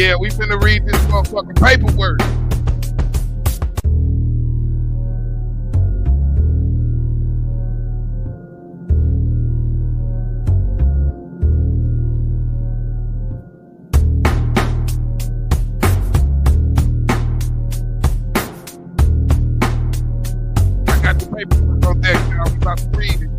Yeah, we finna read this motherfucking paperwork. I got the paperwork on deck, y'all. We about to read it.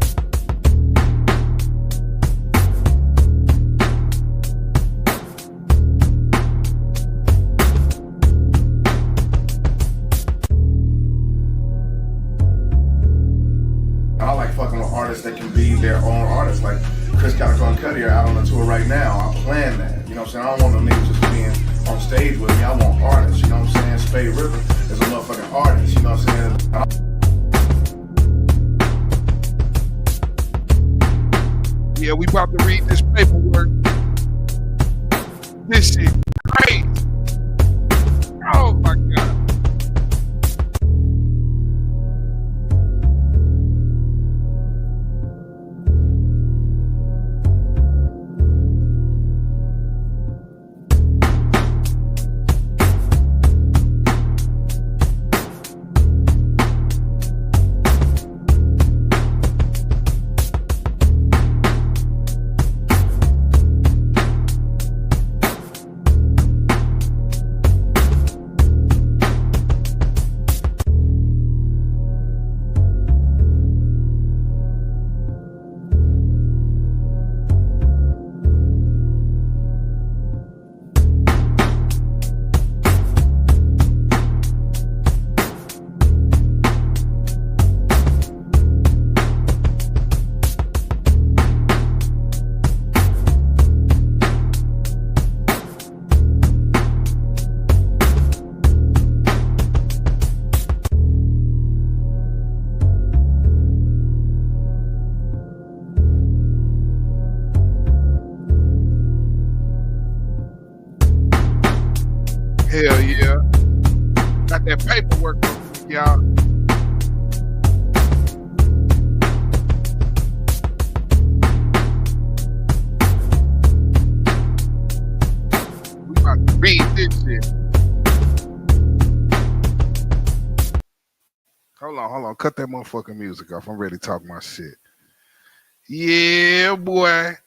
I like fucking with artists that can be their own artists. Like Chris Calico and Cuddy are out on the tour right now. I plan that. You know what I'm saying? I don't want no niggas just being on stage with me. I want artists. You know what I'm saying? Spade River is a motherfucking artist. You know what I'm saying? Yeah, we about to read this paperwork. This shit crazy. Oh my God. Hell yeah. Got that paperwork on, y'all. We about to read this shit. Hold on. Cut that motherfucking music off. I'm ready to talk my shit. Yeah, boy.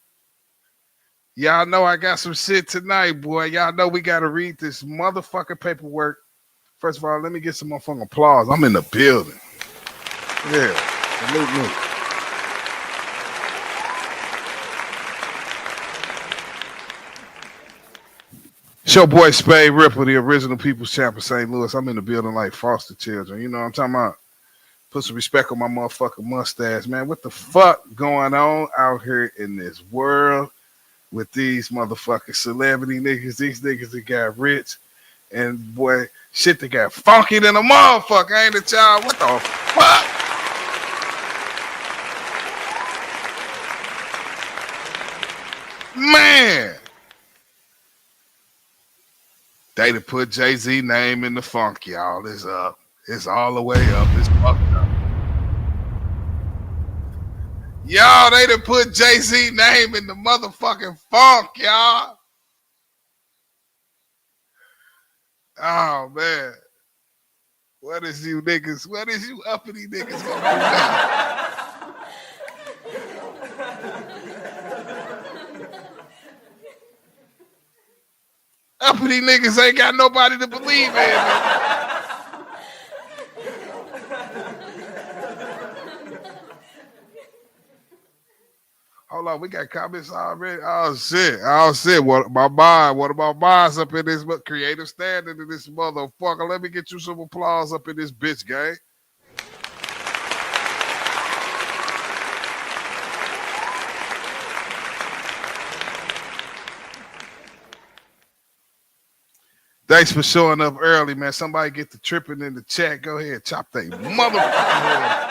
Y'all know I got some shit tonight, boy. Y'all know we got to read this motherfucking paperwork. First of all, let me get some motherfucking applause. I'm in the building. Yeah. Salute me. It's your boy Spade Ripper, the original People's Champ of St. Louis. I'm in the building like foster children. You know what I'm talking about? Put some respect on my motherfucking mustache, man. What the fuck going on out here in this world with these motherfucking celebrity niggas? These niggas that got rich and boy, shit that got funky than a motherfucker, ain't it, y'all? What the fuck? Man. They done put Jay-Z name in the funk, y'all. It's up. It's all the way up. It's fucked up. Y'all, they done put Jay-Z name in the motherfucking funk, y'all. Oh, man. What is you niggas? What is you uppity niggas gonna do now? Uppity niggas ain't got nobody to believe in, man. Hold on, we got comments already. Oh shit. What about mines up in this creative standing in this motherfucker? Let me get you some applause up in this bitch, gang. Thanks for showing up early, man. Somebody get the tripping in the chat. Go ahead, chop that motherfucking head.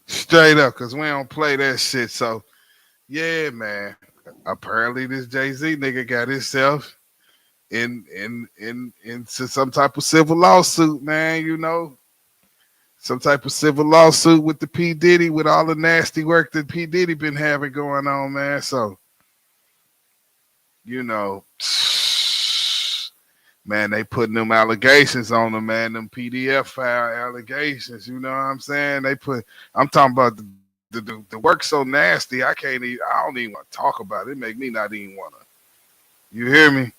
Straight up, because we don't play that shit. So, yeah, man. Apparently, this Jay-Z nigga got himself into some type of civil lawsuit, man, you know. some type of civil lawsuit with the P. Diddy with all the nasty work that P. Diddy been having going on, man. So, you know, man, they putting them allegations on them, man, them PDF file allegations, you know what I'm saying? I'm talking about the work so nasty, I don't even want to talk about it. It make me not even want to, you hear me?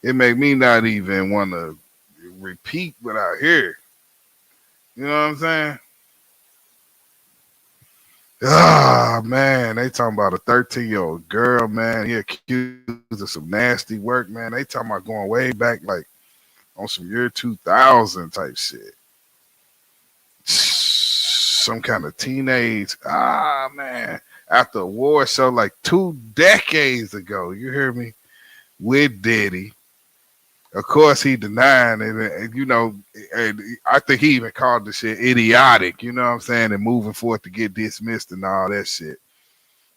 It make me not even want to repeat what I hear. You know what I'm saying? Ah, man, they talking about a 13-year-old girl, man. He accused of some nasty work, man. They talking about going way back, like on some year 2000 type shit. Some kind of teenage, man, after a award show like 2 decades ago, you hear me, with Diddy. Of course, he denied it, you know, and I think he even called the shit idiotic, you know what I'm saying, and moving forward to get dismissed and all that shit,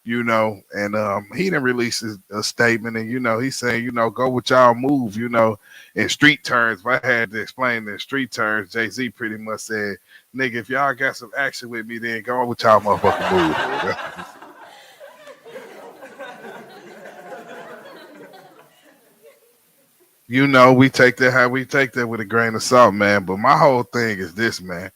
you know, and he didn't release a statement, and, you know, he's saying, you know, go with y'all move, you know, in street terms. If I had to explain in street terms, Jay-Z pretty much said, nigga, if y'all got some action with me, then go with y'all motherfucking move. You know, we take that how we take that with a grain of salt, man. But my whole thing is this, man.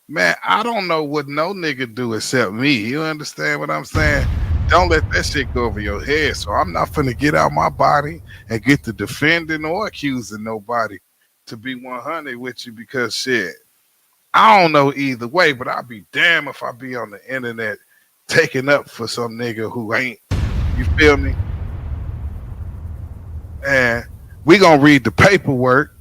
Man, I don't know what no nigga do except me. You understand what I'm saying? Don't let that shit go over your head. So I'm not finna get out my body and get to defending or accusing nobody to be 100 with you, because shit, I don't know either way, but I'll be damned if I be on the internet taking up for some nigga who ain't. You feel me? And we gonna read the paperwork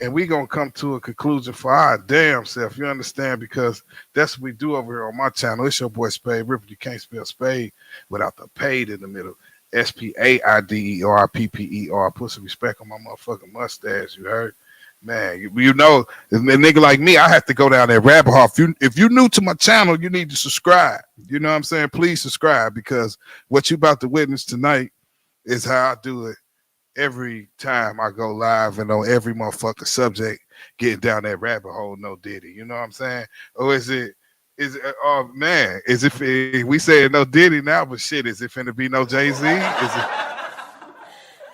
and we gonna come to a conclusion for our damn self. You understand? Because that's what we do over here on my channel. It's your boy Spade Ripper. You can't spell Spade without the paid in the middle. SPAIDERPPER. Put some respect on my motherfucking mustache. You heard? Man, you know, a nigga like me, I have to go down that rabbit hole. If you new to my channel, you need to subscribe. You know what I'm saying? Please subscribe, because what you about to witness tonight is how I do it every time I go live and on every motherfucking subject, getting down that rabbit hole, no Diddy. You know what I'm saying? Or is it, oh man, is it, we saying no Diddy now, but shit, is it finna be no Jay-Z?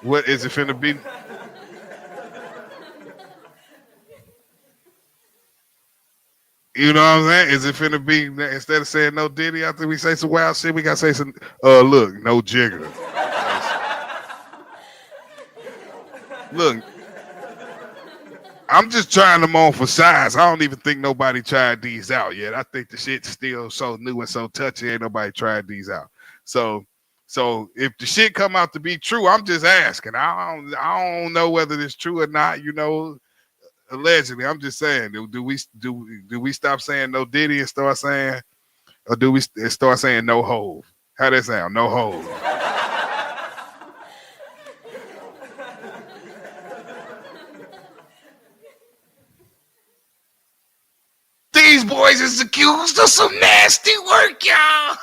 What is it finna be? You know what I'm saying? Is it finna be, instead of saying no Diddy after we say some wild shit, we gotta say some, look, no Jigger. Look, I'm just trying them on for size. I don't even think nobody tried these out yet. I think the shit's still so new and so touchy, ain't nobody tried these out. So if the shit come out to be true, I'm just asking. I don't know whether it's true or not. You know, allegedly, I'm just saying. Do we stop saying no Diddy and start saying, or do we start saying no Hove? How that sound? No Hove. These boys is accused of some nasty work, y'all.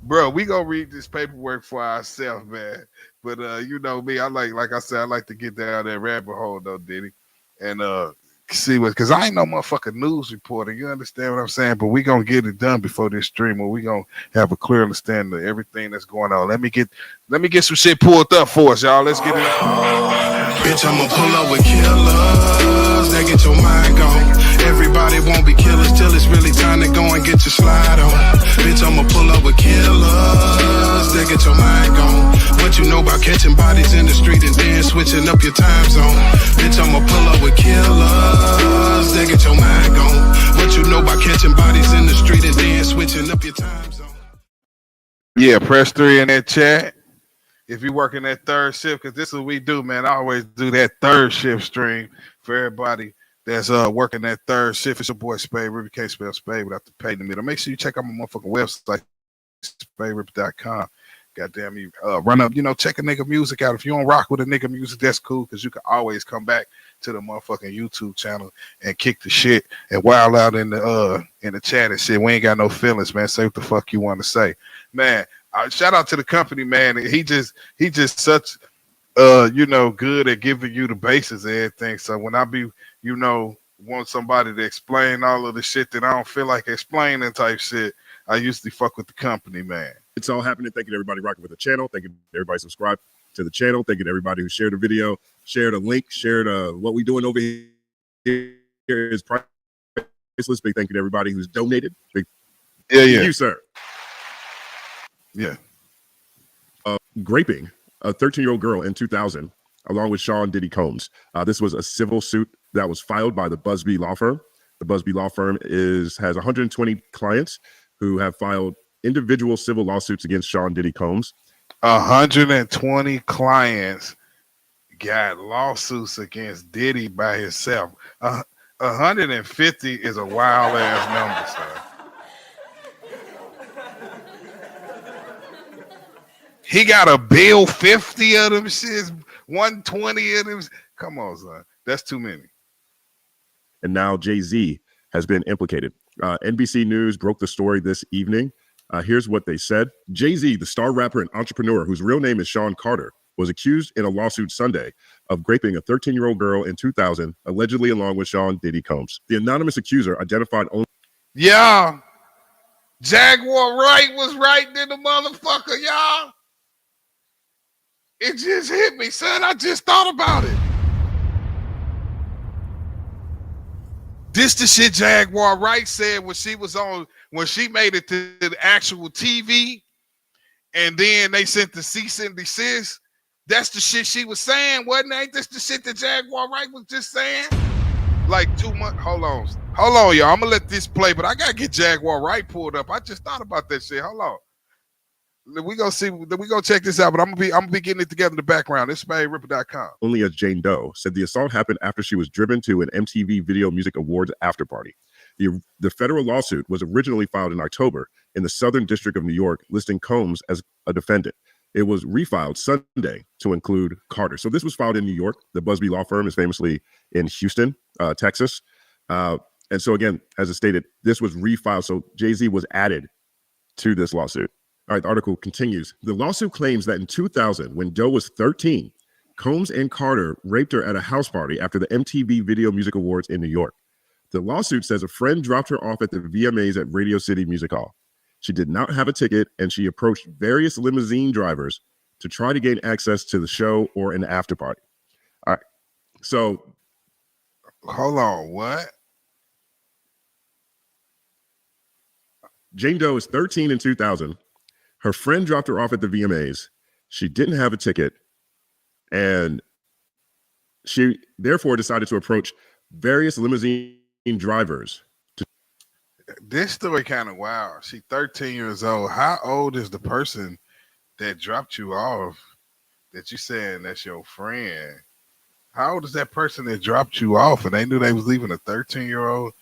Bro, we gonna read this paperwork for ourselves, man. But you know me, like I said, I like to get down that rabbit hole though, Diddy. And see what, because I ain't no motherfucking news reporter. You understand what I'm saying? But we gonna get it done before this stream, or we gonna have a clear understanding of everything that's going on. Let me get some shit pulled up for us, y'all. Let's get it. Bitch, I'ma pull up with killers that get your mind gone. Everybody won't be killers till it's really time to go and get your slide on. Bitch, I'ma pull up with killers that get your mind gone. What you know about catching bodies in the street and then switching up your time zone? Bitch, I'ma pull up with killers that get your mind gone. What you know about catching bodies in the street and then switching up your time zone? Yeah, press 3 in that chat. If you're working that third shift, because this is what we do, man. I always do that third shift stream for everybody that's working that third shift. It's your boy Spade Ripper. Can't spell Spade without the pay in the middle. Make sure you check out my motherfucking website, spaderipper.com. Goddamn you, run up, you know, check a nigga music out. If you don't rock with a nigga music, that's cool, because you can always come back to the motherfucking YouTube channel and kick the shit and wild out in the chat and shit. We ain't got no feelings, man. Say what the fuck you want to say, man. Shout out to the company, man. He just such good at giving you the basis of everything. So when I be, want somebody to explain all of the shit that I don't feel like explaining type shit, I usually fuck with the company, man. It's all happening. Thank you to everybody rocking with the channel. Thank you to everybody subscribe to the channel. Thank you to everybody who shared the video, shared a link, shared what we doing over here is priceless. Big thank you to everybody who's donated. Big thank you, sir. Yeah. Graping a 13-year-old girl in 2000, along with Sean Diddy Combs. This was a civil suit that was filed by the Busby Law Firm. The Busby Law Firm has 120 clients who have filed individual civil lawsuits against Sean Diddy Combs. 120 clients got lawsuits against Diddy by himself. 150 is a wild ass number, sir. He got a bill 50 of them shits, 120 of them. Come on, son. That's too many. And now Jay-Z has been implicated. NBC News broke the story this evening. Here's what they said. Jay-Z, the star rapper and entrepreneur whose real name is Sean Carter, was accused in a lawsuit Sunday of raping a 13-year-old girl in 2000, allegedly along with Sean Diddy Combs. The anonymous accuser identified only... Yeah. Jaguar Wright was right in the motherfucker, y'all. It just hit me, son. I just thought about it. This the shit Jaguar Wright said when she made it to the actual TV, and then they sent the cease and desist. That's the shit she was saying, wasn't it? Ain't this the shit that Jaguar Wright was just saying? Like 2 months. Hold on, y'all. I'm gonna let this play, but I gotta get Jaguar Wright pulled up. I just thought about that shit. Hold on. We gonna check this out, but I'm gonna be getting it together in the background. It's SpadeRipper.com. Only as Jane Doe said the assault happened after she was driven to an MTV Video Music Awards after party. The federal lawsuit was originally filed in October in the Southern District of New York, listing Combs as a defendant. It was refiled Sunday to include Carter. So this was filed in New York. The Busby Law Firm is famously in Houston, Texas. And so again, as I stated, this was refiled. So Jay-Z was added to this lawsuit. All right, the article continues. The lawsuit claims that in 2000, when Doe was 13, Combs and Carter raped her at a house party after the MTV Video Music Awards in New York. The lawsuit says a friend dropped her off at the VMAs at Radio City Music Hall. She did not have a ticket, and she approached various limousine drivers to try to gain access to the show or an after party. All right, so... Hold on, what? Jane Doe is 13 in 2000. Her friend dropped her off at the VMAs. She didn't have a ticket, and she therefore decided to approach various limousine drivers. This story kind of wild. She's 13 years old. How old is the person that dropped you off that you saying that's your friend? How old is that person that dropped you off and they knew they was leaving a 13-year-old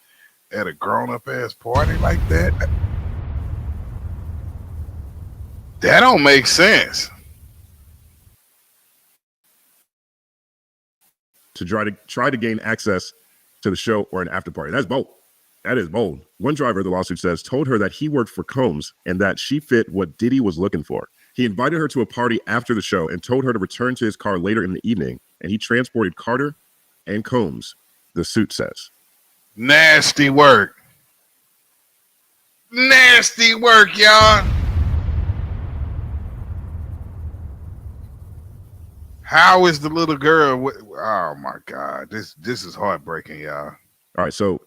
at a grown-up ass party like that? That don't make sense. To try to gain access to the show or an after party. That's bold. That is bold. One driver, the lawsuit says, told her that he worked for Combs and that she fit what Diddy was looking for. He invited her to a party after the show and told her to return to his car later in the evening, and he transported Carter and Combs, the suit says. Nasty work. Nasty work, y'all. How is the little girl? Oh my God, this is heartbreaking, y'all. All right, so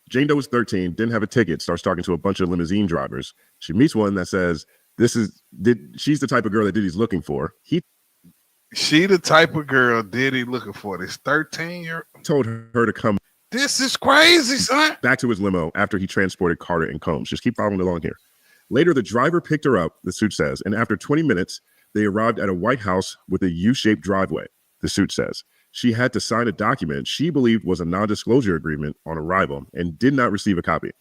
Jane Doe was 13, didn't have a ticket, starts talking to a bunch of limousine drivers. She meets one that says, she's the type of girl that Diddy's looking for. She the type of girl Diddy looking for. This 13-year-old told her to come. This is crazy, son. Back to his limo after he transported Carter and Combs. Just keep following along here. Later, the driver picked her up, the suit says, and after 20 minutes, they arrived at a white house with a U-shaped driveway, the suit says. She had to sign a document she believed was a non-disclosure agreement on arrival and did not receive a copy.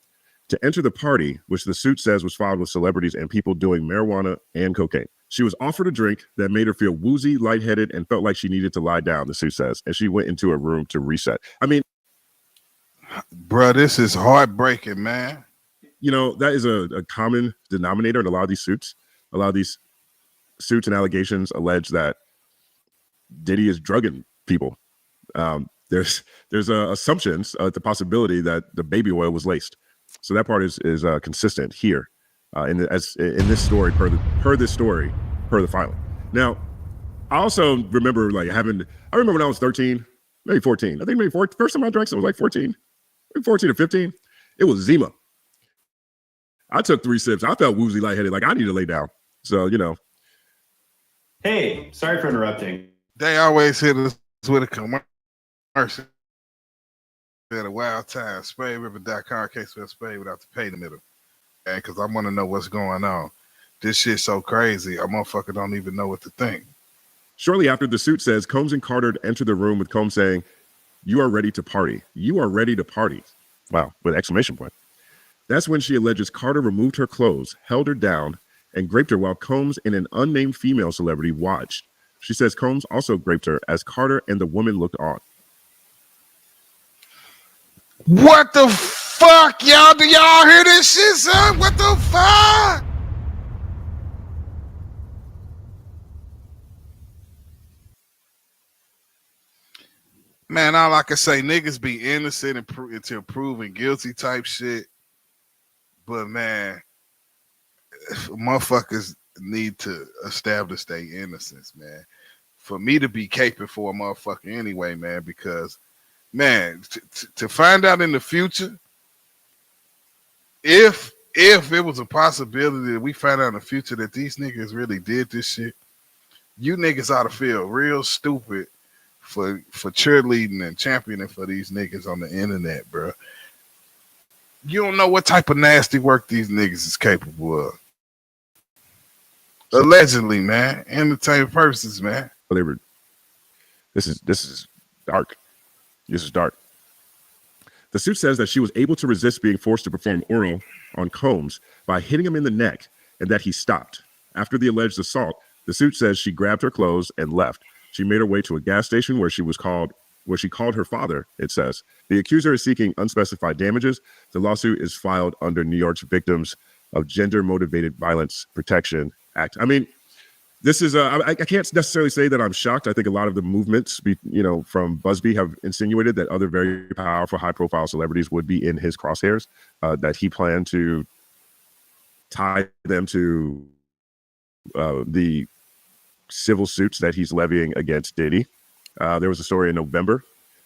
To enter the party, which the suit says was filed with celebrities and people doing marijuana and cocaine. She was offered a drink that made her feel woozy, lightheaded, and felt like she needed to lie down, the suit says, and she went into a room to reset. I mean, bro, this is heartbreaking, man. You know, that is a common denominator in a lot of these suits. A lot of these suits and allegations allege that Diddy is drugging people. There's assumptions, the possibility that the baby oil was laced. So that part is consistent here in this story per the filing. Now, I also remember I remember when I was 13, maybe 14. I think maybe first time I drank something was like 14, maybe 14 or 15. It was Zima. I took 3 sips. I felt woozy, lightheaded, like I need to lay down. So, Hey, sorry for interrupting. They always hit us with a commercial. At a wild time, SpadeRiver.com, case for a spade without the pay in the middle. And because I want to know what's going on. This shit's so crazy, a motherfucker don't even know what to think. Shortly after, the suit says Combs and Carter enter the room with Combs saying, "You are ready to party. You are ready to party." Wow, with an exclamation point. That's when she alleges Carter removed her clothes, held her down, and raped her while Combs and an unnamed female celebrity watched. She says Combs also raped her as Carter and the woman looked on. What the fuck, y'all? Do y'all hear this shit, son? What the fuck? Man, all I can say, niggas be innocent until proven guilty type shit. But man, motherfuckers need to establish their innocence, man. For me to be caping for a motherfucker anyway, man, because man, to find out in the future, if it was a possibility that we find out in the future that these niggas really did this shit, you niggas ought to feel real stupid for cheerleading and championing for these niggas on the internet, bro. You don't know what type of nasty work these niggas is capable of. Allegedly, man. Entertainment purposes, man. This is dark. This is dark. The suit says that she was able to resist being forced to perform oral on Combs by hitting him in the neck and that he stopped. After the alleged assault, the suit says she grabbed her clothes and left. She made her way to a gas station where she called her father, it says. The accuser is seeking unspecified damages. The lawsuit is filed under New York's Victims of Gender-Motivated Violence Protection Act. I mean, this is I can't necessarily say that I'm shocked. I think a lot of the movements, from Busby have insinuated that other very powerful, high-profile celebrities would be in his crosshairs, that he planned to tie them to the civil suits that he's levying against Diddy. There was a story in November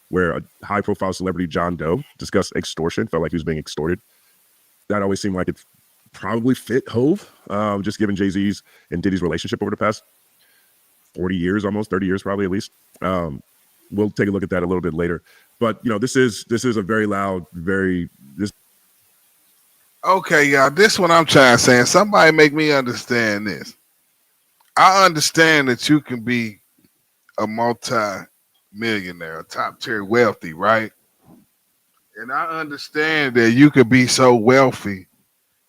where a high-profile celebrity, John Doe, discussed extortion, felt like he was being extorted. That always seemed like it probably fit Hove, just given Jay-Z's and Diddy's relationship over the past 40 years, almost 30 years, probably at least. We'll take a look at that a little bit later. But, this is a very loud, Okay, y'all, this one I'm trying to say, and somebody make me understand this. I understand that you can be a multi-millionaire, a top-tier wealthy, right? And I understand that you could be so wealthy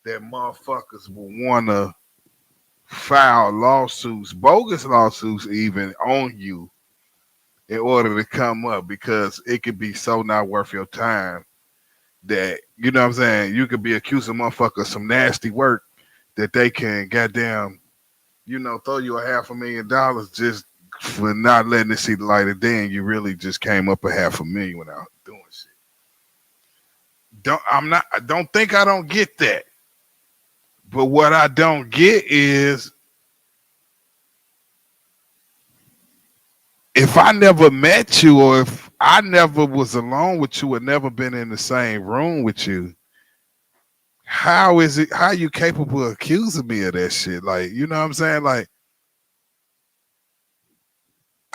that motherfuckers will want to file lawsuits, bogus lawsuits even, on you in order to come up, because it could be so not worth your time that, you know what I'm saying, you could be accusing motherfuckers of some nasty work that they can goddamn, throw you $500,000 just for not letting it see the light of day, and you really just came up $500,000 without doing shit. I don't get that. But what I don't get is, if I never met you, or if I never was alone with you, or never been in the same room with you, how are you capable of accusing me of that shit? Like, you know what I'm saying? Like,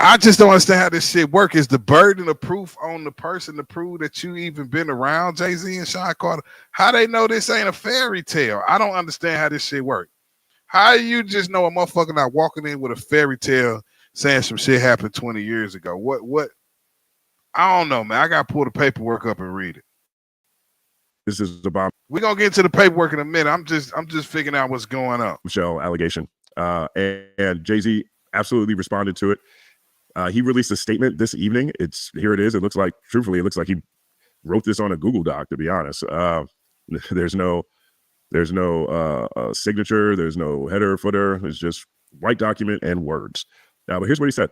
I just don't understand how this shit works. Is the burden of proof on the person to prove that you even been around Jay-Z and Sean Carter? How they know this ain't a fairy tale? I don't understand how this shit works. How you just know a motherfucker not walking in with a fairy tale saying some shit happened 20 years ago? What? I don't know, man. I got to pull the paperwork up and read it. This is about. We're going to get into the paperwork in a minute. I'm just figuring out what's going on. Michelle allegation. And Jay-Z absolutely responded to it. He released a statement this evening. Here it is. It looks like he wrote this on a Google Doc, to be honest. There's no signature. There's no header, footer. It's just white document and words. But here's what he said.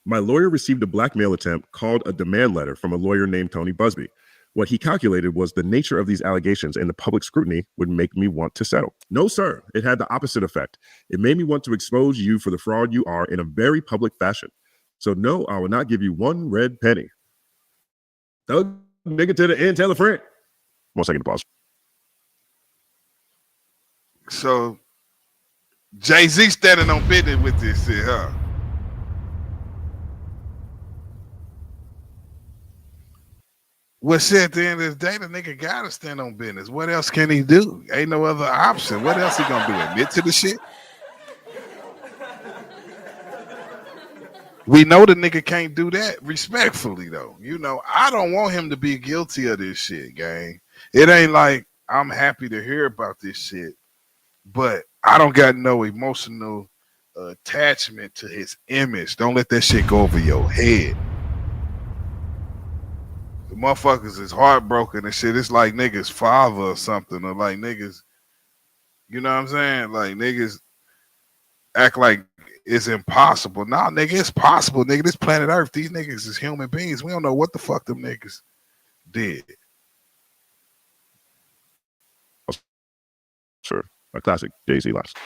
My lawyer received a blackmail attempt called a demand letter from a lawyer named Tony Busby. What he calculated was the nature of these allegations and the public scrutiny would make me want to settle. No, sir. It had the opposite effect. It made me want to expose you for the fraud you are in a very public fashion. So no, I will not give you one red penny. Thug nigga to the end, tell a friend. 1 second to pause. So Jay-Z standing on business with this shit, huh? Well, shit, at the end of the day, the nigga gotta stand on business. What else can he do? Ain't no other option. What else he gonna do? Admit to the shit? We know the nigga can't do that respectfully, though. You know, I don't want him to be guilty of this shit, gang. It ain't like I'm happy to hear about this shit, but I don't got no emotional attachment to his image. Don't let that shit go over your head. The motherfuckers is heartbroken and shit. It's like niggas' father or something, or like niggas, you know what I'm saying? Like niggas act like it's impossible. Nah, nigga, it's possible, nigga. This planet Earth, these niggas is human beings. We don't know what the fuck them niggas did. Sure, a classic Jay-Z last.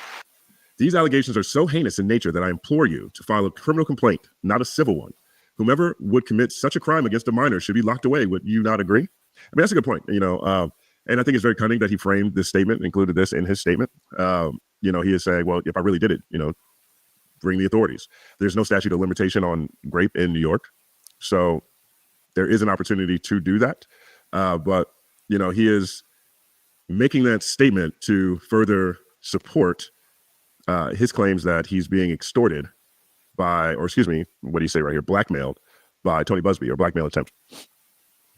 These allegations are so heinous in nature that I implore you to file a criminal complaint, not a civil one. Whomever would commit such a crime against a minor should be locked away. Would you not agree? I mean, that's a good point, you know, and I think it's very cunning that he framed this statement, included this in his statement. You know, he is saying, well, if I really did it, you know, bring the authorities. There's no statute of limitation on rape in New York. So there is an opportunity to do that. But, you know, he is making that statement to further support his claims that he's being extorted by, or excuse me, what do you say right here? Blackmailed by Tony Busby, or blackmail attempt.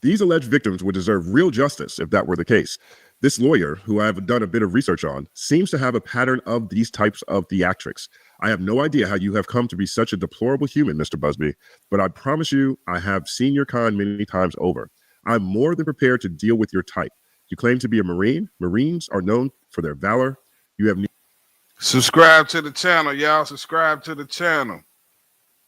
These alleged victims would deserve real justice if that were the case. This lawyer, who I have done a bit of research on, seems to have a pattern of these types of theatrics. I have no idea how you have come to be such a deplorable human, Mr. Busby, but I promise you I have seen your kind many times over. I'm more than prepared to deal with your type. You claim to be a Marine. Marines are known for their valor. You have... Subscribe to the channel, y'all. Subscribe to the channel.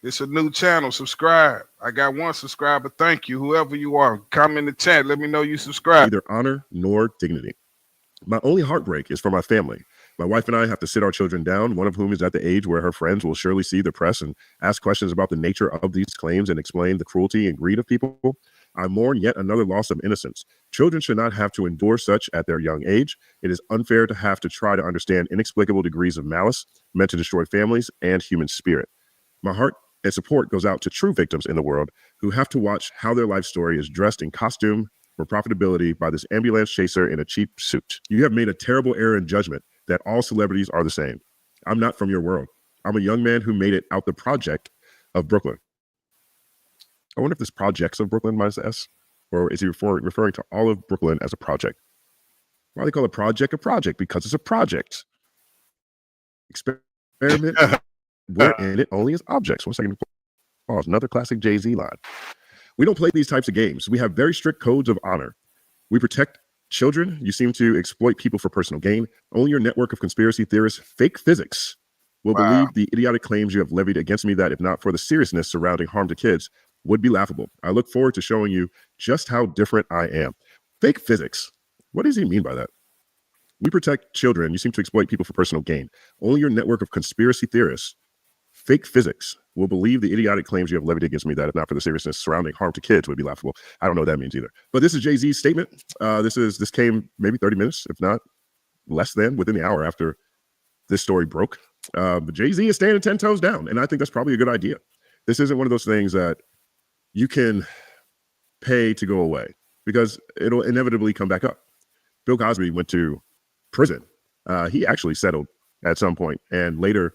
It's a new channel. Subscribe. I got one subscriber. Thank you. Whoever you are, comment in the chat. Let me know you subscribe. Neither honor nor dignity. My only heartbreak is for my family. My wife and I have to sit our children down, one of whom is at the age where her friends will surely see the press and ask questions about the nature of these claims and explain the cruelty and greed of people. I mourn yet another loss of innocence. Children should not have to endure such at their young age. It is unfair to have to try to understand inexplicable degrees of malice meant to destroy families and human spirit. My heart and support goes out to true victims in the world who have to watch how their life story is dressed in costume for profitability by this ambulance chaser in a cheap suit. You have made a terrible error in judgment that all celebrities are the same. I'm not from your world. I'm a young man who made it out the project of Brooklyn. I wonder if this projects of Brooklyn minus the S, or is he referring to all of Brooklyn as a project? Why do they call a project? Because it's a project. Experiment. We're in it only as objects. 1 second. Pause. Another classic Jay-Z line. We don't play these types of games. We have very strict codes of honor. We protect children. You seem to exploit people for personal gain. Only your network of conspiracy theorists, fake physics, will believe the idiotic claims you have levied against me that, if not for the seriousness surrounding harm to kids, would be laughable. I look forward to showing you just how different I am. Fake physics. What does he mean by that? We protect children. You seem to exploit people for personal gain. Only your network of conspiracy theorists, fake physics, will believe the idiotic claims you have levied against me that, if not for the seriousness surrounding harm to kids, would be laughable. I don't know what that means either. But this is Jay-Z's statement. This came maybe 30 minutes, if not less than, within the hour after this story broke. But Jay-Z is standing 10 toes down, and I think that's probably a good idea. This isn't one of those things that you can pay to go away, because it'll inevitably come back up. Bill Cosby went to prison. He actually settled at some point, and later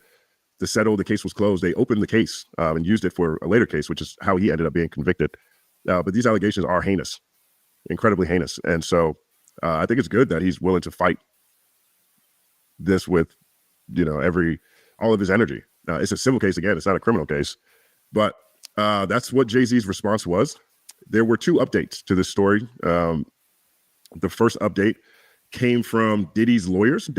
to settle, the case was closed. They opened the case and used it for a later case, which is how he ended up being convicted. But these allegations are heinous, incredibly heinous. And so I think it's good that he's willing to fight this with, you know, all of his energy. It's a civil case again. It's not a criminal case. But that's what Jay-Z's response was. There were two updates to this story. The first update came from Diddy's lawyers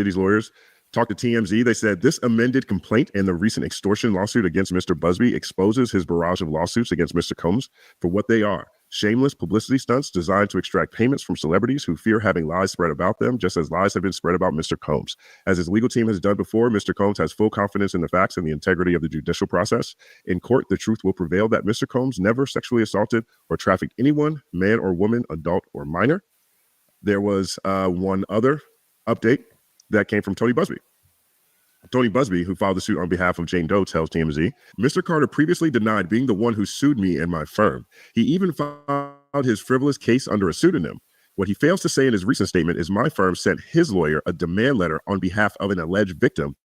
Talked to TMZ. They said this amended complaint and the recent extortion lawsuit against Mr. Busby exposes his barrage of lawsuits against Mr. Combs for what they are: shameless publicity stunts designed to extract payments from celebrities who fear having lies spread about them, just as lies have been spread about Mr. Combs. As his legal team has done before, Mr. Combs has full confidence in the facts and the integrity of the judicial process. In court, the truth will prevail that Mr. Combs never sexually assaulted or trafficked anyone, man or woman, adult or minor. There was one other update that came from Tony Busby. Tony Busby, who filed the suit on behalf of Jane Doe, tells TMZ, Mr. Carter previously denied being the one who sued me and my firm. He even filed his frivolous case under a pseudonym. What he fails to say in his recent statement is my firm sent his lawyer a demand letter on behalf of an alleged victim.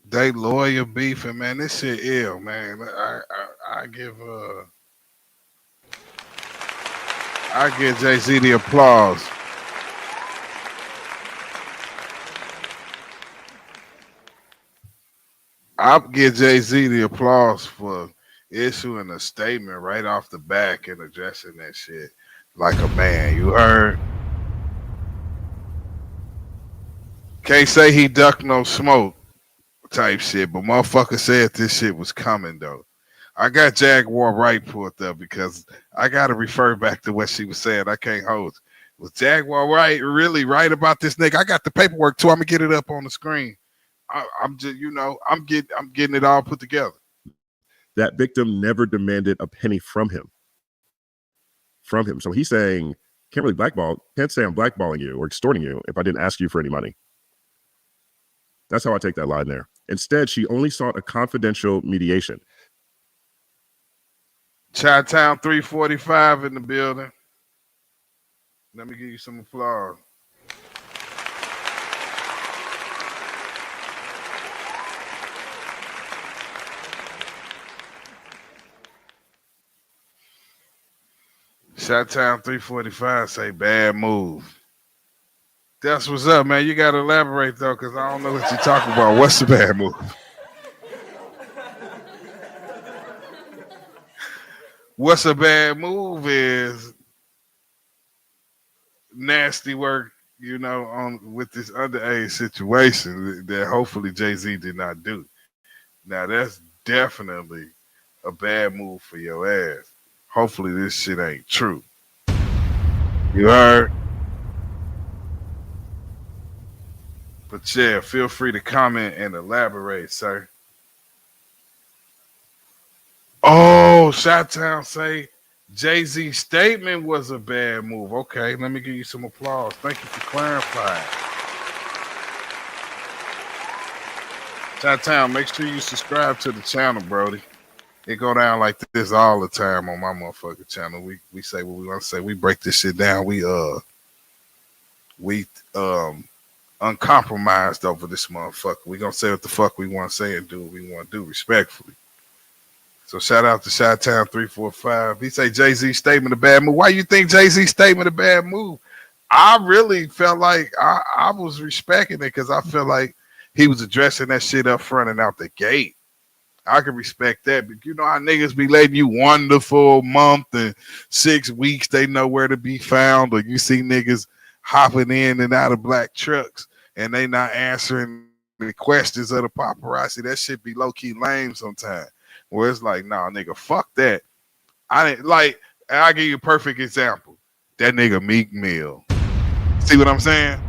They lawyer beefing, man. This shit ill, man. I give Jay-Z the applause. I'll give Jay-Z the applause for issuing a statement right off the back and addressing that shit like a man. You heard? Can't say he ducked no smoke type shit, but motherfucker said this shit was coming though. I got Jaguar Wright pulled up because I got to refer back to what she was saying. I can't hold it. Was Jaguar Wright really right about this nigga? I got the paperwork too. I'm gonna get it up on the screen. I'm just, I'm getting it all put together. That victim never demanded a penny from him. So he's saying, can't say I'm blackballing you or extorting you if I didn't ask you for any money. That's how I take that line there. Instead, she only sought a confidential mediation. Chi-Town 345 in the building. Let me give you some applause. Chi-Town 345 say bad move. That's what's up, man. You got to elaborate, though, because I don't know what you're talking about. What's the bad move? What's a bad move is nasty work, with this underage situation that hopefully Jay-Z did not do. Now, that's definitely a bad move for your ass. Hopefully this shit ain't true. You heard? But yeah, feel free to comment and elaborate, sir. Oh, Chi-Town say Jay-Z's statement was a bad move. Okay, let me give you some applause. Thank you for clarifying. Chi-Town, make sure you subscribe to the channel, Brody. It go down like this all the time on my motherfucking channel. We say what we want to say. We break this shit down. We uncompromised over this motherfucker. We gonna say what the fuck we want to say and do what we want to do respectfully. So shout out to Chi-Town 345. He say Jay-Z statement a bad move. Why you think Jay-Z statement a bad move? I really felt like I was respecting it because I feel like he was addressing that shit up front and out the gate. I can respect that, but you know how niggas be letting you wander for a month and 6 weeks, they know where to be found, or you see niggas hopping in and out of black trucks and they not answering the questions of the paparazzi. That shit be low-key lame sometimes. Where it's like, nah, nigga, fuck that. I'll give you a perfect example. That nigga Meek Mill. See what I'm saying?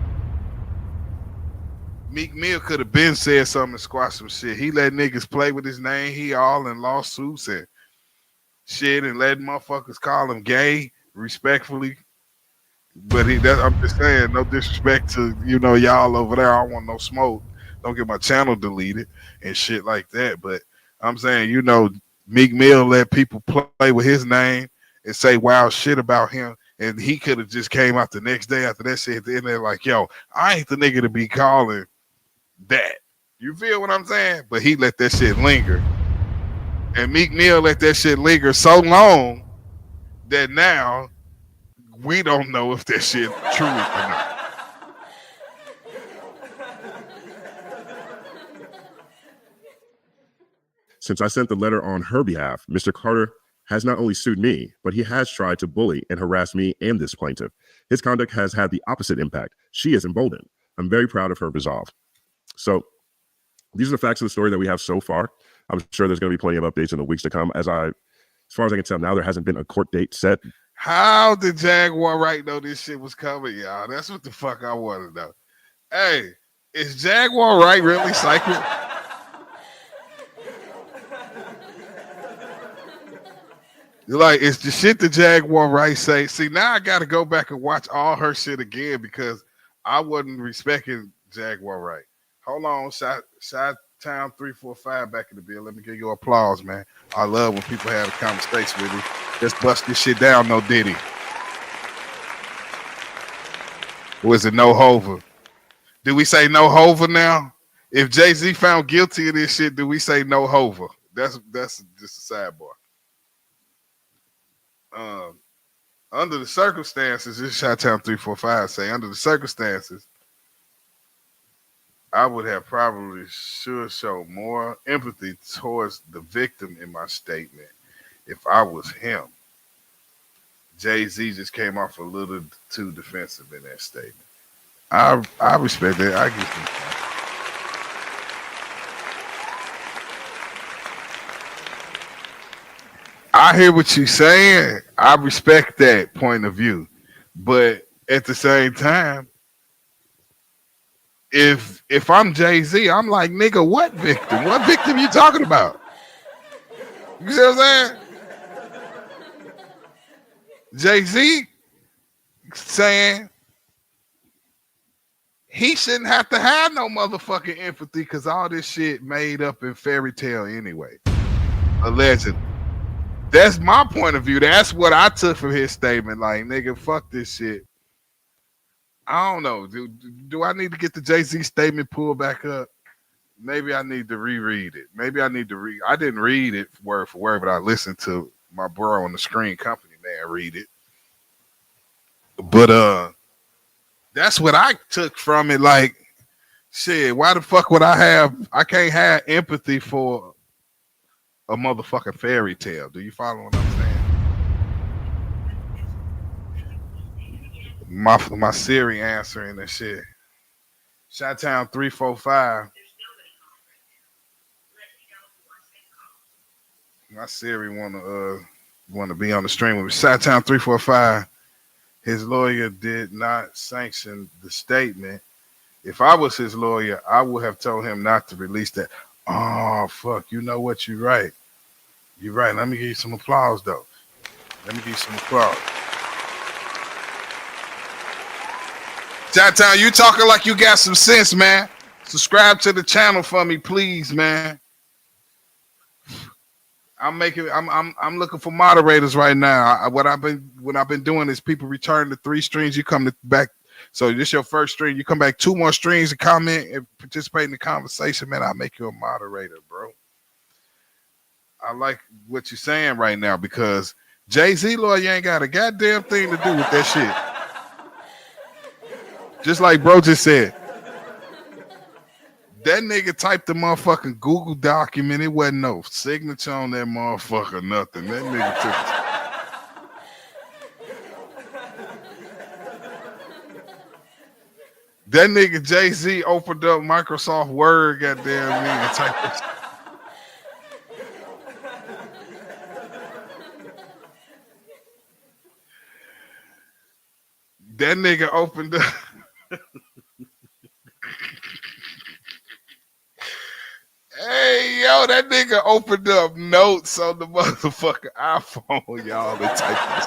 Meek Mill could have been said something and squashed some shit. He let niggas play with his name. He all in lawsuits and shit and let motherfuckers call him gay respectfully. But I'm just saying, no disrespect to, y'all over there. I don't want no smoke. Don't get my channel deleted and shit like that. But I'm saying, Meek Mill let people play with his name and say wild shit about him. And he could have just came out the next day after that shit at the end there like, yo, I ain't the nigga to be calling that. You feel what I'm saying? But he let that shit linger. And Meek Mill let that shit linger so long that now we don't know if that shit true or not. Since I sent the letter on her behalf, Mr. Carter has not only sued me, but he has tried to bully and harass me and this plaintiff. His conduct has had the opposite impact. She is emboldened. I'm very proud of her resolve. So these are the facts of the story that we have so far. I'm sure there's going to be plenty of updates in the weeks to come. As far as I can tell now, there hasn't been a court date set. How did Jaguar Wright know this shit was coming, y'all? That's what the fuck I want to know. Hey, is Jaguar Wright really psychic? Like, it's the shit that Jaguar Wright say. See, now I got to go back and watch all her shit again because I wasn't respecting Jaguar Wright. Hold on, Shot Town 345 back in the bill. Let me give you applause, man. I love when people have a conversation with me. Just bust this shit down, no Diddy. Was it no Hova? Do we say no Hova now? If Jay-Z found guilty of this shit, do we say no Hova? That's just a sidebar. Under the circumstances, this Shot Town 345 say, under the circumstances, I would have probably should show more empathy towards the victim in my statement if I was him. Jay-Z just came off a little too defensive in that statement. I respect that. I give him that. I hear what you're saying. I respect that point of view. But at the same time, if I'm Jay-Z, I'm like, nigga, what victim? What victim you talking about? You see what I'm saying? Jay-Z saying he shouldn't have to have no motherfucking empathy because all this shit made up in fairy tale anyway. Allegedly. That's my point of view. That's what I took from his statement. Like, nigga, fuck this shit. I don't know. Do I need to get the Jay-Z statement pulled back up? Maybe I need to reread it. Maybe I need to read. I didn't read it word for word, but I listened to my bro on the Screen Company man read it. But that's what I took from it. Like, shit, why the fuck would I can't have empathy for a motherfucking fairy tale. Do you follow what I'm saying? My Siri answering that shit. Chi-Town 345. My Siri wanna be on the stream with me. Chi-Town 345. His lawyer did not sanction the statement. If I was his lawyer, I would have told him not to release that. Oh fuck! You know what? You're right. You're right. Let me give you some applause, though. Let me give you some applause. Chi-Town, you talking like you got some sense, man. Subscribe to the channel for me, please, man. I'm looking for moderators right now. What I've been doing is people return to 3 streams. You come back. So this your first stream. You come back 2 more streams and comment and participate in the conversation, man. I'll make you a moderator, bro. I like what you're saying right now because Jay-Z lawyer ain't got a goddamn thing to do with that shit. Just like bro just said. That nigga typed the motherfucking Google document. It wasn't no signature on that motherfucker, nothing. That nigga took it. That nigga Jay-Z opened up Microsoft Word, goddamn me, and typed this. That nigga opened up. Hey, yo, that nigga opened up notes on the motherfucking iPhone, y'all, to type this.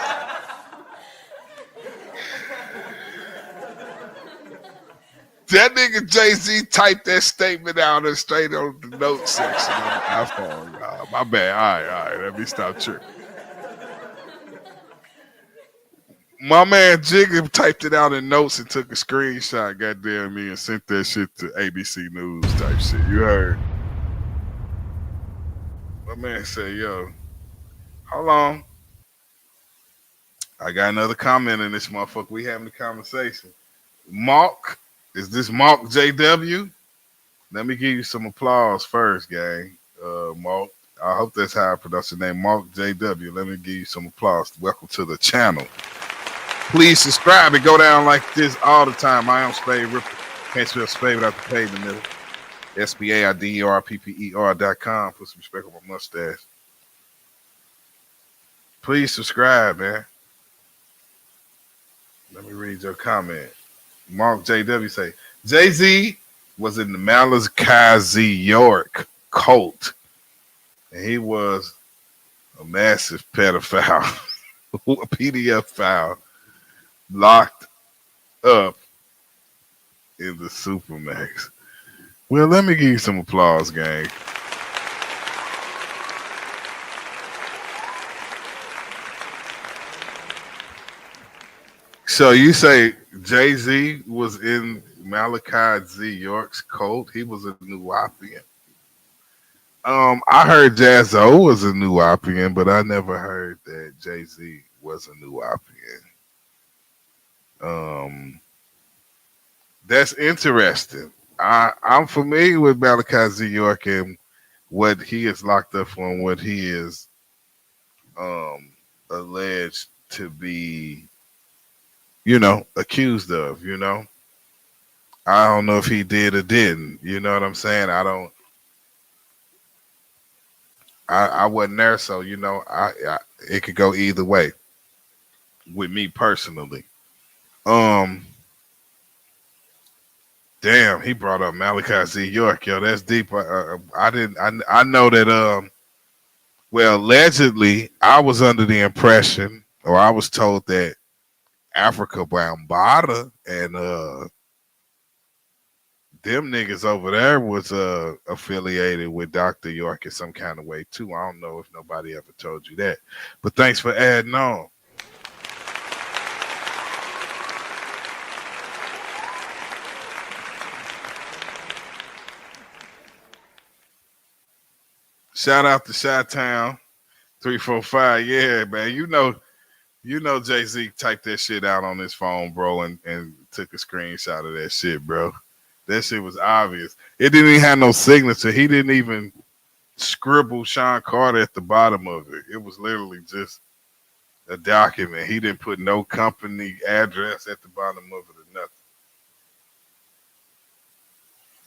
That nigga Jay-Z typed that statement out and straight on the notes section on the iPhone, y'all. My bad. All right. Let me stop tripping. My man Jigga typed it out in notes and took a screenshot, goddamn me, and sent that shit to ABC News type shit. You heard? My man said, yo, hold on. I got another comment in this motherfucker. We having a conversation. Mark, is this Mark JW? Let me give you some applause first, gang. Mark, I hope that's how I pronounce your name. Mark JW. Let me give you some applause. Welcome to the channel. Please subscribe and go down like this all the time. I am Spade Ripper. Can't spell Spade without the P in the middle. SPAIDERPPER.com. Put some respect on my mustache. Please subscribe, man. Let me read your comment. Mark JW say, Jay-Z was in the Malachi York cult. And he was a massive pedophile, a PDF file, locked up in the Supermax. Well, let me give you some applause, gang. So you say Jay-Z was in Malachi Z. York's cult? He was a Nuwapian. I heard Jaz-O was a Nuwapian, but I never heard that Jay-Z was a Nuwapian. That's interesting. I'm familiar with Malachi Z. York and what he is locked up for and what he is alleged to be, accused of, I don't know if he did or didn't. You know what I'm saying? I wasn't there, so it could go either way with me personally. Damn, he brought up Malachi Z. York, yo, that's deep. I know that well, allegedly I was under the impression, or I was told that Africa Bambaataa and them niggas over there was affiliated with Dr. York in some kind of way too. I don't know if nobody ever told you that, but thanks for adding on. Shout out to Chi-Town 345. Yeah, man. You know Jay-Z typed that shit out on his phone, bro, and took a screenshot of that shit, bro. That shit was obvious. It didn't even have no signature. He didn't even scribble Sean Carter at the bottom of it. It was literally just a document. He didn't put no company address at the bottom of it or nothing.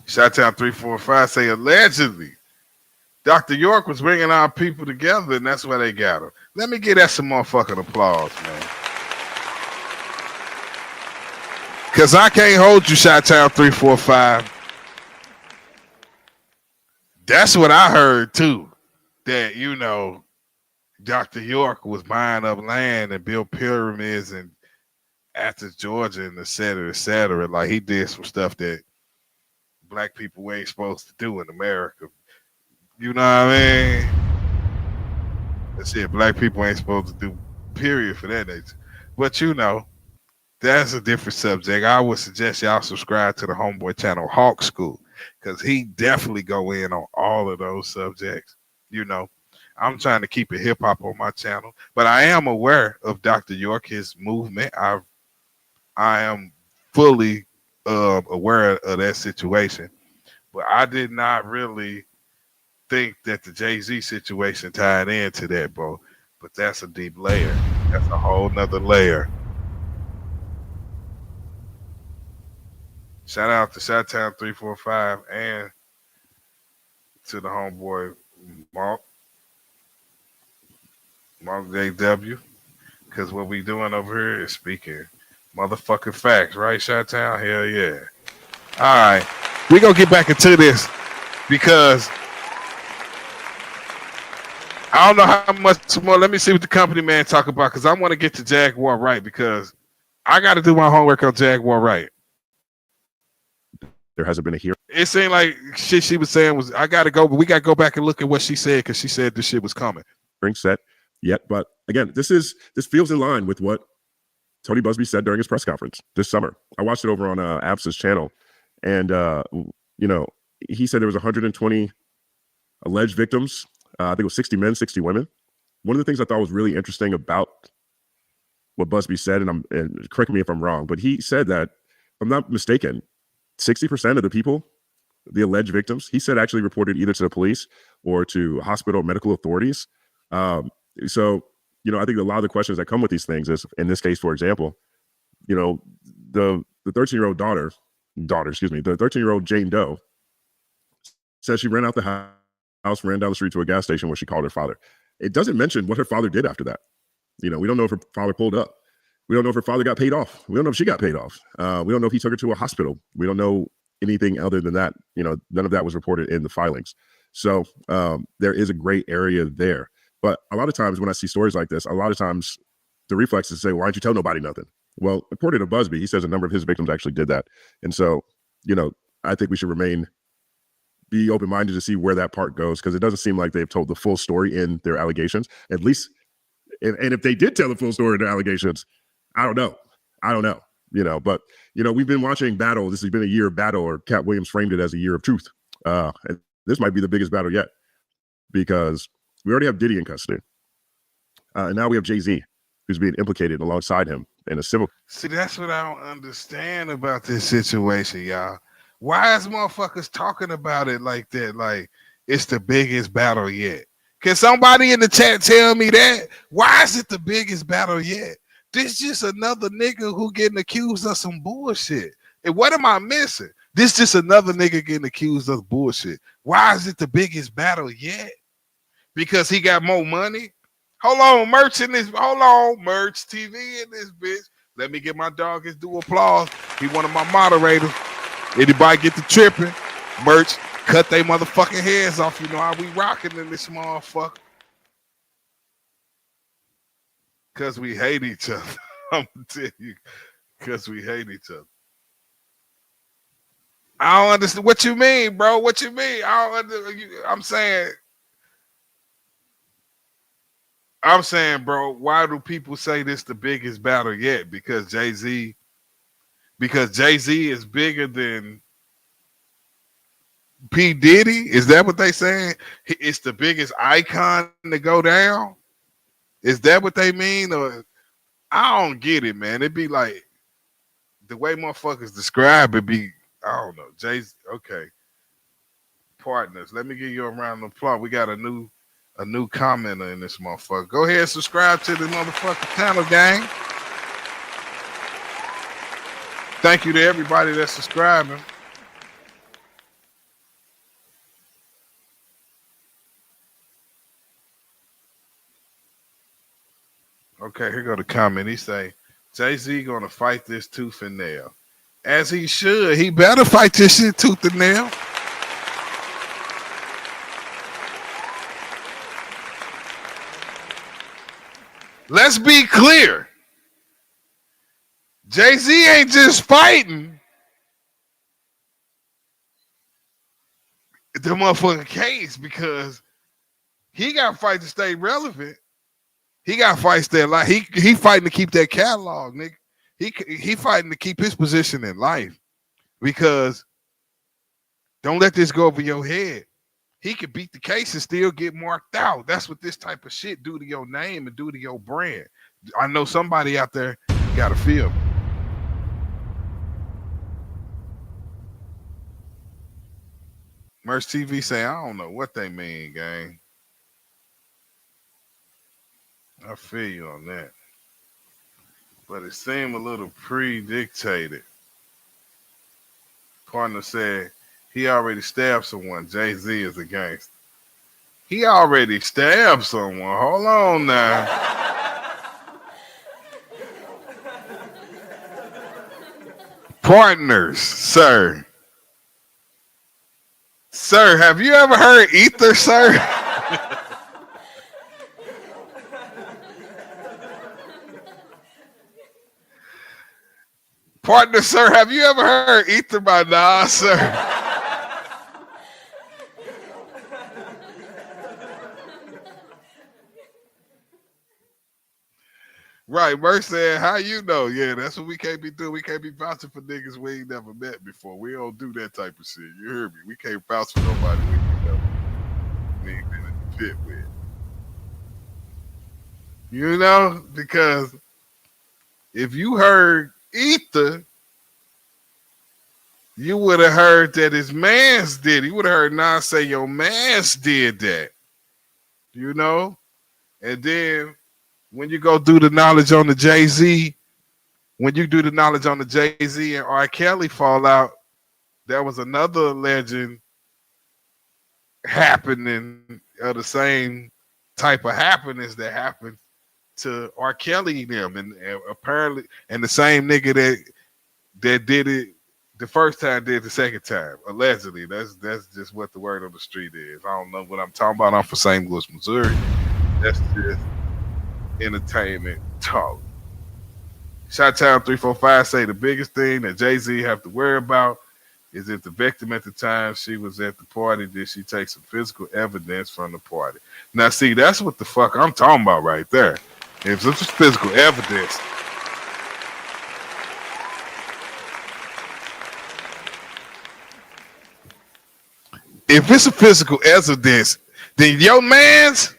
Chi-Town 345 say allegedly Dr. York was bringing our people together, and that's why they got him. Let me give that some motherfucking applause, man. Because I can't hold you, Chi-Town 345. That's what I heard, too. That, Dr. York was buying up land and built pyramids in Athens, Georgia, and et cetera, et cetera. Like, he did some stuff that black people ain't supposed to do in America. You know what I mean? That's it. Black people ain't supposed to do, period, for that nature. But that's a different subject. I would suggest y'all subscribe to the homeboy channel Hawk School, because he definitely go in on all of those subjects. I'm trying to keep it hip hop on my channel, but I am aware of Dr. York, his movement. I am fully aware of that situation, but I did not really think that the Jay-Z situation tied into that, bro. But that's a deep layer. That's a whole nother layer. Shout out to Chi-Town 345 and to the homeboy Mark JW. Because what we doing over here is speaking motherfucking facts, right, Chi-Town? Hell yeah. All right. We're going to get back into this because I don't know how much more. Let me see what the company man talk about, because I want to get to Jaguar Wright, because I got to do my homework on Jaguar Wright. There hasn't been a hearing. It seemed like shit she was saying was, I got to go, but we got to go back and look at what she said, because she said this shit was coming. Set yet, but again, this feels in line with what Tony Busby said during his press conference this summer. I watched it over on Absa's channel, and he said there was 120 alleged victims. I think it was 60 men, 60 women. One of the things I thought was really interesting about what Busby said, and correct me if I'm wrong, but he said that, if I'm not mistaken, 60% of the people, the alleged victims, he said actually reported either to the police or to hospital medical authorities. So, I think a lot of the questions that come with these things is, in this case, for example, the 13-year-old the 13-year-old Jane Doe says she ran out the house, ran down the street to a gas station where she called her father. It doesn't mention what her father did after that. We don't know if her father pulled up. We don't know if her father got paid off. We don't know if she got paid off. We don't know if he took her to a hospital. We don't know anything other than that. None of that was reported in the filings. So there is a gray area there. But a lot of times when I see stories like this, a lot of times the reflex is to say, why don't you tell nobody nothing? Well, according to Busby, he says a number of his victims actually did that. And so, I think we should be open-minded to see where that part goes, because it doesn't seem like they've told the full story in their allegations. At least, and if they did tell the full story in their allegations, I don't know. But we've been watching battle. This has been a year of battle, or Cat Williams framed it as a year of truth. And this might be the biggest battle yet, because we already have Diddy in custody. And now we have Jay-Z, who's being implicated alongside him in a civil. See, that's what I don't understand about this situation, y'all. Why is motherfuckers talking about it like that? Like it's the biggest battle yet. Can somebody in the chat tell me that? Why is it the biggest battle yet? This just another nigga who getting accused of some bullshit. And what am I missing? This just another nigga getting accused of bullshit. Why is it the biggest battle yet? Because he got more money? Hold on, Merch TV in this bitch. Let me get my dog his due applause. He one of my moderators. Anybody get the tripping? Merch, cut they motherfucking heads off. You know how we rocking in this motherfucker. Because we hate each other. I'm going to tell you. Because we hate each other. I don't understand. What you mean, bro? What you mean? I'm saying, bro, why do people say this the biggest battle yet? Because Jay-Z is bigger than P. Diddy? Is that what they saying? It's the biggest icon to go down? Is that what they mean? Or I don't get it, man. It be like the way motherfuckers describe it be, I don't know. Jay-Z, okay. Partners, let me give you a round of applause. We got a new commenter in this motherfucker. Go ahead and subscribe to the motherfucking channel, gang. Thank you to everybody that's subscribing. Okay, here go the comment. He say, Jay-Z gonna fight this tooth and nail. As he should. He better fight this shit tooth and nail. Let's be clear. Jay-Z ain't just fighting the motherfucking case because he got to fight to stay relevant. He got to fight to stay alive. He fighting to keep that catalog, nigga. He fighting to keep his position in life because don't let this go over your head. He could beat the case and still get marked out. That's what this type of shit do to your name and do to your brand. I know somebody out there got to feel me. Merch TV say, I don't know what they mean, gang. I feel you on that. But it seemed a little predictated. Partner said he already stabbed someone. Jay-Z is a gangster. He already stabbed someone. Hold on now. Partners, sir. Sir, have you ever heard ether, sir? Partner, sir, have you ever heard ether by Nas, sir? Right, Merc said, how you know? Yeah, that's what we can't be doing. We can't be vouching for niggas we ain't never met before. We don't do that type of shit. You heard me? We can't vouch for nobody we ain't been in the pit with. You know? Because if you heard ether, you would have heard that his mans did. You would have heard Nas say your mans did that. You know? And then when you go do the knowledge on the Jay-Z, when you do the knowledge on the Jay-Z and R. Kelly fallout, there was another legend happening of the same type of happiness that happened to R. Kelly and them, and apparently, and the same nigga that did it the first time did the second time. Allegedly, that's just what the word on the street is. I don't know what I'm talking about. I'm from St. Louis, Missouri. That's just entertainment talk. Shot Town 345 say the biggest thing that Jay-Z have to worry about is if the victim at the time she was at the party, did she take some physical evidence from the party? Now, see, that's what the fuck I'm talking about right there. If it's physical evidence, if it's a physical evidence, then your man's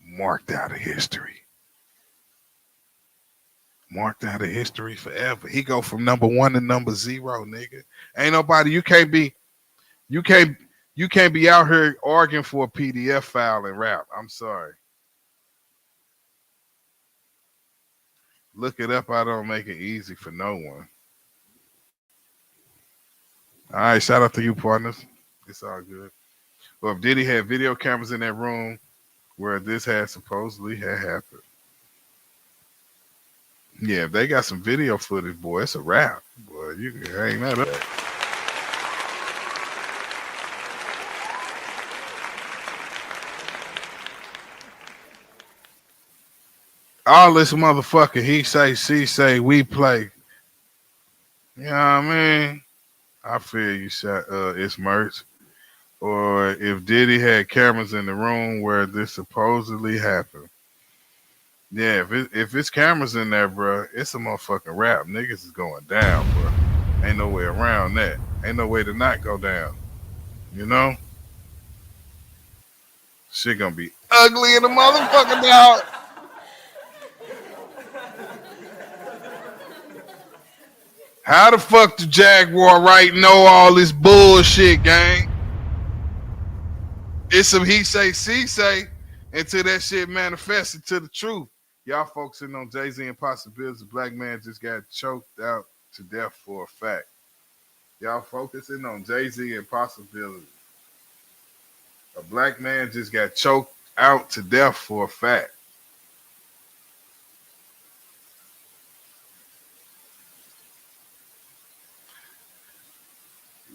marked out of history. Marked out of history forever. He go from number 1 to number 0, nigga. Ain't nobody. You can't be out here arguing for a PDF file and rap. I'm sorry. Look it up. I don't make it easy for no one. All right, shout out to you, partners. It's all good. Well, if Diddy had video cameras in that room where this had supposedly had happened. Yeah, if they got some video footage, boy, it's a wrap. Boy, you can hang that up. All this motherfucker, he say, she say, we play. You know what I mean? I feel you, it's merch. Or if Diddy had cameras in the room where this supposedly happened. Yeah, if it's cameras in there, bro, it's a motherfucking rap. Niggas is going down, bro. Ain't no way around that. Ain't no way to not go down. You know? Shit gonna be ugly in the motherfucking dog. How the fuck the Jaguar Wright know all this bullshit, gang? It's some he say, she say, until that shit manifested to the truth. Y'all focusing on Jay-Z and possibilities. A black man just got choked out to death for a fact. Y'all focusing on Jay-Z and possibilities. A black man just got choked out to death for a fact.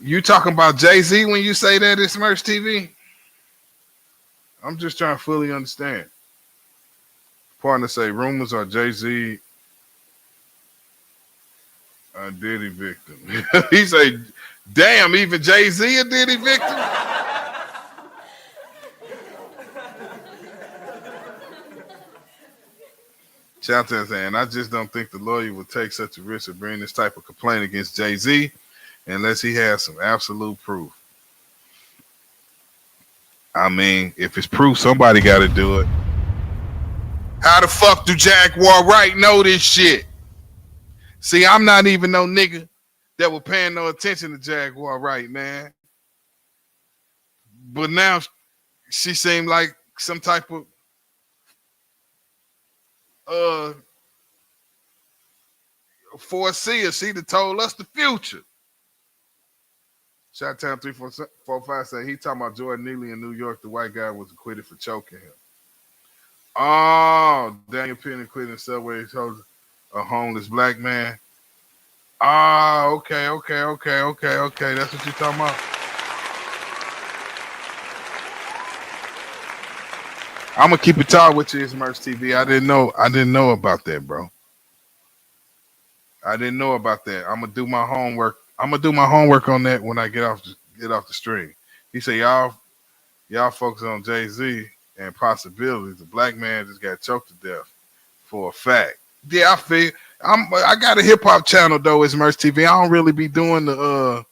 You talking about Jay-Z when you say that it's Merch TV? I'm just trying to fully understand. Partner say rumors are Jay-Z a Diddy victim. He say, damn, even Jay-Z a Diddy victim? Shout saying, I just don't think the lawyer would take such a risk of bringing this type of complaint against Jay-Z unless he has some absolute proof. I mean, if it's proof, somebody got to do it. How the fuck do Jaguar Wright know this shit? See, I'm not even no nigga that was paying no attention to Jaguar Wright, man. But now she seemed like some type of foreseer. She done told us the future. Shot Town 345 say he talking about Jordan Neely in New York. The white guy was acquitted for choking him. Oh, Daniel Penn acquitted in Subway. Told a homeless black man. Oh, okay. That's what you talking about. I'm gonna keep it tall with you, it's Merch TV. I didn't know about that, bro. I didn't know about that. I'm gonna do my homework. I'm gonna do my homework on that when I get off the stream. He said, y'all focus on Jay-Z and possibilities. The black man just got choked to death for a fact. Yeah, I feel I got a hip hop channel though, it's Merch TV. I don't really be doing the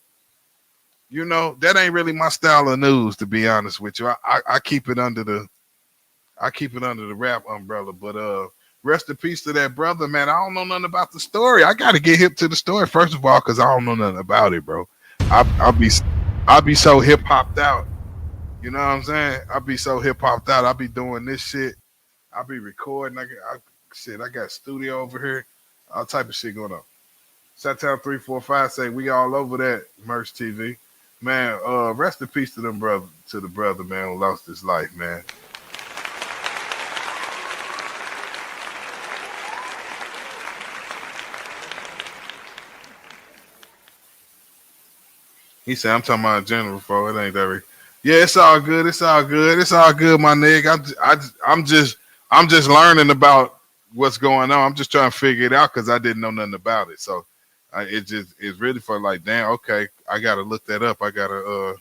that ain't really my style of news, to be honest with you. I keep it under the rap umbrella, but rest in peace to that brother, man. I don't know nothing about the story. I gotta get hip to the story first of all, because I don't know nothing about it, bro. I'll be so hip hopped out. You know what I'm saying? I'll be so hip hopped out. I'll be doing this shit. I'll be recording. I got studio over here, all type of shit going on. Shot 345 say we all over that Merch TV. Man, rest in peace to the brother, man, who lost his life, man. He said, I'm talking about general, bro. It ain't that right. Yeah, it's all good. It's all good. It's all good, my nigga. I'm just learning about what's going on. I'm just trying to figure it out because I didn't know nothing about it. So it's really for like, damn, okay, I gotta look that up. I gotta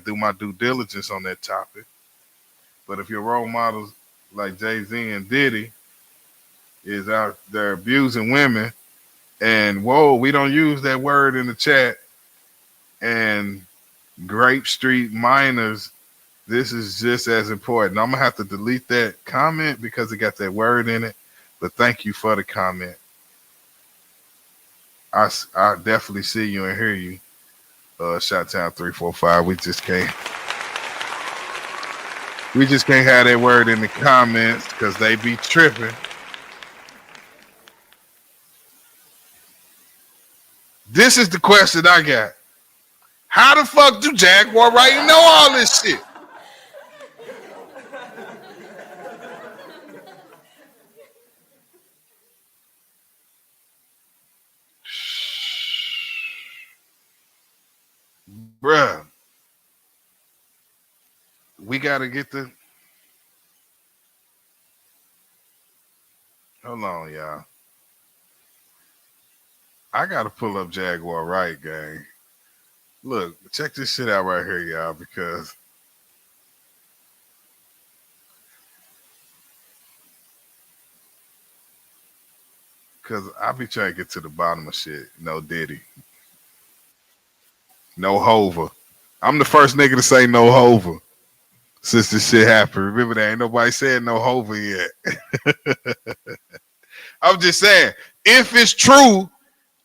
do my due diligence on that topic. But if your role models like Jay-Z and Diddy is out there abusing women, and whoa, we don't use that word in the chat, and Grape Street minors, this is just as important. I'm gonna have to delete that comment because it got that word in it. But thank you for the comment. I definitely see you and hear you. Shot Town 345. We just can't have that word in the comments because they be tripping. This is the question I got. How the fuck do Jaguar Wright know all this shit? Bruh. We gotta get the. Hold on, y'all. I gotta pull up Jaguar Wright, gang. Look, check this shit out right here, y'all, because I be trying to get to the bottom of shit. No Diddy. No Hova. I'm the first nigga to say no Hova since this shit happened. Remember that ain't nobody said no Hova yet. I'm just saying, if it's true,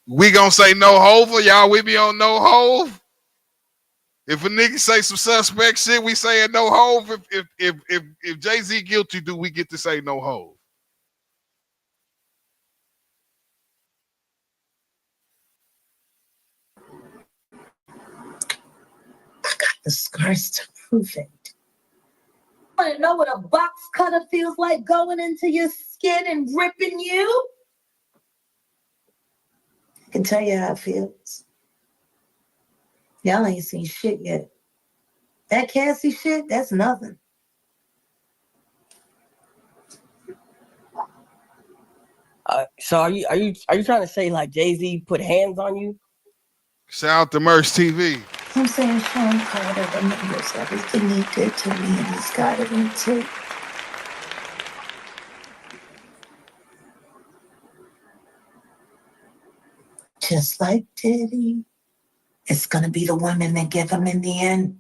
we gonna say no Hova. Y'all with me on no Hov? If a nigga say some suspect shit, we saying no Hov. If Jay-Z guilty, do we get to say no Hov? The scars to prove it. Want to know what a box cutter feels like going into your skin and ripping you? I can tell you how it feels. Y'all ain't seen shit yet. That Cassie shit, that's nothing. So are you trying to say like Jay-Z put hands on you? Shout out to Merch TV. I'm saying Sean Carter remembers everything he did to me, and he's got it in tape. Just like Diddy, it's gonna be the women that give him in the end.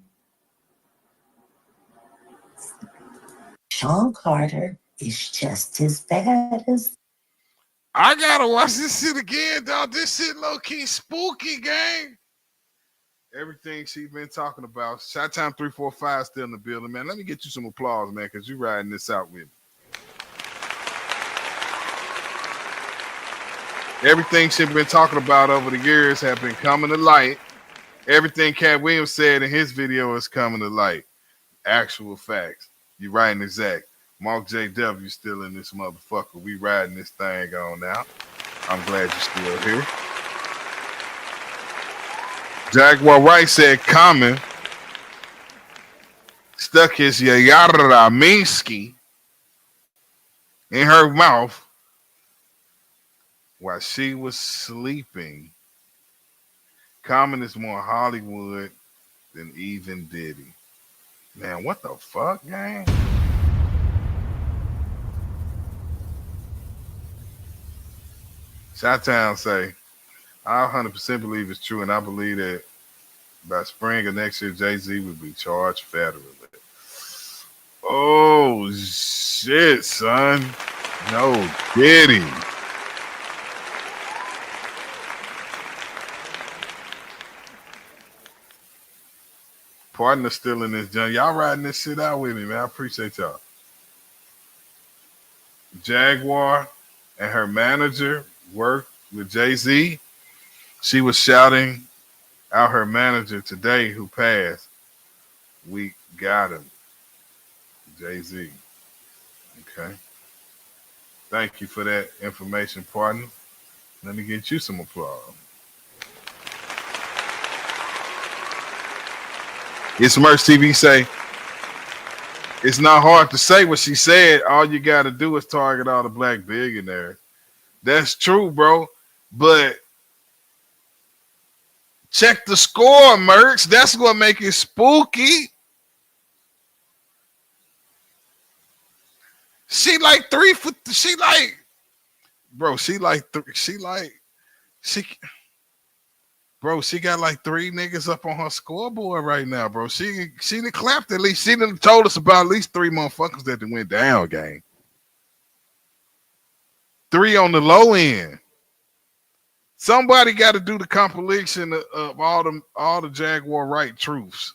Sean Carter is just as bad as. I gotta watch this shit again, dog. This shit low key spooky, gang. Everything she's been talking about. Shot Time 345 still in the building, man. Let me get you some applause, man, because you riding this out with me. Everything she's been talking about over the years have been coming to light. Everything Cat Williams said in his video is coming to light. Actual facts. You riding exact. Mark JW still in this motherfucker. We riding this thing on now. I'm glad you're still here. Jaguar Wright said Common stuck his Yayara Minsky in her mouth while she was sleeping. Common is more Hollywood than even Diddy. Man, what the fuck, gang? Shot-Town say, I 100% believe it's true, and I believe that by spring of next year, Jay-Z will be charged federally. Oh, shit, son. No Diddy. Partner still in this junk. Y'all riding this shit out with me, man. I appreciate y'all. Jaguar and her manager worked with Jay-Z. She was shouting out her manager today who passed. We got him. Jay-Z. Okay. Thank you for that information, partner. Let me get you some applause. It's Merch TV say, it's not hard to say what she said. All you got to do is target all the black billionaires. That's true, bro. But check the score, Merch. That's what make it spooky. She like 3 foot. She like, bro. She like She got like 3 niggas up on her scoreboard right now, bro. She done clapped at least. She done told us about at least 3 motherfuckers that went down, gang. 3 on the low end. Somebody got to do the compilation of all the Jaguar Wright truths.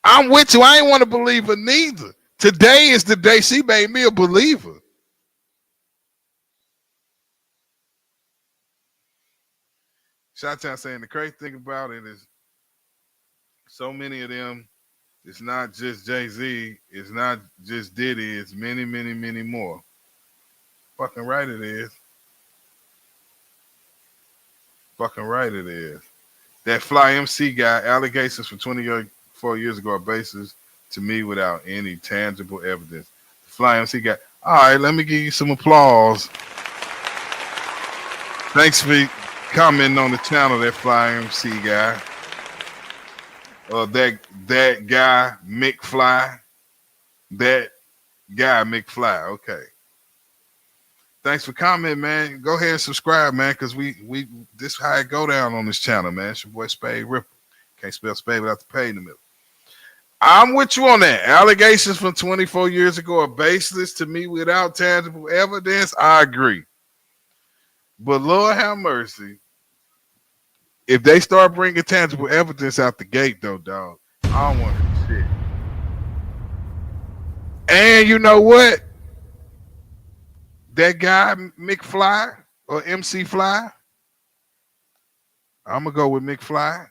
I'm with you. I ain't want to believe her neither. Today is the day she made me a believer. Shot-Town saying the crazy thing about it is so many of them, it's not just Jay-Z, it's not just Diddy, it's many, many, many more. Fucking right it is. Fucking right it is. That Fly MC guy, allegations from 24 years ago are baseless to me without any tangible evidence. The Fly MC guy, all right, let me give you some applause. Thanks for commenting on the channel, that Fly MC guy. That guy, Mick Fly. That guy, Mick Fly. Okay. Thanks for commenting, man. Go ahead and subscribe, man, because we this is how it go down on this channel, man. It's your boy Spade Ripper. Can't spell Spade without the pay in the middle. I'm with you on that. Allegations from 24 years ago are baseless to me without tangible evidence. I agree. But Lord have mercy. If they start bringing tangible evidence out the gate, though, dog, I don't want to shit. And you know what? That guy, Mick Fly or MC Fly, I'm going to go with Mick Fly.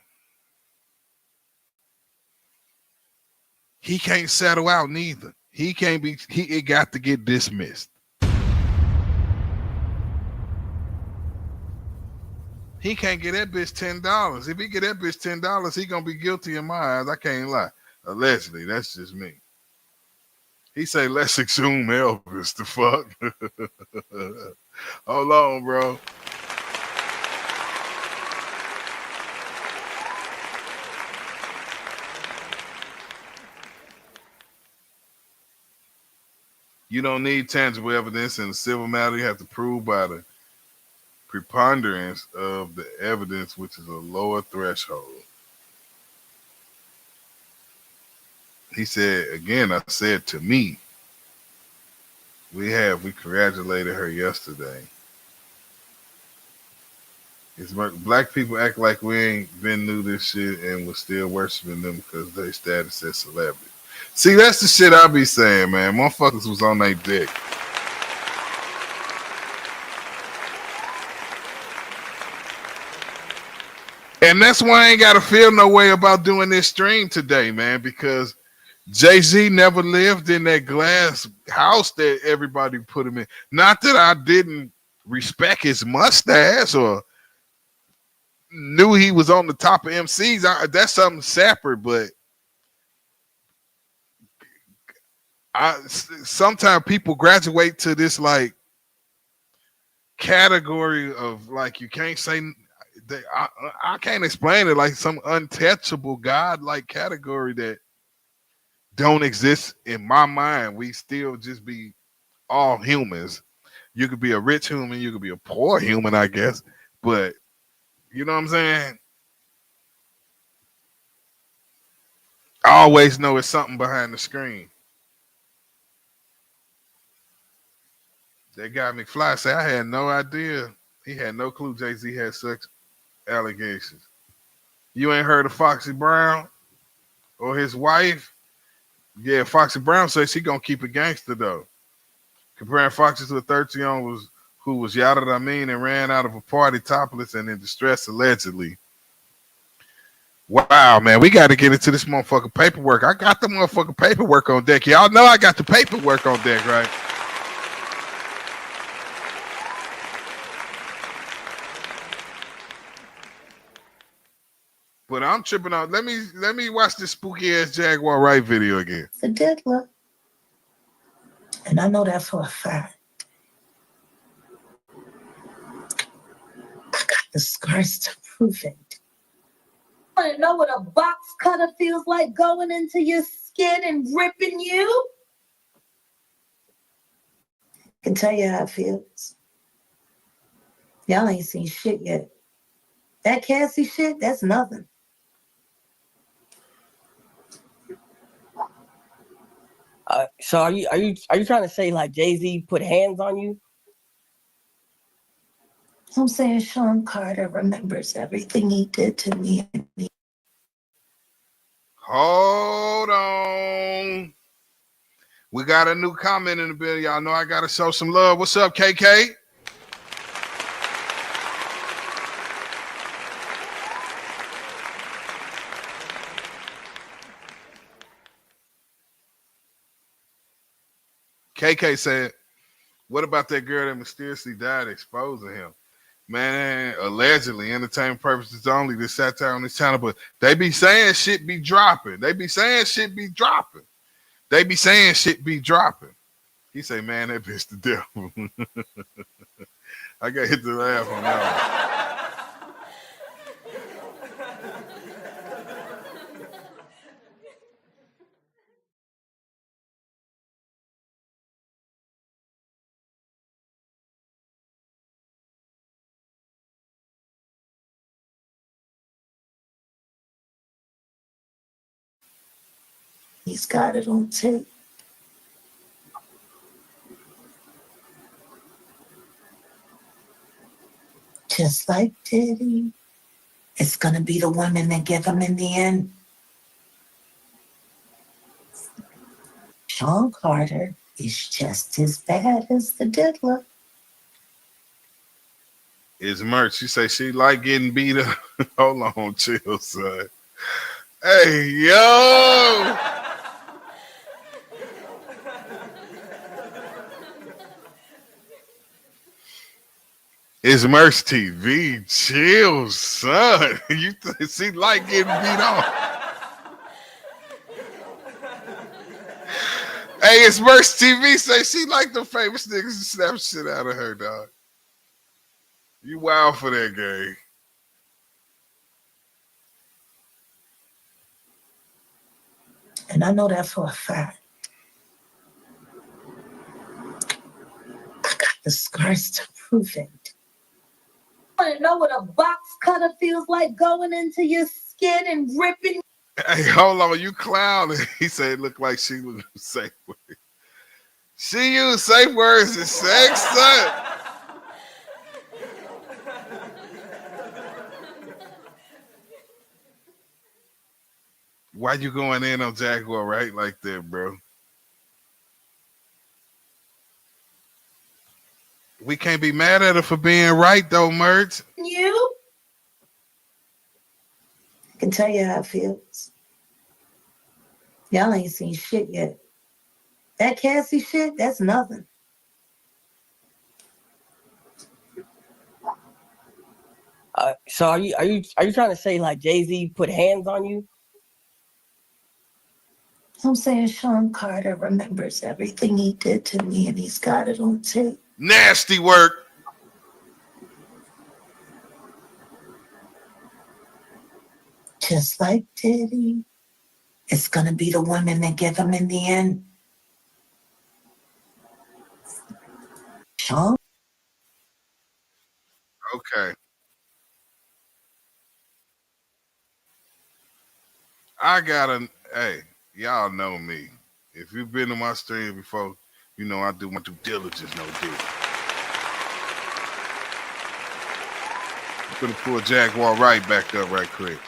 He can't settle out neither. He can't be, it got to get dismissed. He can't get that bitch $10. If he get that bitch $10, he gonna be guilty in my eyes. I can't lie. Allegedly, that's just me. He say, let's exhume Elvis. The fuck? Hold on, bro. You don't need tangible evidence in a civil matter. You have to prove by the preponderance of the evidence, which is a lower threshold. He said, again, I said to me, we congratulated her yesterday. It's black people act like we ain't been through this shit and we're still worshiping them because they status as celebrity. See, that's the shit I be saying, man. Motherfuckers was on their dick. And that's why I ain't got to feel no way about doing this stream today, man, because Jay-Z never lived in that glass house that everybody put him in. Not that I didn't respect his mustache or knew he was on the top of MCs. That's something separate, but sometimes people graduate to this like category of like, you can't say, I can't explain it, like some untouchable God-like category that don't exist in my mind. We still just be all humans. You could be a rich human, you could be a poor human, I guess, but you know what I'm saying? I always know it's something behind the screen. That guy McFly said, I had no idea. He had no clue Jay-Z had such allegations. You ain't heard of Foxy Brown or his wife? Yeah, Foxy Brown says she gonna keep it gangster though. Comparing Foxy to a 13-year-old who was yada I mean and ran out of a party topless and in distress allegedly. Wow, man, we got to get into this motherfucking paperwork. I got the motherfucking paperwork on deck. Y'all know I got the paperwork on deck, right? But I'm tripping out. Let me watch this spooky ass Jaguar Wright video again. The diddler. And I know that for a fact. I got the scars to prove it. Want to know what a box cutter feels like going into your skin and ripping you? I can tell you how it feels. Y'all ain't seen shit yet. That Cassie shit, that's nothing. So are you trying to say like Jay-Z put hands on you? I'm saying Sean Carter remembers everything he did to me. Hold on. We got a new comment in the bill. Y'all know I got to show some love. What's up, KK? KK said, what about that girl that mysteriously died exposing him? Man, allegedly, entertainment purposes only, this satire on this channel, but they be saying shit be dropping. They be saying shit be dropping. They be saying shit be dropping. He say, man, that bitch the devil. I got hit the laugh on that one. He's got it on tape. Just like Diddy. It's gonna be the women that give him in the end. Sean Carter is just as bad as the diddler. It's merch. She say she like getting beat up. Hold on, chill, son. Hey, yo! It's Merch TV. Chill, son. She like getting beat on. Hey, it's Merch TV. Say she like the famous niggas to snap shit out of her, dog. You wild for that game. And I know that for a fact. I got the scars to prove it. Want to know what a box cutter feels like going into your skin and ripping? Hey, hold on, you clowning. He said it looked like she was safe words. She used safe words in sex, son. Why you going in on Jaguar Wright like that, bro? We can't be mad at her for being right, though, Merch. You? I can tell you how it feels. Y'all ain't seen shit yet. That Cassie shit, that's nothing. So are you trying to say like Jay-Z put hands on you? I'm saying Sean Carter remembers everything he did to me and he's got it on tape. Nasty work. Just like Diddy. It's gonna be the women that give him in the end. Sean? Okay. I gotta, hey, y'all know me. If you've been to my stream before, you know I do my due diligence, no deal. I'm gonna pull Jaguar Wright back up right quick.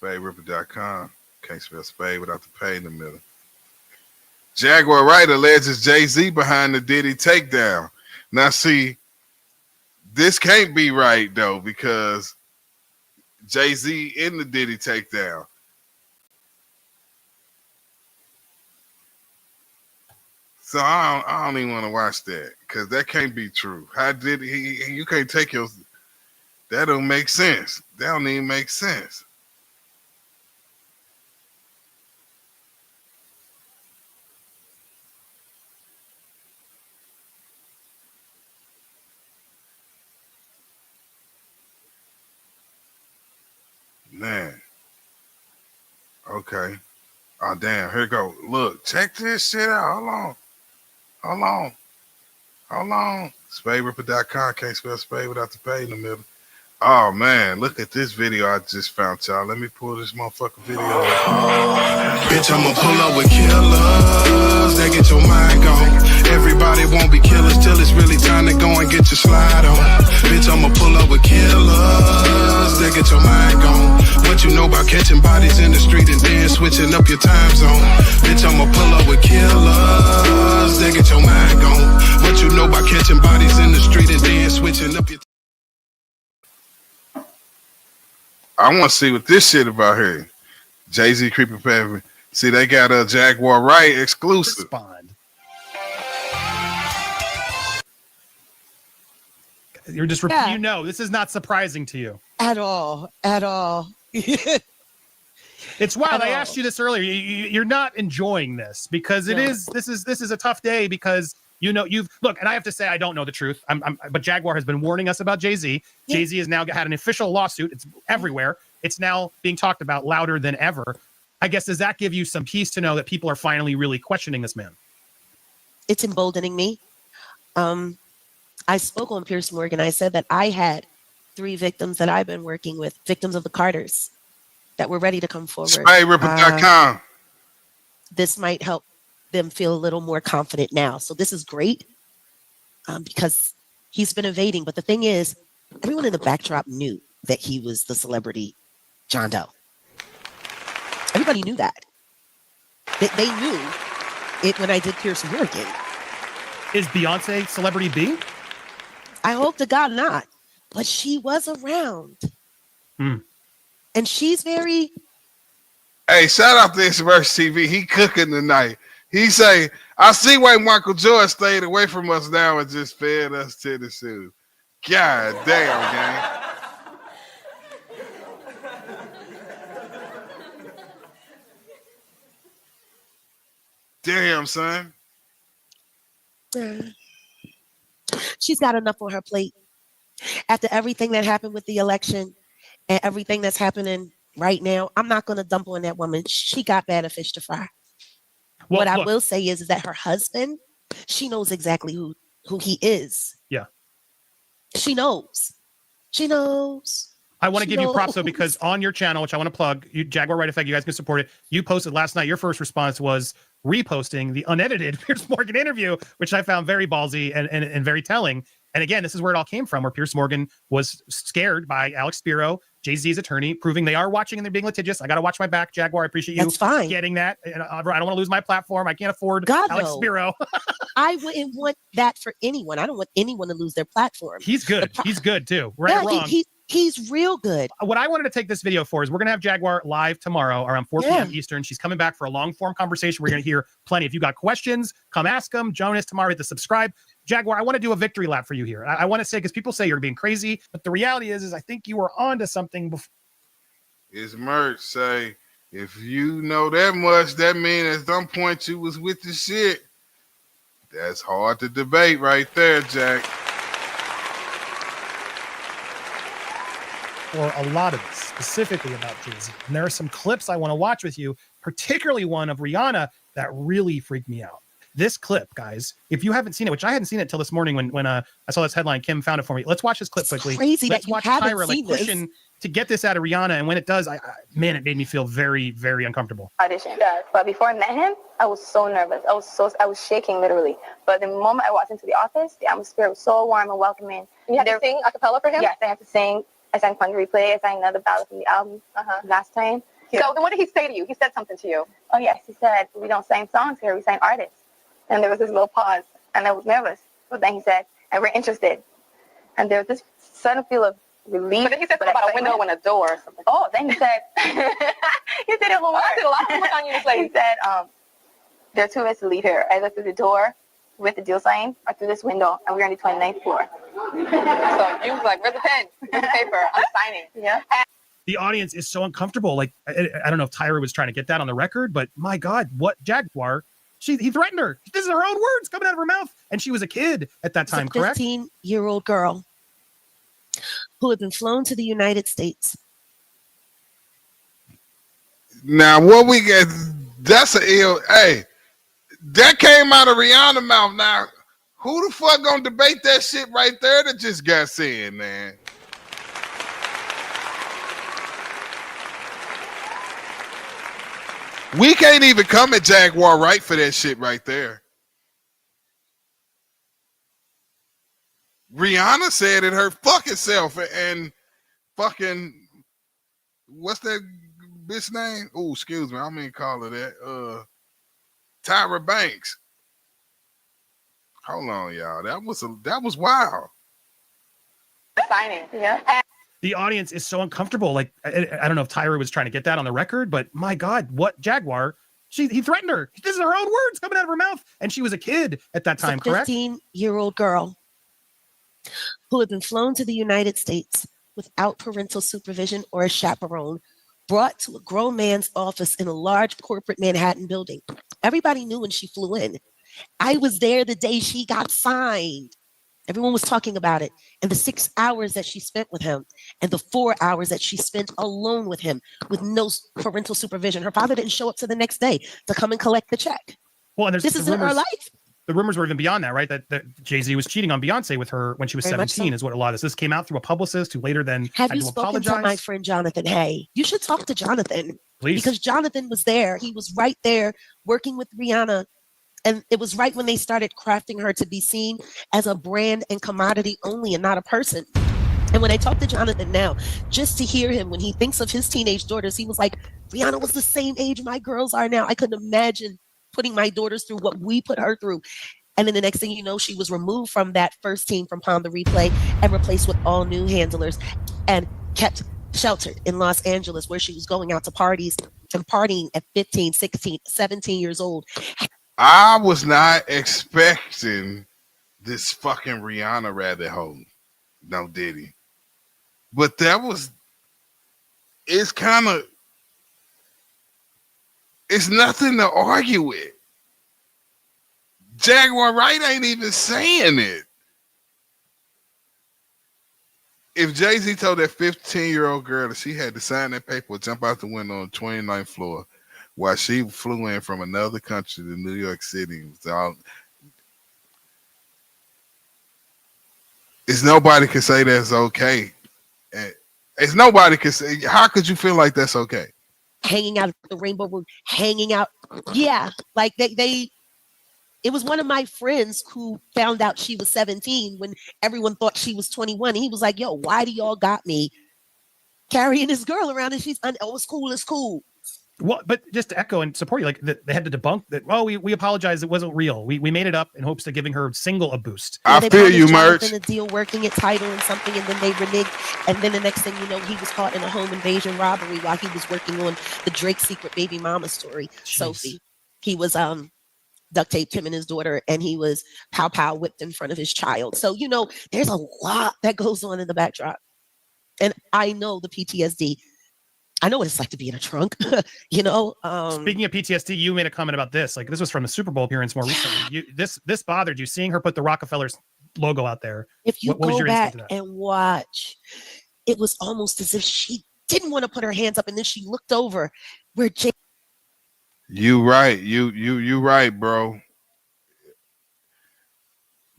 SpadeRipper.com. Can't spell Spade without the pay in the middle. Jaguar Wright alleges Jay-Z behind the Diddy takedown. Now, see, this can't be right, though, because Jay-Z in the Diddy takedown. So I don't even want to watch that because that can't be true. How did he? You can't take your. That don't make sense. That don't even make sense. Man. Okay. Oh, damn. Here you go. Look, check this shit out. Hold on. SpadeRipper.com. Can't spell Spade without the pay in the middle. Oh, man. Look at this video I just found, y'all. Let me pull this motherfucking video up. Bitch, I'ma pull up with killers that get your mind gone. Everybody won't be killers till it's really time to go and get your slide on. Bitch, I'ma pull up with killers that get your mind gone. What you know about catching bodies in the street and then switching up your time zone? Bitch, I'ma pull up with killers that get your mind gone. What you know about catching bodies in the street and then switching up your I want to see what this shit about here. Jay-Z creeping past. See, they got a Jaguar Wright exclusive. Respond. You're just, you know, this is not surprising to you. At all. It's wild. I asked you this earlier. You're not enjoying this because this is a tough day because you know look, and I have to say I don't know the truth. But Jaguar has been warning us about Jay-Z. Yeah. Jay-Z has now had an official lawsuit. It's everywhere. It's now being talked about louder than ever. I guess, does that give you some peace to know that people are finally really questioning this man? It's emboldening me. I spoke on Piers Morgan. I said that I had 3 victims that I've been working with, victims of the Carters, that were ready to come forward. SpadeRipper.com. This might help them feel a little more confident now. So this is great because he's been evading. But the thing is, everyone in the backdrop knew that he was the celebrity John Doe. Everybody knew that. They knew it when I did Piers Morgan. Is Beyonce celebrity B? I hope to God not. But she was around. And she's very... Hey, shout out to Inspiration TV. He cooking tonight. He say, I see why Michael Jordan stayed away from us now and just fed us to the shoes. God damn, gang. Damn, son. She's got enough on her plate. After everything that happened with the election and everything that's happening right now, I'm not going to dump on that woman. She got better fish to fry. Well, what I will say is that her husband, she knows exactly who he is. Yeah. She knows. I want to give you props though, because on your channel, which I want to plug, Jaguar Wright Effect, you guys can support it. You posted last night, your first response was reposting the unedited Piers Morgan interview, which I found very ballsy and very telling. And again, this is where it all came from, where Piers Morgan was scared by Alex Spiro, Jay-Z's attorney, proving they are watching and they're being litigious. I got to watch my back, Jaguar. I appreciate you getting that. And I don't want to lose my platform. I can't afford Alex Spiro. I wouldn't want that for anyone. I don't want anyone to lose their platform. He's good. He's good too. Right or wrong. He's real good. What I wanted to take this video for is we're going to have Jaguar live tomorrow around 4 p.m. Eastern. She's coming back for a long form conversation. We're going to hear plenty. If you got questions, come ask them. Jonas, tomorrow, hit the subscribe. Jaguar, I want to do a victory lap for you here. I want to say, because people say you're being crazy, but the reality is I think you were onto something before. His merch say, if you know that much, that means at some point you was with the shit. That's hard to debate right there, Jack. For a lot of this, specifically about Jay-Z. And there are some clips I want to watch with you, particularly one of Rihanna that really freaked me out. This clip, guys, if you haven't seen it, which I hadn't seen it till this morning when I saw this headline, Kim found it for me. Let's watch this clip quickly. Crazy Let's that watch you haven't Tyra seen this. pushing to get this out of Rihanna, and when it does, man, it made me feel very, very uncomfortable. Audition, but before I met him, I was so nervous. I was shaking literally. But the moment I walked into the office, the atmosphere was so warm and welcoming. You had to sing a cappella for him? Yes, I had to sing. I sang Fun to Replay. I sang another ballad from the album last time. So then what did he say to you? He said something to you. Oh, yes. He said, we don't sing songs here. We sing artists. And there was this little pause. And I was nervous. But then he said, and we're interested. And there was this sudden feel of relief. But then he said something about a window and a door or something. Oh, then he said, he did it one. I did a lot of homework on you this lady. He said, there are two ways to leave here. Either through the door with the deal sign or through this window. And we're on the 29th floor. So you was like, where's the pen? Where's the paper? I'm signing. Yeah. The audience is so uncomfortable. Like, I don't know if Tyra was trying to get that on the record, but my God, what Jaguar? He threatened her. This is her own words coming out of her mouth. And she was a kid at that time, correct? 15-year-old girl who had been flown to the United States. Now, what we get, that's a ill. Hey, that came out of Rihanna's mouth. Now, who the fuck gonna debate that shit right there that just got said, man? We can't even come at Jaguar Wright for that shit right there. Rihanna said it her fucking self, and fucking what's that bitch name? Oh, excuse me, I mean call her that. Tyra Banks. Hold on, y'all. That was wild. Signing. Yeah. The audience is so uncomfortable. Like, I don't know if Tyra was trying to get that on the record, but my God, what Jaguar? He threatened her. This is her own words coming out of her mouth. And she was a kid at that time, correct? 15-year-old girl who had been flown to the United States without parental supervision or a chaperone, brought to a grown man's office in a large corporate Manhattan building. Everybody knew when she flew in. I was there the day she got signed. Everyone was talking about it. And the 6 hours that she spent with him and the 4 hours that she spent alone with him with no parental supervision. Her father didn't show up to the next day to come and collect the check. Well, and there's this isn't her life. The rumors were even beyond that, right? That Jay-Z was cheating on Beyonce with her when she was 17 is what a lot of this came out through a publicist who later then Have had you to spoken apologize. to my friend Jonathan? Hey, you should talk to Jonathan. Please. Because Jonathan was there. He was right there working with Rihanna. And it was right when they started crafting her to be seen as a brand and commodity only and not a person. And when I talk to Jonathan now, just to hear him when he thinks of his teenage daughters, he was like, Rihanna was the same age my girls are now. I couldn't imagine putting my daughters through what we put her through. And then the next thing you know, she was removed from that first team from Palm the Replay and replaced with all new handlers and kept sheltered in Los Angeles, where she was going out to parties and partying at 15, 16, 17 years old. I was not expecting this fucking Rihanna rabbit hole. No Diddy. But it's nothing to argue with. Jaguar Wright ain't even saying it. If Jay-Z told that 15-year-old girl that she had to sign that paper or jump out the window on the 29th floor while she flew in from another country to New York City, it's nobody can say that's okay. It's nobody can say. How could you feel like that's okay? Hanging out at the Rainbow Room, hanging out. Yeah, like they it was one of my friends who found out she was 17 when everyone thought she was 21. And he was like, yo, why do y'all got me carrying this girl around? And she's, it's cool, it's cool. Well, but just to echo and support you, like they had to debunk that. Well, we apologize. It wasn't real. We made it up in hopes of giving her single a boost. Yeah, I feel you, Merch. A deal working at Tidal and something, and then they reneged. And then the next thing you know, he was caught in a home invasion robbery while he was working on the Drake secret baby mama story. Jeez. Sophie, he was duct taped him and his daughter, and he was pow whipped in front of his child. So there's a lot that goes on in the backdrop, and I know the PTSD. I know what it's like to be in a trunk, Speaking of PTSD, you made a comment about this. Like, this was from the Super Bowl appearance more recently. This bothered you, seeing her put the Rockefellers logo out there. If you go back and watch, it was almost as if she didn't want to put her hands up, and then she looked over where Jay. You right. You right, bro.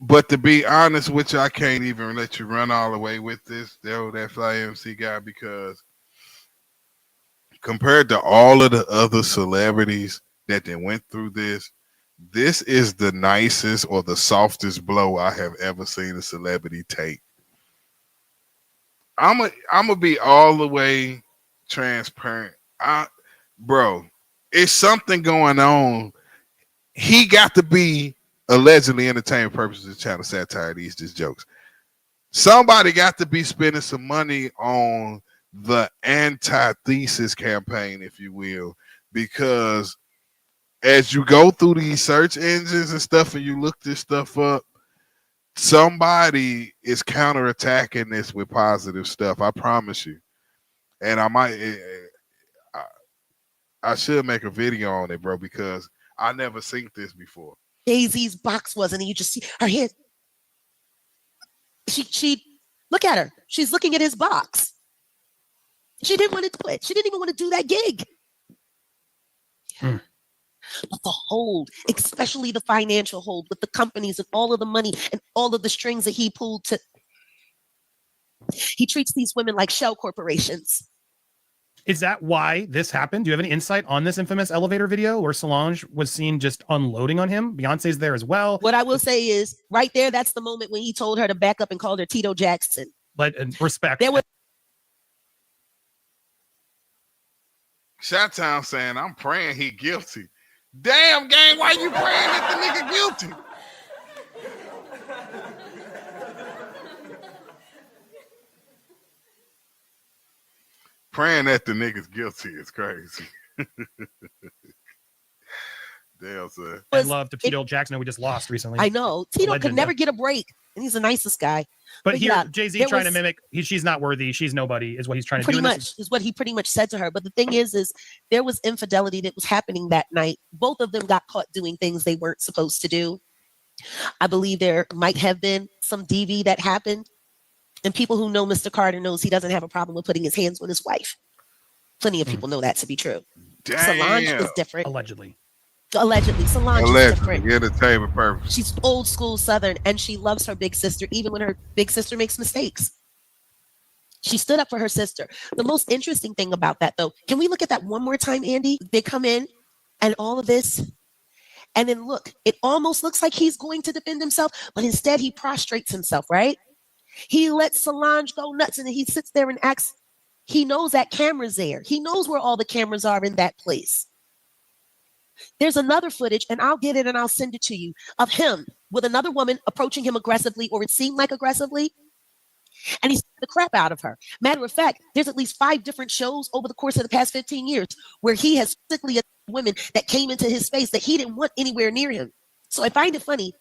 But to be honest with you, I can't even let you run all the way with this, that Fly MC guy, because compared to all of the other celebrities that they went through this is the nicest or the softest blow I have ever seen a celebrity take. I'm a be all the way transparent. bro, it's something going on. He got to be allegedly entertainment purposes channel satire. These just jokes. Somebody got to be spending some money on the antithesis campaign, if you will, because as you go through these search engines and stuff and you look this stuff up, somebody is counterattacking this with positive stuff. I promise you. And I should make a video on it, bro, because I never seen this before. Daisy's box was, and you just see her head. She look at her. She's looking at his box. She didn't want to do it. She didn't even want to do that gig. But the hold, especially the financial hold with the companies and all of the money and all of the strings that he pulled to. He treats these women like shell corporations. Is that why this happened? Do you have any insight on this infamous elevator video where Solange was seen just unloading on him? Beyonce's there as well. What I will say is right there, that's the moment when he told her to back up and called her Tito Jackson. But respect. There was Shot-Town saying, I'm praying he guilty. Damn, gang, why you praying that the nigga guilty? Praying that the nigga's guilty is crazy. Damn, sir. I love the Tito Jackson that we just lost recently. I know. Tito Legend, could never get a break, and he's the nicest guy. But here, yeah, Jay-Z trying to mimic, she's not worthy, she's nobody, is what he's trying to do. Pretty much is what he pretty much said to her. But the thing is there was infidelity that was happening that night. Both of them got caught doing things they weren't supposed to do. I believe there might have been some DV that happened. And people who know Mr. Carter knows he doesn't have a problem with putting his hands on his wife. Plenty of people know that to be true. Damn. Solange is different. Allegedly. Solange is different. Entertainment purpose. She's old school Southern, and she loves her big sister, even when her big sister makes mistakes. She stood up for her sister. The most interesting thing about that, though, can we look at that one more time, Andy? They come in and all of this, and then look, it almost looks like he's going to defend himself, but instead he prostrates himself, right? He lets Solange go nuts, and then he sits there and acts. He knows that camera's there. He knows where all the cameras are in that place. There's another footage, and I'll get it and I'll send it to you, of him with another woman approaching him aggressively, or it seemed like aggressively, and he the crap out of her. Matter of fact, there's at least 5 different shows over the course of the past 15 years where he has physically attacked women that came into his space that he didn't want anywhere near him. So I find it funny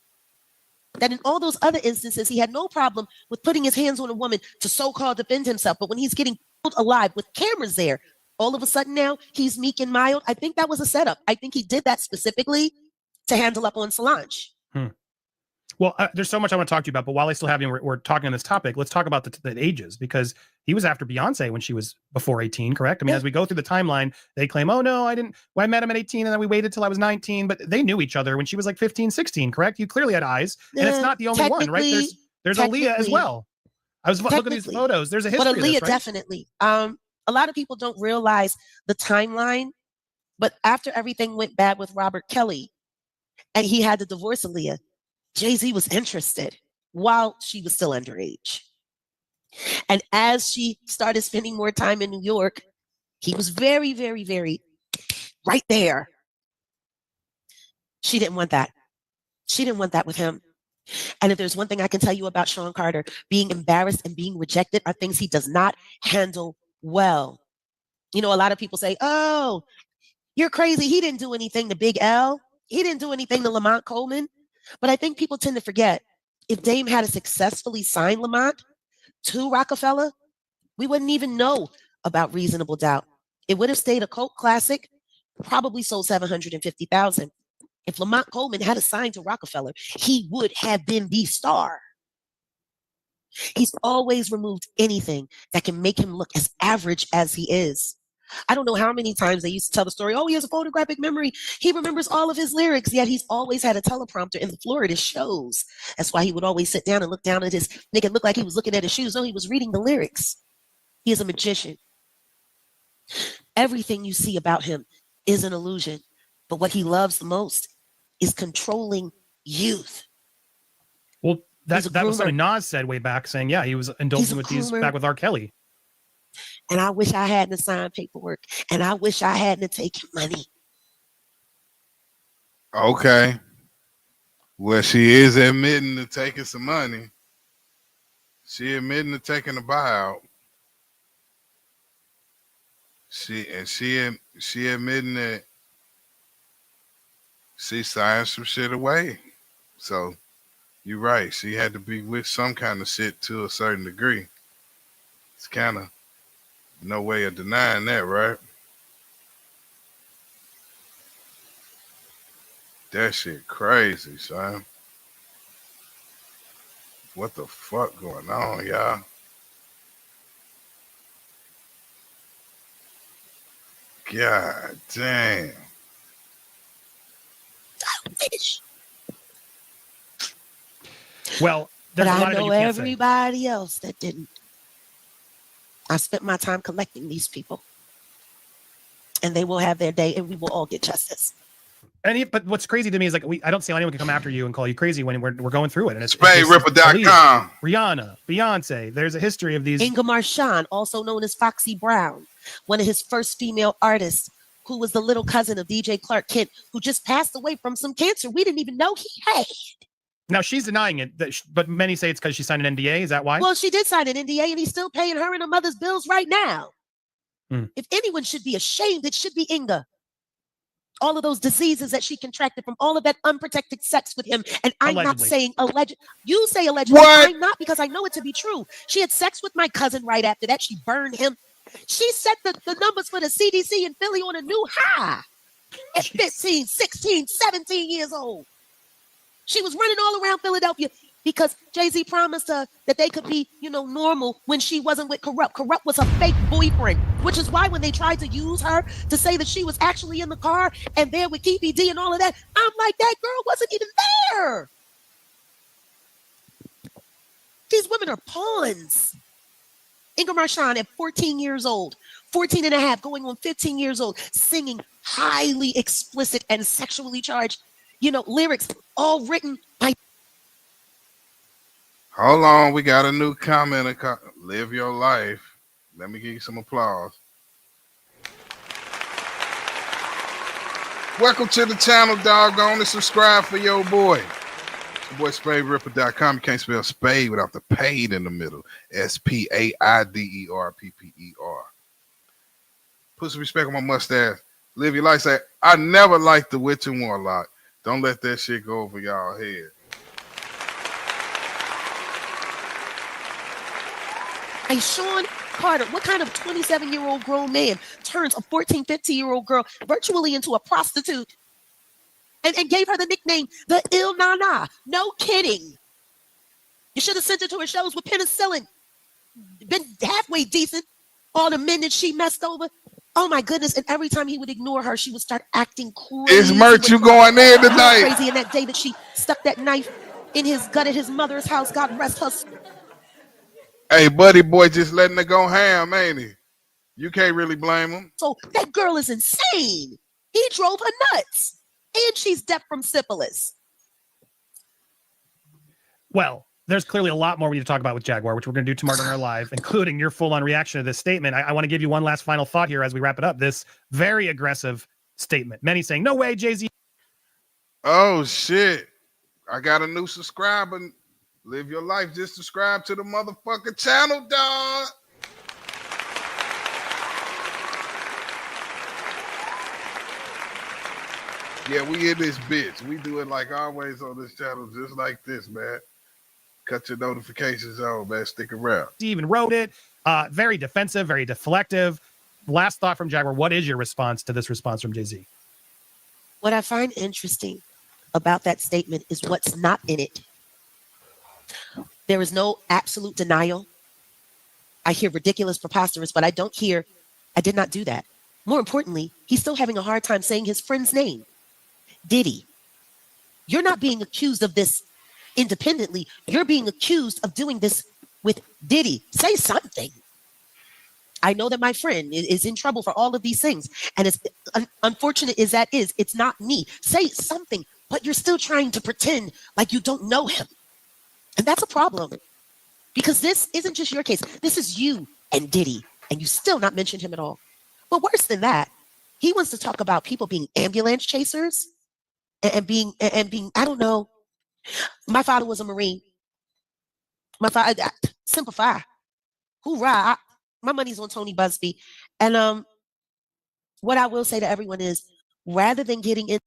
that in all those other instances, he had no problem with putting his hands on a woman to so-called defend himself. But when he's getting killed alive with cameras there, all of a sudden now he's meek and mild. I think that was a setup. I think he did that specifically to handle up on Solange. Well, there's so much I want to talk to you about, but while I still have you, we're talking on this topic. Let's talk about the ages, because he was after Beyonce when she was before 18, correct? I mean, as we go through the timeline, they claim, oh no, I didn't. Well, I met him at 18 and then we waited till I was 19, but they knew each other when she was like 15, 16, correct? You clearly had eyes, and it's not the only one, right? There's Aaliyah as well. I was looking at these photos. There's a history but Aaliyah, of this, right? definitely. A lot of people don't realize the timeline, but after everything went bad with Robert Kelly and he had to divorce Aaliyah, Jay-Z was interested while she was still underage. And as she started spending more time in New York, he was very, very, very right there. She didn't want that. She didn't want that with him. And if there's one thing I can tell you about Sean Carter, being embarrassed and being rejected are things he does not handle well. You know, a lot of people say, oh, you're crazy. He didn't do anything to Big L. He didn't do anything to Lamont Coleman. But I think people tend to forget, if Dame had successfully signed Lamont to Rockefeller, we wouldn't even know about Reasonable Doubt. It would have stayed a cult classic, probably sold 750,000. If Lamont Coleman had signed to Rockefeller, he would have been the star. He's always removed anything that can make him look as average as he is. I don't know how many times they used to tell the story, oh, he has a photographic memory. He remembers all of his lyrics, yet he's always had a teleprompter in the floor at his shows. That's why he would always sit down and look down at make it look like he was looking at his shoes. No, he was reading the lyrics. He is a magician. Everything you see about him is an illusion. But what he loves the most is controlling youth. Well, that was something Nas said way back, saying, yeah, he was indulging with these back with R. Kelly. And I wish I hadn't signed paperwork. And I wish I hadn't taken money. Okay. Well, she is admitting to taking some money. She admitting to taking a buyout. She admitting that she signed some shit away. So you're right. She had to be with some kind of shit to a certain degree. It's kind of no way of denying that, right? That shit crazy, son. What the fuck going on, y'all? God damn. Finish. Well, But there's a lot I of it know you can't say. everybody else that didn't. I spent my time collecting these people. And they will have their day and we will all get justice. But what's crazy to me is like I don't see how anyone can come after you and call you crazy when we're going through it. And it's SpadeRipper.com. Rihanna, Beyonce. There's a history of these. Inga Marchand, also known as Foxy Brown, one of his first female artists, who was the little cousin of DJ Clark Kent, who just passed away from some cancer we didn't even know he had. Now she's denying it, but many say it's because she signed an NDA. Is that why? Well, she did sign an NDA, and he's still paying her and her mother's bills right now. If anyone should be ashamed, it should be Inga. All of those diseases that she contracted from all of that unprotected sex with him. And I'm not saying alleged. You say allegedly. What? I'm not, because I know it to be true. She had sex with my cousin right after that. She burned him. She set the numbers for the CDC in Philly on a new high at 15, 16, 17 years old. She was running all around Philadelphia because Jay-Z promised her that they could be, normal when she wasn't with Corrupt. Corrupt was a fake boyfriend, which is why when they tried to use her to say that she was actually in the car and there with Keefy D and all of that, I'm like, that girl wasn't even there. These women are pawns. Inga Marchand at 14 years old, 14 and a half, going on 15 years old, singing highly explicit and sexually charged, lyrics, all written by. Hold on, we got a new comment. Live your life. Let me give you some applause. Welcome to the channel, doggone it. Subscribe for your boy. It's your boy SpadeRipper.com. You can't spell Spade without the paid in the middle. SPAIDERPPER. Put some respect on my mustache. Live your life. Say, I never liked the Witch and Warlock. Don't let that shit go over y'all head. Hey, Sean Carter, what kind of 27-year-old grown man turns a 14, 15-year-old girl virtually into a prostitute and gave her the nickname the Il Nana? No kidding. You should have sent her to her shows with penicillin. Been halfway decent. All the men that she messed over. Oh my goodness. And every time he would ignore her, she would start acting crazy. Is Merch you going in tonight? Crazy. And that day that she stuck that knife in his gut at his mother's house, God rest her. Hey, buddy boy, just letting it go ham, ain't he? You can't really blame him. So that girl is insane. He drove her nuts. And she's deaf from syphilis. Well, there's clearly a lot more we need to talk about with Jaguar, which we're going to do tomorrow in our live, including your full-on reaction to this statement. I want to give you one last final thought here as we wrap it up. This very aggressive statement. Many saying, no way, Jay-Z. Oh, shit. I got a new subscriber. Live your life. Just subscribe to the motherfucking channel, dog. Yeah, we in this bitch. We do it like always on this channel, just like this, man. Cut your notifications on, man. Stick around. He even wrote it. Very defensive, very deflective. Last thought from Jaguar. What is your response to this response from Jay-Z? What I find interesting about that statement is what's not in it. There is no absolute denial. I hear ridiculous, preposterous, but I don't hear, I did not do that. More importantly, he's still having a hard time saying his friend's name. Diddy. You're not being accused of this independently. You're being accused of doing this with Diddy. Say something. I know that my friend is in trouble for all of these things. And as unfortunate as that is, it's not me. Say something, but you're still trying to pretend like you don't know him. And that's a problem. Because this isn't just your case. This is you and Diddy. and you still not mention him at all. But worse than that, he wants to talk about people being ambulance chasers and being, I don't know. My father was a Marine. My father, simplify. Hoorah. My money's on Tony Busby. And what I will say to everyone is, rather than getting into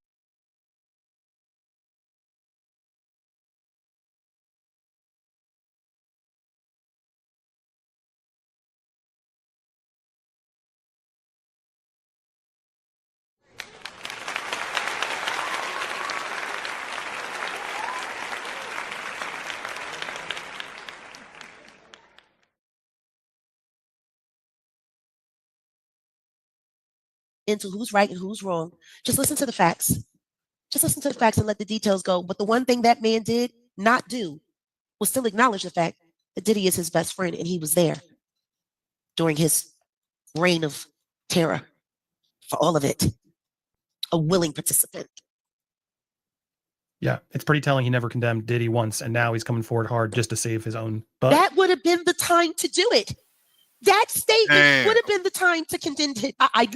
who's right and who's wrong, just listen to the facts. Just listen to the facts and let the details go. But the one thing that man did not do was still acknowledge the fact that Diddy is his best friend and he was there during his reign of terror for all of it. A willing participant. Yeah, it's pretty telling he never condemned Diddy once, and now he's coming forward hard just to save his own butt. That would have been the time to do it. That statement would have been the time to condemn it. I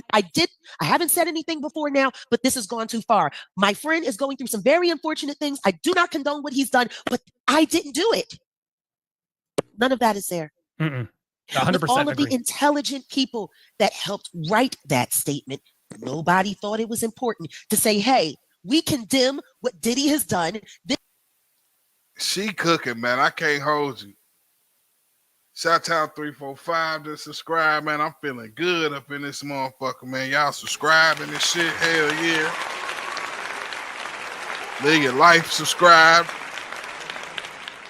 haven't said anything before now, but this has gone too far. My friend is going through some very unfortunate things. I do not condone what he's done, but I didn't do it. None of that is there. 100% With all of agree. the intelligent people that helped write that statement, nobody thought it was important to say, hey, we condemn what Diddy has done. She cooking, man. I can't hold you. Shout out 345 to subscribe, man. I'm feeling good up in this motherfucker, man. Y'all subscribing this shit. Hell yeah. Live your life, subscribe.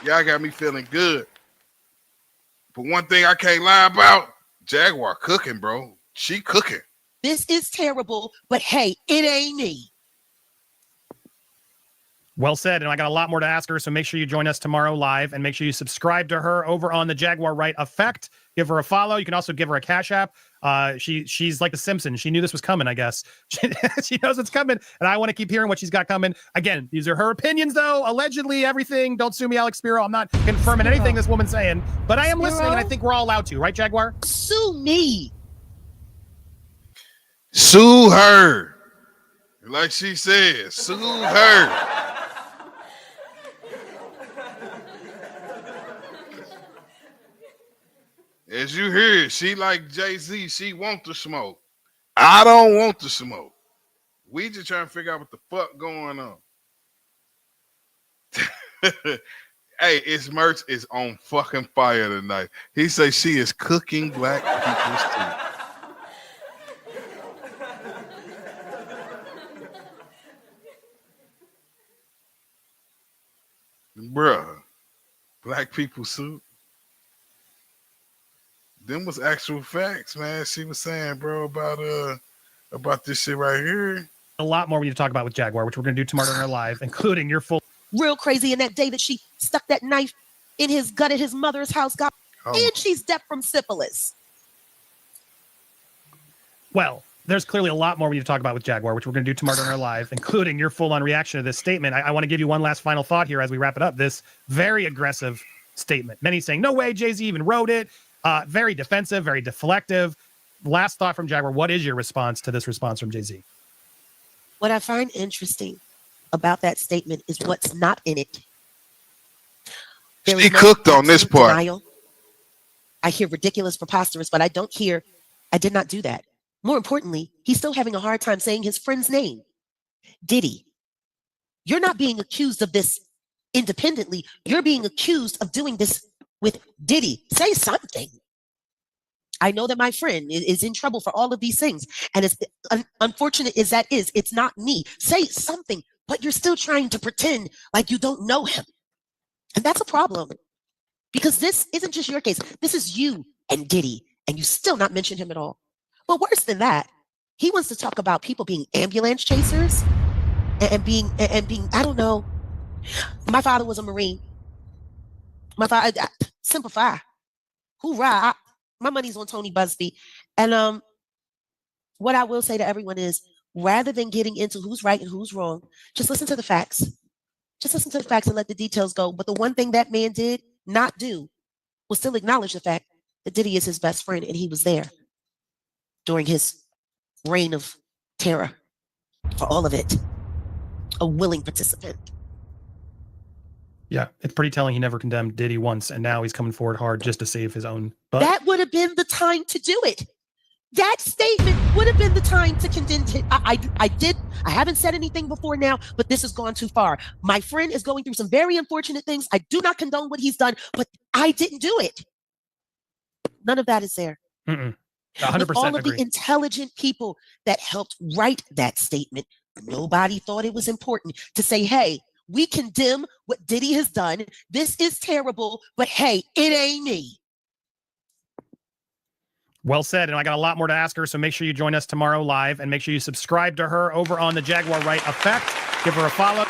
Y'all got me feeling good. But one thing I can't lie about, Jaguar cooking, bro. She cooking. This is terrible, but hey, it ain't me. Well said, and I got a lot more to ask her, so make sure you join us tomorrow live, and make sure you subscribe to her over on the Jaguar Wright Effect. Give her a follow. You can also give her a Cash App. She's like the Simpsons. She knew this was coming, I guess. She knows it's coming, and I want to keep hearing what she's got coming. Again, these are her opinions, though. Allegedly, everything. Don't sue me, Alex Spiro. I'm not confirming anything this woman's saying, but I am listening, and I think we're all allowed to. Right, Jaguar? Sue me. Sue her. Like she said, sue her. As you hear, she like Jay-Z, she want to smoke. I don't want to smoke. We just trying to figure out what the fuck going on. Hey, it's merch is on fucking fire tonight. He say she is cooking black people's tea. Bruh, black people soup. Them was actual facts, man. She was saying, bro, about this shit right here. A lot more we need to talk about with Jaguar, which we're going to do tomorrow in our live, including your full. Real crazy. And that day that she stuck that knife in his gut at his mother's house, and she's dead from syphilis. Well, there's clearly a lot more we need to talk about with Jaguar, which we're going to do tomorrow in our live, including your full-on reaction to this statement. I want to give you one last final thought here as we wrap it up. This very aggressive statement. Many saying, no way Jay-Z even wrote it. Very defensive, very deflective. Last thought from Jaguar. What is your response to this response from Jay-Z? What I find interesting about that statement is what's not in it. She cooked on this part. Denial. I hear ridiculous, preposterous, but I don't hear, I did not do that. More importantly, he's still having a hard time saying his friend's name. Diddy. You're not being accused of this independently. You're being accused of doing this with Diddy. Say something. I know that my friend is in trouble for all of these things. And as unfortunate as that is, it's not me. Say something, but you're still trying to pretend like you don't know him. And that's a problem. Because this isn't just your case. This is you and Diddy, and you still not mention him at all. But worse than that, he wants to talk about people being ambulance chasers and being, I don't know. My father was a Marine. My father, simplify. Hoorah. My money's on Tony Busby. And what I will say to everyone is, rather than getting into who's right and who's wrong, just listen to the facts. Just listen to the facts and let the details go. But the one thing that man did not do was still acknowledge the fact that Diddy is his best friend and he was there during his reign of terror for all of it. A willing participant. Yeah, it's pretty telling he never condemned Diddy once, and now he's coming forward hard just to save his own butt. That would have been the time to do it. That statement would have been the time to condemn it. I haven't said anything before now, but this has gone too far. My friend is going through some very unfortunate things. I do not condone what he's done, but I didn't do it. None of that is there. 100% With all of agree. the intelligent people that helped write that statement, nobody thought it was important to say, hey, we condemn what Diddy has done. This is terrible, but hey, it ain't me. Well said, and I got a lot more to ask her, so make sure you join us tomorrow live, and make sure you subscribe to her over on the Jaguar Wright Effect. Give her a follow.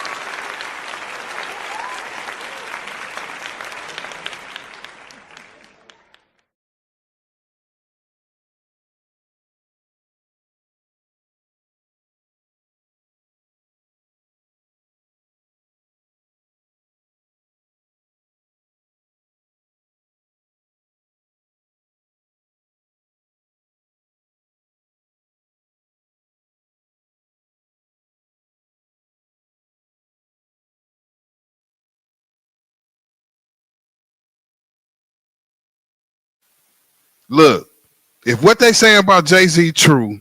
Look, if what they say about Jay-Z true,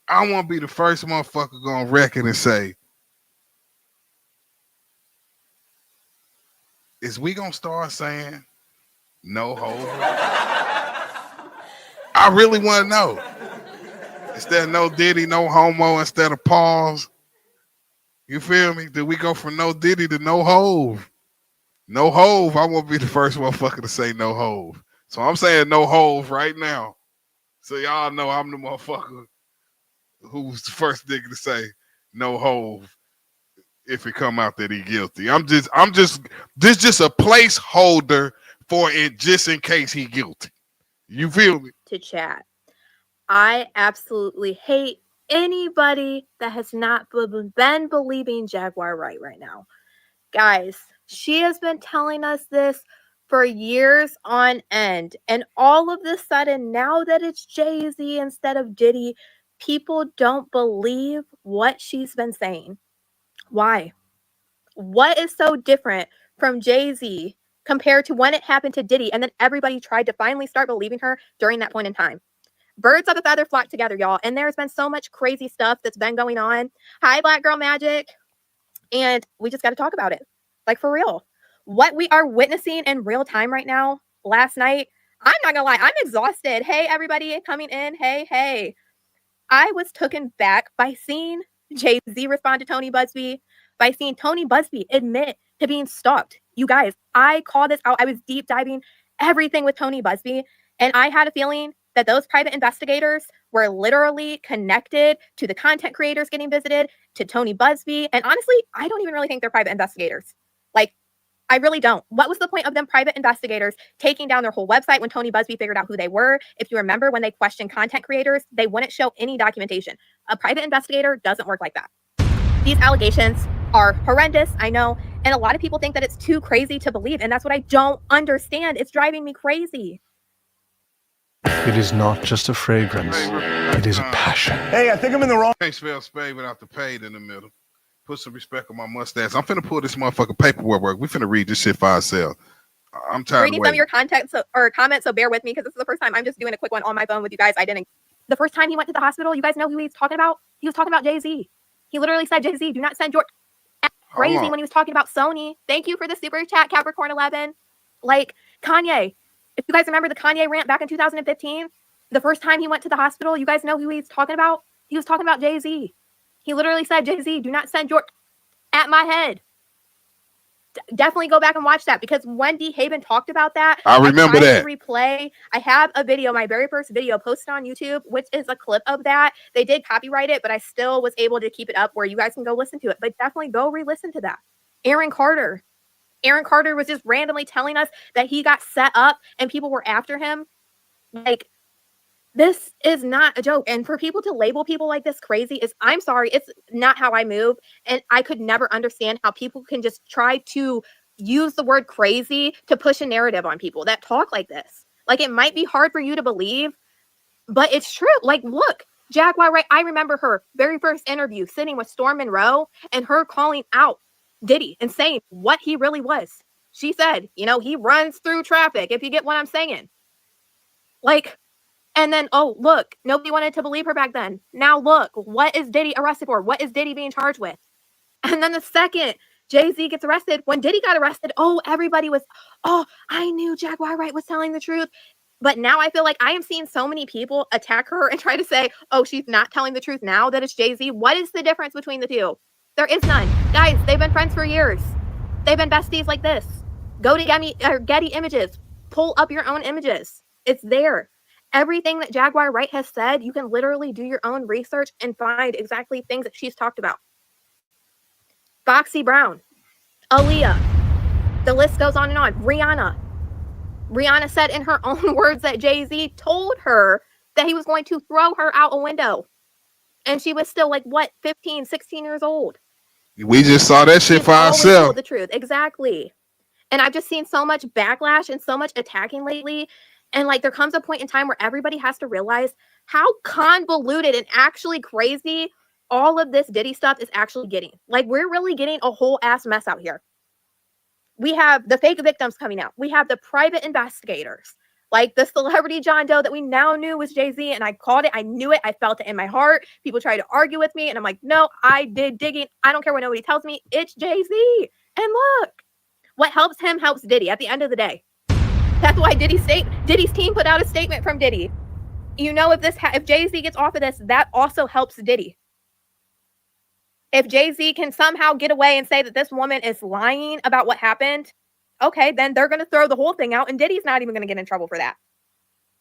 I want to be the first motherfucker going to reckon and say, is we going to start saying no hope? I really want to know. Instead of no Diddy, no homo, instead of pause. You feel me? Did we go from no Diddy to no Hove? No Hove, I want to be the first motherfucker to say no Hove. So I'm saying no Hove right now. So y'all know I'm the motherfucker who's the first nigga to say no Hove if it come out that he guilty. This just a placeholder for it just in case he guilty. You feel me? To chat. I absolutely hate anybody that has not been believing Jaguar Wright right now. Guys, she has been telling us this for years on end. And all of a sudden, now that it's Jay-Z instead of Diddy, people don't believe what she's been saying. Why? What is so different from Jay-Z compared to when it happened to Diddy and then everybody tried to finally start believing her during that point in time? Birds of a feather flock together, y'all. And there's been so much crazy stuff that's been going on. Hi, Black Girl Magic. And we just got to talk about it. Like, for real. What we are witnessing in real time right now, last night, I'm not going to lie, I'm exhausted. Hey, everybody coming in. Hey. I was taken back by seeing Jay-Z respond to Tony Busby, by seeing Tony Busby admit to being stalked. You guys, I called this out. I was deep diving everything with Tony Busby, and I had a feeling that those private investigators were literally connected to the content creators getting visited, to Tony Busby. And honestly, I don't even really think they're private investigators. Like, I really don't. What was the point of them private investigators taking down their whole website when Tony Busby figured out who they were? If you remember, when they questioned content creators, they wouldn't show any documentation. A private investigator doesn't work like that. These allegations are horrendous, I know. And a lot of people think that it's too crazy to believe. And that's what I don't understand. It's driving me crazy. It is not just a fragrance. It is a passion. Hey, I think I'm in the wrong. Can't spell spade without the paid in the middle. Put some respect on my mustache. I'm finna pull this motherfucking paperwork. We finna read this shit for ourselves. I'm tired reading some of your comments, so bear with me because this is the first time I'm just doing a quick one on my phone with you guys. The first time he went to the hospital, you guys know who he's talking about? He was talking about Jay-Z. He literally said, Jay-Z, do not send your crazy when he was talking about Sony. Thank you for the super chat, Capricorn 11. Like, Kanye. If you guys remember the Kanye rant back in 2015, the first time he went to the hospital, you guys know who he's talking about? He was talking about Jay-Z. He literally said, Jay-Z, do not send your at my head. Definitely go back and watch that, because when D. Haven talked about that, I remember that. Replay. I have a video, my very first video posted on YouTube, which is a clip of that. They did copyright it, but I still was able to keep it up where you guys can go listen to it. But definitely go re-listen to that. Aaron Carter was just randomly telling us that he got set up and people were after him. Like, this is not a joke. And for people to label people like this crazy I'm sorry, it's not how I move. And I could never understand how people can just try to use the word crazy to push a narrative on people that talk like this. Like, it might be hard for you to believe, but it's true. Like, look, Jaguar Wright, I remember her very first interview sitting with Storm Monroe and her calling out Diddy and saying what he really was. She said, you know, he runs through traffic, if you get what I'm saying. Like, and then, oh, look, nobody wanted to believe her back then. Now look, what is Diddy arrested for? What is Diddy being charged with? And then the second Jay-Z gets arrested, when Diddy got arrested, oh, everybody was, oh, I knew Jaguar Wright was telling the truth. But now I feel like I am seeing so many people attack her and try to say, oh, she's not telling the truth now that it's Jay-Z. What is the difference between the two? There is none. Guys, they've been friends for years. They've been besties like this. Go to Getty Images. Pull up your own images. It's there. Everything that Jaguar Wright has said, you can literally do your own research and find exactly things that she's talked about. Foxy Brown, Aaliyah, the list goes on and on. Rihanna said in her own words that Jay-Z told her that he was going to throw her out a window. And she was still like, what, 15, 16 years old. We just saw that shit for ourselves. Told the truth, exactly. And I've just seen so much backlash and so much attacking lately. And like, there comes a point in time where everybody has to realize how convoluted and actually crazy all of this Diddy stuff is actually getting. Like, we're really getting a whole ass mess out here. We have the fake victims coming out. We have the private investigators, like the celebrity John Doe that we now knew was Jay-Z. And I called it. I knew it. I felt it in my heart. People try to argue with me. And I'm like, no, I did digging. I don't care what nobody tells me. It's Jay-Z. And look, what helps him helps Diddy at the end of the day. That's why Diddy's team put out a statement from Diddy. You know, if Jay-Z gets off of this, that also helps Diddy. If Jay-Z can somehow get away and say that this woman is lying about what happened, okay, then they're going to throw the whole thing out, and Diddy's not even going to get in trouble for that.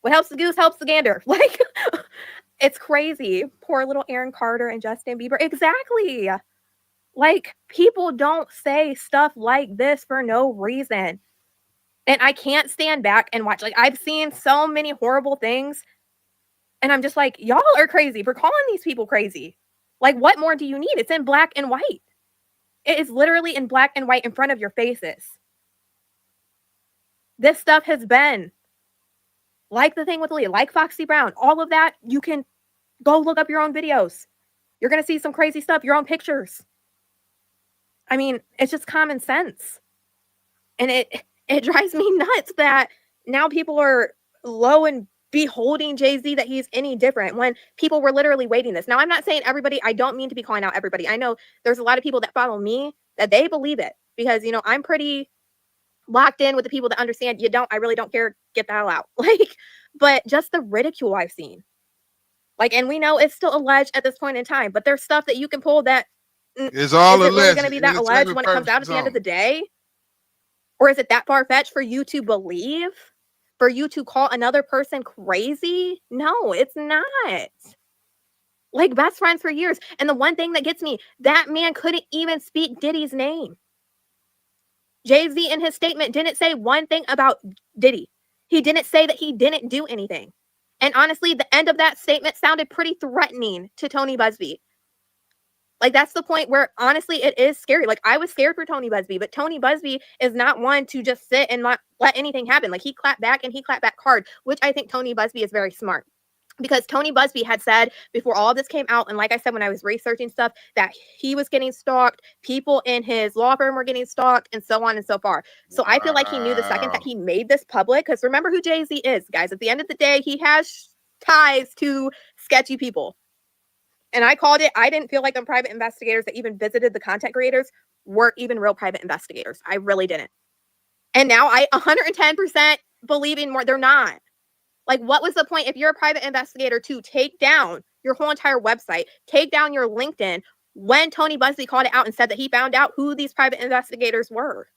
What helps the goose helps the gander. Like, it's crazy. Poor little Aaron Carter and Justin Bieber. Exactly. Like, people don't say stuff like this for no reason. And I can't stand back and watch. Like, I've seen so many horrible things, and I'm just like, y'all are crazy for calling these people crazy. Like, what more do you need? It's in black and white. It is literally in black and white in front of your faces. This stuff has been like the thing with Aaliyah, like Foxy Brown, all of that. You can go look up your own videos. You're going to see some crazy stuff, your own pictures. I mean, it's just common sense. And it drives me nuts that now people are low and beholding Jay-Z that he's any different when people were literally waiting this. Now, I'm not saying everybody, I don't mean to be calling out everybody. I know there's a lot of people that follow me that they believe it because, you know, I'm pretty locked in with the people that understand I really don't care, get the hell out. Like, but just the ridicule I've seen. Like, and we know it's still alleged at this point in time, but there's stuff that you can pull that is all alleged. Really going to be that alleged when it comes out at the end of the day? Or is it that far-fetched for you to believe? For you to call another person crazy? No, it's not. Like, best friends for years. And the one thing that gets me, that man couldn't even speak Diddy's name. Jay-Z in his statement didn't say one thing about Diddy. He didn't say that he didn't do anything. And honestly, the end of that statement sounded pretty threatening to Tony Busby. Like, that's the point where, honestly, it is scary. Like, I was scared for Tony Busby, but Tony Busby is not one to just sit and not let anything happen. Like, he clapped back, and he clapped back hard, which I think Tony Busby is very smart. Because Tony Busby had said before all of this came out, and like I said, when I was researching stuff, that he was getting stalked, people in his law firm were getting stalked, and so on and so far. So I feel like he knew the second that he made this public, because remember who Jay-Z is, guys. At the end of the day, he has ties to sketchy people. And I called it, I didn't feel like the private investigators that even visited the content creators weren't even real private investigators. I really didn't. And now I 110% believing more, they're not. Like, what was the point if you're a private investigator to take down your whole entire website, take down your LinkedIn, when Tony Busby called it out and said that he found out who these private investigators were?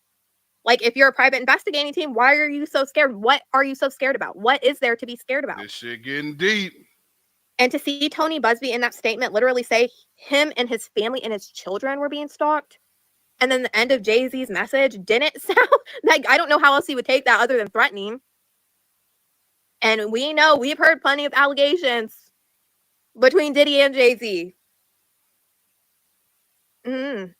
Like, if you're a private investigating team, why are you so scared? What are you so scared about? What is there to be scared about? This shit getting deep. And to see Tony Busby in that statement literally say him and his family and his children were being stalked. And then the end of Jay-Z's message didn't sound like, I don't know how else he would take that other than threatening. And we know, we've heard plenty of allegations between Diddy and Jay-Z. And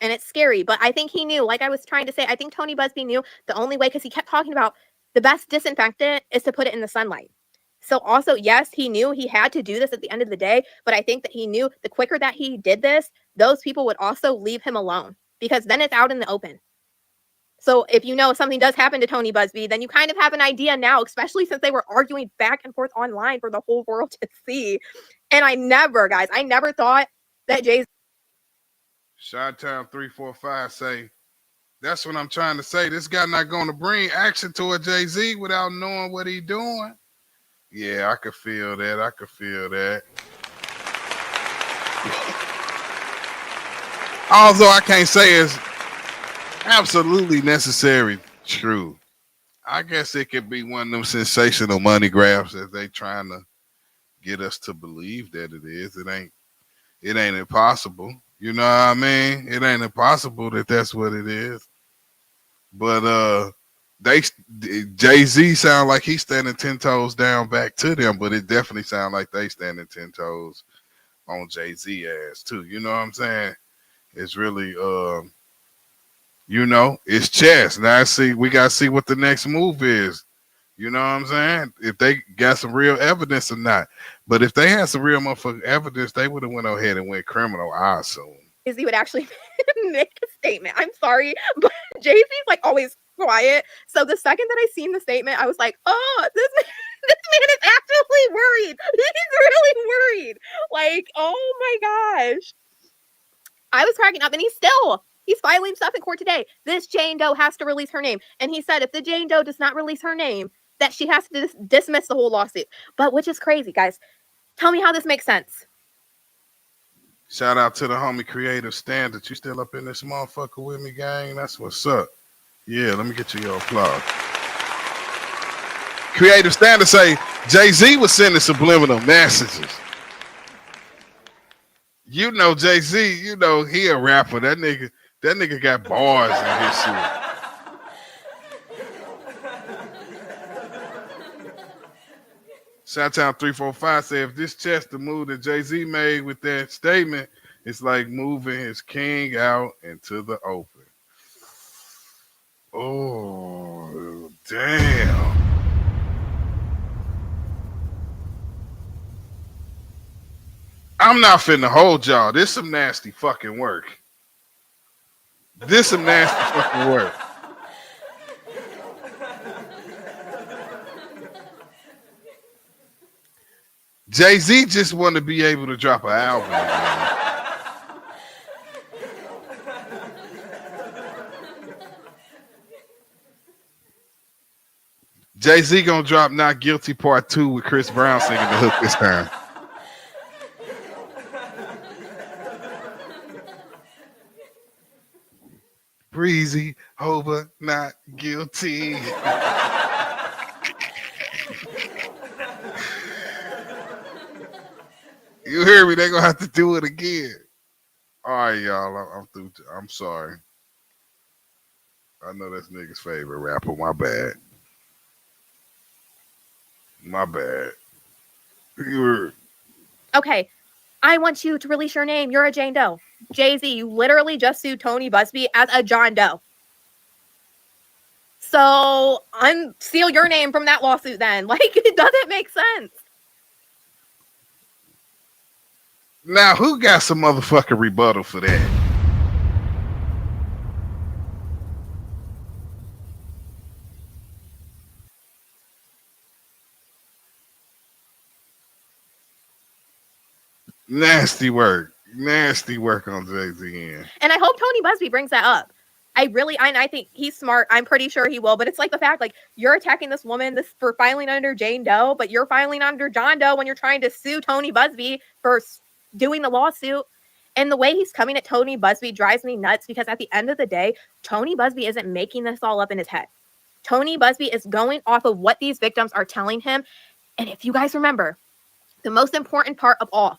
it's scary, but I think he knew, like I was trying to say, I think Tony Busby knew the only way, because he kept talking about the best disinfectant is to put it in the sunlight. So also, yes, he knew he had to do this at the end of the day, but I think that he knew the quicker that he did this, those people would also leave him alone because then it's out in the open. So if you know something does happen to Tony Busby, then you kind of have an idea now, especially since they were arguing back and forth online for the whole world to see. And I never thought that Jay-Z. Shot-Town 345 say, that's what I'm trying to say. This guy not going to bring action toward Jay-Z without knowing what he doing. Yeah, I could feel that. I could feel that. Although I can't say it's absolutely necessary true. I guess it could be one of them sensational money grabs that they trying to get us to believe that it is. It ain't impossible. You know what I mean? It ain't impossible that that's what it is. But Jay-Z sound like he's standing 10 toes down back to them, but it definitely sound like they standing 10 toes on Jay-Z ass too. You know what I'm saying? It's really you know, it's chess. Now we gotta see what the next move is. You know what I'm saying? If they got some real evidence or not. But if they had some real motherfucking evidence, they would have went ahead and went criminal, I assume. Jay-Z would actually make a statement. I'm sorry, but Jay-Z's like always quiet. So the second that I seen the statement, I was like, oh, this man is actually worried. He's really worried. Like, oh my gosh. I was cracking up, and he's filing stuff in court today. This Jane Doe has to release her name. And he said if the Jane Doe does not release her name, that she has to dismiss the whole lawsuit. But which is crazy, guys. Tell me how this makes sense. Shout out to the homie Creative Standard. You still up in this motherfucker with me, gang? That's what's up. Yeah, let me get you your applause. Creative Standard say Jay-Z was sending subliminal messages. You know Jay-Z, you know he a rapper. That nigga got bars in his shit. Shot-Town 345 said if this chess the move that Jay-Z made with that statement, it's like moving his king out into the open. Oh, damn. I'm not finna hold y'all. This some nasty fucking work. This some nasty fucking work. Jay-Z just want to be able to drop an album again. Jay-Z gonna drop Not Guilty Part 2 with Chris Brown singing the hook this time. Breezy over Not Guilty. You hear me? They gonna have to do it again. All right, y'all. I'm through. I'm sorry. I know that's nigga's favorite rapper. My bad. My bad. Okay, I want you to release your name. You're a Jane Doe. Jay-Z, you literally just sued Tony Busby as a John Doe. So unseal your name from that lawsuit then. Like, it doesn't make sense. Now, who got some motherfucking rebuttal for that? Nasty work on Jay-Z end. And I hope Tony Busby brings that up. I think he's smart. I'm pretty sure he will. But it's like the fact, like, you're attacking this woman for filing under Jane Doe, but you're filing under John Doe when you're trying to sue Tony Busby for doing the lawsuit. And the way he's coming at Tony Busby drives me nuts because at the end of the day, Tony Busby isn't making this all up in his head. Tony Busby is going off of what these victims are telling him. And if you guys remember, the most important part of all,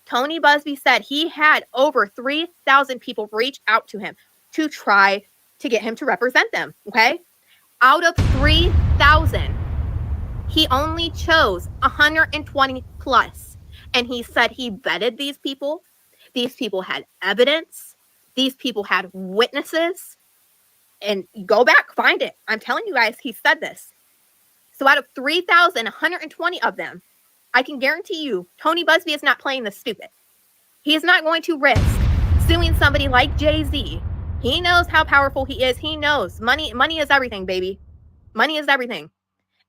Tony Busby said he had over 3,000 people reach out to him to try to get him to represent them, okay? Out of 3,000, he only chose 120 plus. And he said he vetted these people. These people had evidence. These people had witnesses. And go back, find it. I'm telling you guys, he said this. So out of 3,120 of them, I can guarantee you Tony Busby is not playing this stupid. He is not going to risk suing somebody like Jay-Z. He knows how powerful he is. He knows money is everything, baby. Money is everything.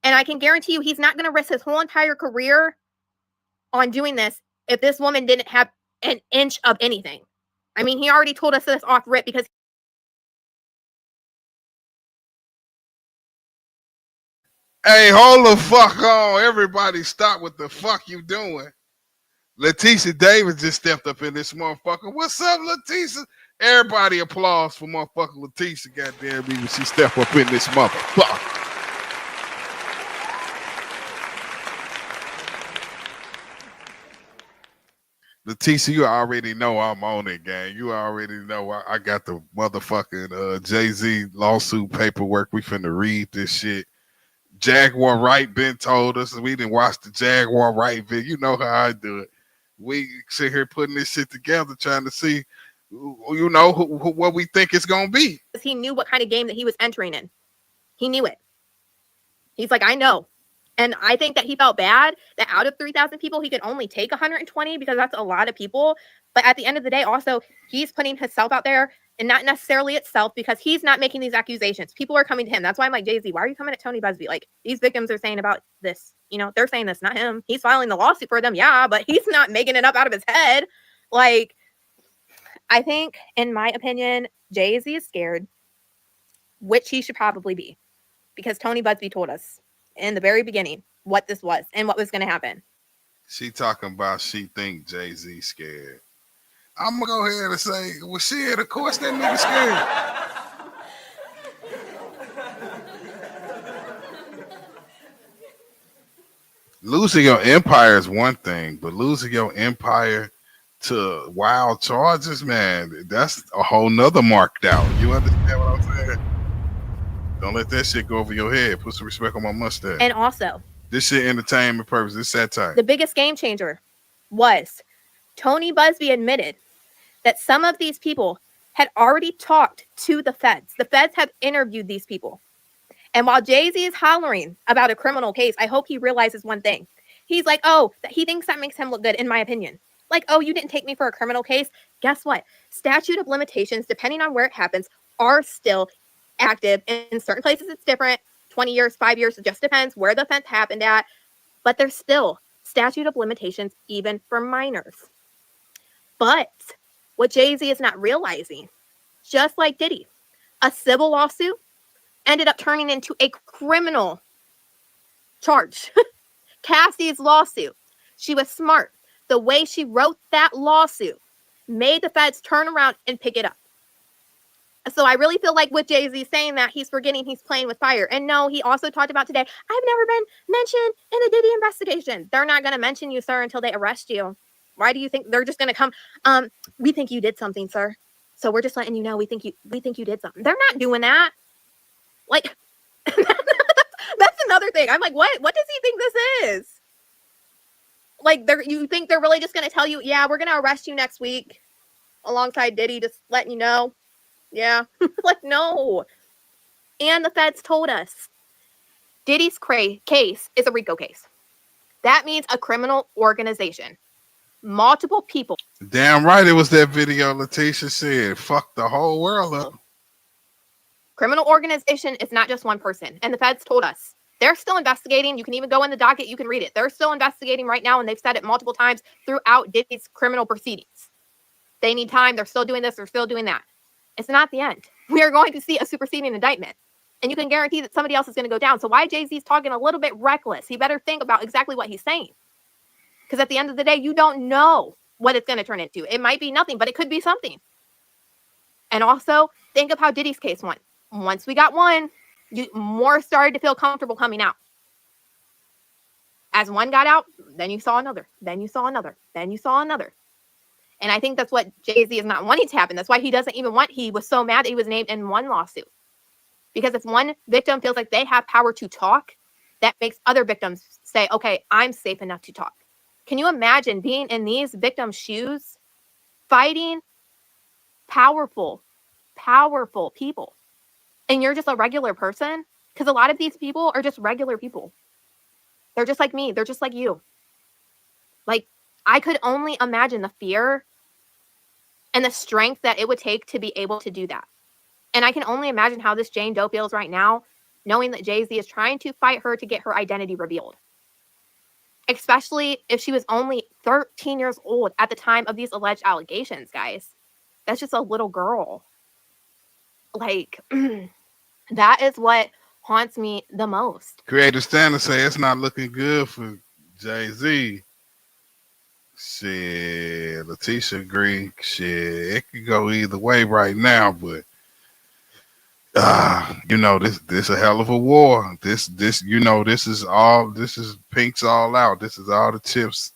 And I can guarantee you he's not going to risk his whole entire career on doing this if this woman didn't have an inch of anything. I mean, he already told us this off rip because Hey, hold the fuck on. Everybody stop what the fuck you doing. Leticia Davis just stepped up in this motherfucker. What's up, Leticia? Everybody applause for motherfucking Leticia, goddamn me, when she step up in this motherfucker. Leticia, you already know I'm on it, gang. You already know I got the motherfucking Jay-Z lawsuit paperwork. We finna read this shit. Jaguar Wright been told us. We didn't watch the Jaguar Wright video. You know how I do it. We sit here putting this shit together, trying to see, you know, what we think it's gonna be. he knew what kind of game that he was entering in. He knew it. He's like, I know. And I think that he felt bad that out of 3,000 people, he could only take 120 because that's a lot of people. But at the end of the day, also, he's putting himself out there and not necessarily itself because he's not making these accusations. People are coming to him. That's why I'm like, Jay-Z, why are you coming at Tony Busby? Like, these victims are saying about this. You know, they're saying this, not him. He's filing the lawsuit for them. Yeah, but he's not making it up out of his head. Like, I think, in my opinion, Jay-Z is scared, which he should probably be, because Tony Busby told us in the very beginning what this was and what was going to happen. She talking about she think Jay-Z scared. I'm going to go ahead and say, well, shit, of course that nigga scared. Losing your empire is one thing, but losing your empire to wild charges, man, that's a whole nother marked out. You understand what I'm saying? Don't let that shit go over your head. Put some respect on my mustache. And also, this shit entertainment purpose. This satire. The biggest game changer was Tony Busby admitted that some of these people had already talked to the feds. The feds have interviewed these people. And while Jay-Z is hollering about a criminal case, I hope he realizes one thing. He's like, oh, he thinks that makes him look good, in my opinion. Like, oh, you didn't take me for a criminal case. Guess what? Statute of limitations, depending on where it happens, are still active. In certain places, it's different. 20 years, 5 years, it just depends where the offense happened at. But there's still statute of limitations, even for minors. But what Jay-Z is not realizing, just like Diddy, a civil lawsuit ended up turning into a criminal charge. Cassie's lawsuit, she was smart. The way she wrote that lawsuit made the feds turn around and pick it up. So I really feel like with Jay-Z saying that, he's forgetting he's playing with fire. And no, he also talked about today, I've never been mentioned in a Diddy investigation. They're not going to mention you, sir, until they arrest you. Why do you think they're just going to come? We think you did something, sir. So we're just letting you know we think you did something. They're not doing that. Like, that's another thing. I'm like, what does he think this is? Like, you think they're really just going to tell you, yeah, we're going to arrest you next week alongside Diddy, just letting you know. Yeah. Like, no. And the feds told us Diddy's case is a RICO case. That means a criminal organization. Multiple people. Damn right it was that video Leticia said. Fuck the whole world up. Criminal organization is not just one person. And the feds told us. They're still investigating. You can even go in the docket. You can read it. They're still investigating right now, and they've said it multiple times throughout Diddy's criminal proceedings. They need time. They're still doing this. They're still doing that. It's not the end. We are going to see a superseding indictment. And you can guarantee that somebody else is going to go down. So why Jay-Z's talking a little bit reckless? He better think about exactly what he's saying. Because at the end of the day, you don't know what it's going to turn into. It might be nothing, but it could be something. And also, think of how Diddy's case went. Once we got one, more started to feel comfortable coming out. As one got out, then you saw another. Then you saw another. Then you saw another. And I think that's what Jay-Z is not wanting to happen. That's why he doesn't even want, he was so mad that he was named in one lawsuit. Because if one victim feels like they have power to talk, that makes other victims say, okay, I'm safe enough to talk. Can you imagine being in these victims' shoes, fighting powerful people, and you're just a regular person? Because a lot of these people are just regular people. They're just like me. They're just like you. Like, I could only imagine the fear and the strength that it would take to be able to do that. And I can only imagine how this Jane Doe feels right now, knowing that Jay-Z is trying to fight her to get her identity revealed. Especially if she was only 13 years old at the time of these alleged allegations, guys. That's just a little girl. Like, that is what haunts me the most. Creative Standard say it's not looking good for Jay-Z. Shit, Letitia agree. Shit, it could go either way right now, but you know, this a hell of a war. This is Pink's all out. This is all the chips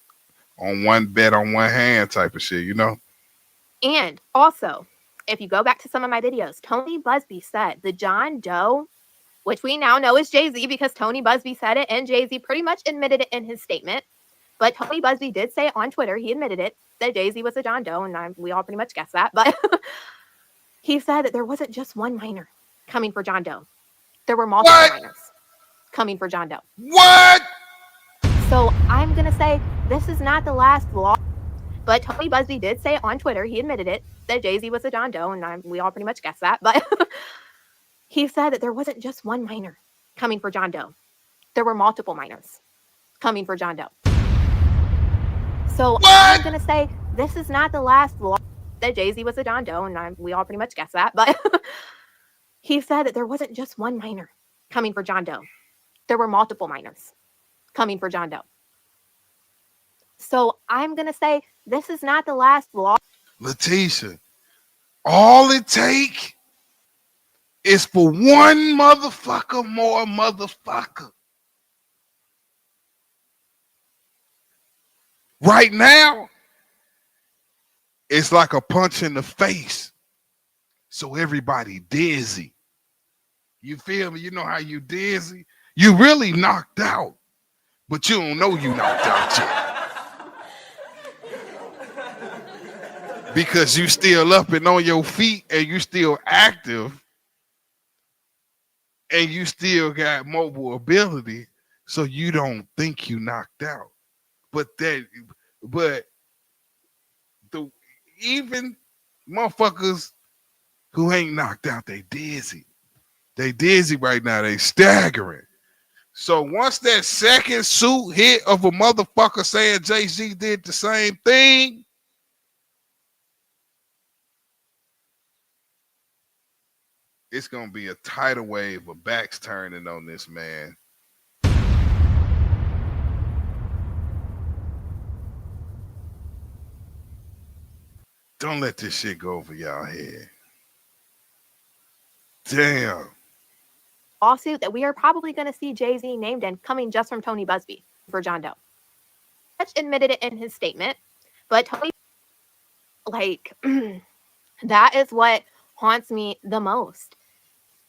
on one bet on one hand type of shit, you know? And also, if you go back to some of my videos, Tony Busby said the John Doe, which we now know is Jay-Z because Tony Busby said it and Jay-Z pretty much admitted it in his statement. But Tony Busby did say on Twitter, he admitted it, that Jay-Z was a John Doe, and we all pretty much guessed that. But he said that there wasn't just one minor coming for John Doe. There were multiple minors coming for John Doe. What? So I'm going to say this is not the last law. But Tony Busby did say on Twitter, he admitted it, that Jay-Z was a John Doe, and we all pretty much guessed that. But he said that there wasn't just one minor coming for John Doe. There were multiple minors coming for John Doe. So I'm going to say this is not the last law that Jay-Z was a John Doe, and we all pretty much guessed that. But he said that there wasn't just one minor coming for John Doe. There were multiple minors coming for John Doe. So I'm going to say this is not the last law. Letitia, all it take is for one motherfucker more motherfucker. Right now, it's like a punch in the face. So everybody dizzy. You feel me? You know how you dizzy? You really knocked out, but you don't know you knocked out yet. Because you still up and on your feet and you still active and you still got mobile ability, so you don't think you knocked out. But even motherfuckers who ain't knocked out, they dizzy. They dizzy right now. They staggering. So once that second suit hit of a motherfucker saying Jay-Z did the same thing, it's going to be a tidal wave of backs turning on this man. Don't let this shit go over y'all head. Damn. Lawsuit that we are probably going to see Jay-Z named in coming just from Tony Busby for John Doe. Admitted it in his statement, but Tony, like, that is what haunts me the most.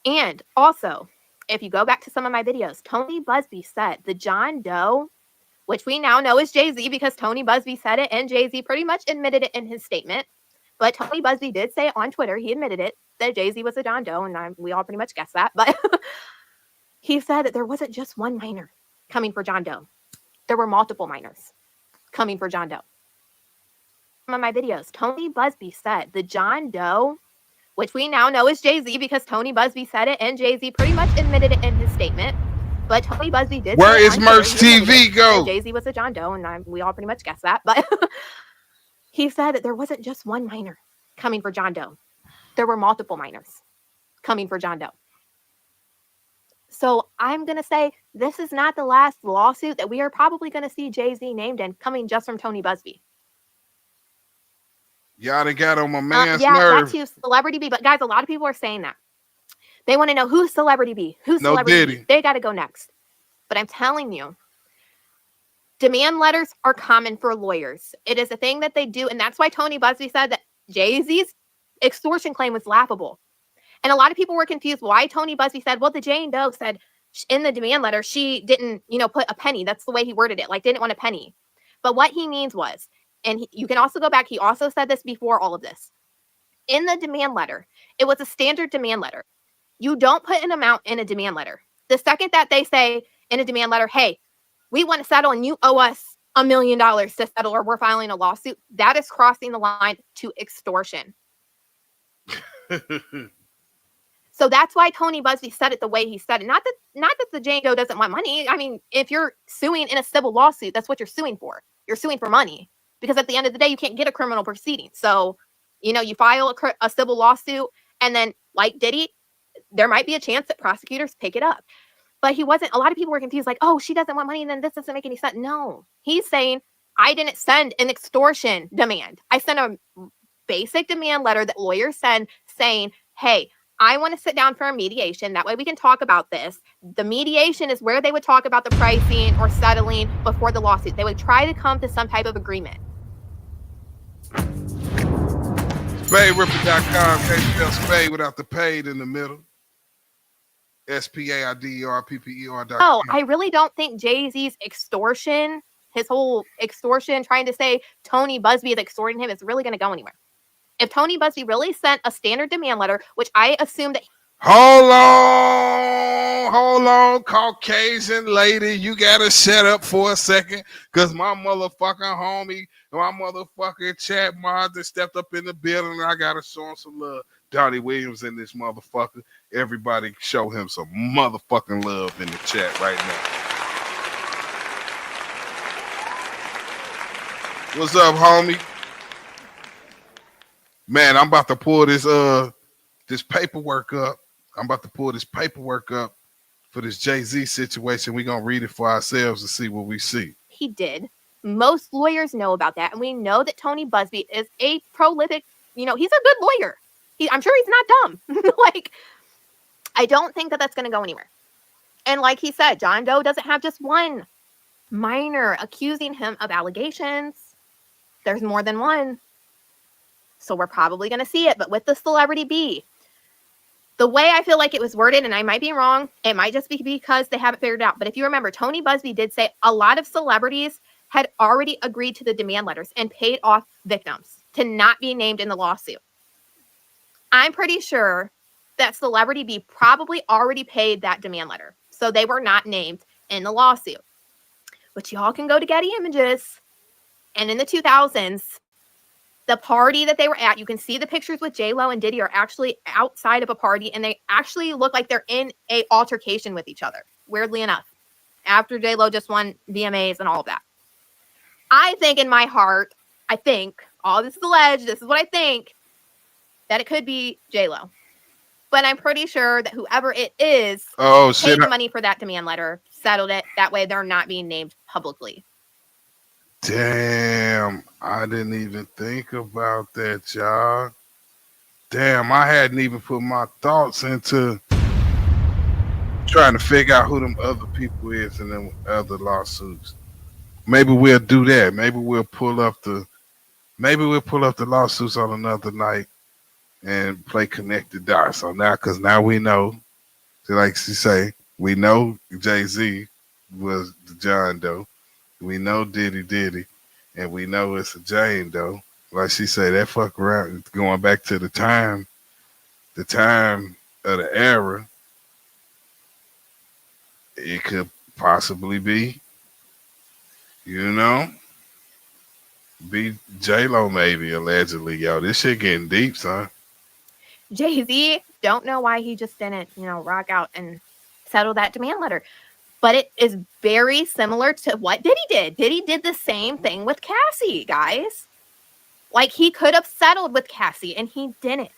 And also, if you go back to some of my videos, Tony Busby said the John Doe, which we now know is Jay-Z because Tony Busby said it and Jay-Z pretty much admitted it in his statement. But Tony Busby did say on Twitter, he admitted it, that Jay-Z was a John Doe, and we all pretty much guessed that. But he said that there wasn't just one minor coming for John Doe. There were multiple minors coming for John Doe. Some of my videos, Tony Busby said the John Doe, which we now know is Jay-Z because Tony Busby said it and Jay-Z pretty much admitted it in his statement. But Tony Busby did Where say is on Merch Twitter, TV go? Jay-Z was a John Doe, and we all pretty much guessed that. But he said that there wasn't just one minor coming for John Doe. There were multiple minors coming for John Doe. So I'm going to say this is not the last lawsuit that we are probably going to see Jay-Z named in coming just from Tony Busby. Y'all done got on my man's yeah, nerve. that too, Celebrity B. But guys, a lot of people are saying that. They want to know who's Celebrity B. Who's No Celebrity Diddy. B. They got to go next. But I'm telling you, demand letters are common for lawyers. It is a thing that they do. And that's why Tony Busby said that Jay-Z's extortion claim was laughable. And a lot of people were confused why Tony Busby said, well, the Jane Doe said in the demand letter, she didn't, put a penny. That's the way he worded it. Like, didn't want a penny. But what he means was, and you can also go back, he also said this before all of this. In the demand letter, it was a standard demand letter. You don't put an amount in a demand letter. The second that they say in a demand letter, hey, we want to settle and you owe us $1 million to settle or we're filing a lawsuit, that is crossing the line to extortion. So that's why Tony Busby said it the way he said it. Not that the Jane Doe doesn't want money. I mean, if you're suing in a civil lawsuit, that's what you're suing for. You're suing for money because at the end of the day, you can't get a criminal proceeding. So, you file a civil lawsuit and then like Diddy, there might be a chance that prosecutors pick it up. But he wasn't. A lot of people were confused like, oh, she doesn't want money and then this doesn't make any sense. No, he's saying I didn't send an extortion demand. I sent a basic demand letter that lawyers send saying, hey, I want to sit down for a mediation. That way we can talk about this. The mediation is where they would talk about the pricing or settling before the lawsuit. They would try to come to some type of agreement. SpadeRipper.com. Can't spell spade without the paid in the middle. SPAIDERPPER.com. Oh, I really don't think Jay-Z's extortion, his whole extortion, trying to say Tony Busby is extorting him, is really going to go anywhere. If Tony Busby really sent a standard demand letter, which I assume that... Hold on, Caucasian lady. You got to shut up for a second because my motherfucking homie, my motherfucking chat mod that stepped up in the building and I got to show him some love. Donnie Williams in this motherfucker. Everybody show him some motherfucking love in the chat right now. What's up, homie? Man, I'm about to pull this paperwork up. I'm about to pull this paperwork up for this Jay-Z situation. We're going to read it for ourselves and see what we see. He did. Most lawyers know about that. And we know that Tony Busby is a prolific, he's a good lawyer. I'm sure he's not dumb. I don't think that that's going to go anywhere. And like he said, John Doe doesn't have just one minor accusing him of allegations. There's more than one. So we're probably going to see it. But with the celebrity B, the way I feel like it was worded, and I might be wrong, it might just be because they haven't figured it out. But if you remember, Tony Busby did say a lot of celebrities had already agreed to the demand letters and paid off victims to not be named in the lawsuit. I'm pretty sure that Celebrity B probably already paid that demand letter. So they were not named in the lawsuit. But y'all can go to Getty Images. And in the 2000s, the party that they were at, you can see the pictures with J-Lo and Diddy are actually outside of a party. And they actually look like they're in a altercation with each other. Weirdly enough. After J-Lo just won VMAs and all of that. I think in my heart, all this is alleged, this is what I think, that it could be J-Lo. But I'm pretty sure that whoever it is paid the money for that demand letter, settled it. That way they're not being named publicly. Damn, I didn't even think about that, y'all. Damn, I hadn't even put my thoughts into trying to figure out who them other people is in them other lawsuits. Maybe we'll do that. Maybe we'll pull up the lawsuits on another night and play connect the dots. So now we know, like she say, we know Jay-Z was the John Doe. We know Diddy, and we know it's a Jane Doe. Like she said, that fuck around, going back to the time of the era, it could possibly be, be J-Lo maybe, allegedly. Yo, this shit getting deep, son. Jay-Z, don't know why he just didn't, rock out and settle that demand letter. But it is very similar to what Diddy did. Diddy did the same thing with Cassie, guys. Like, he could have settled with Cassie, and he didn't.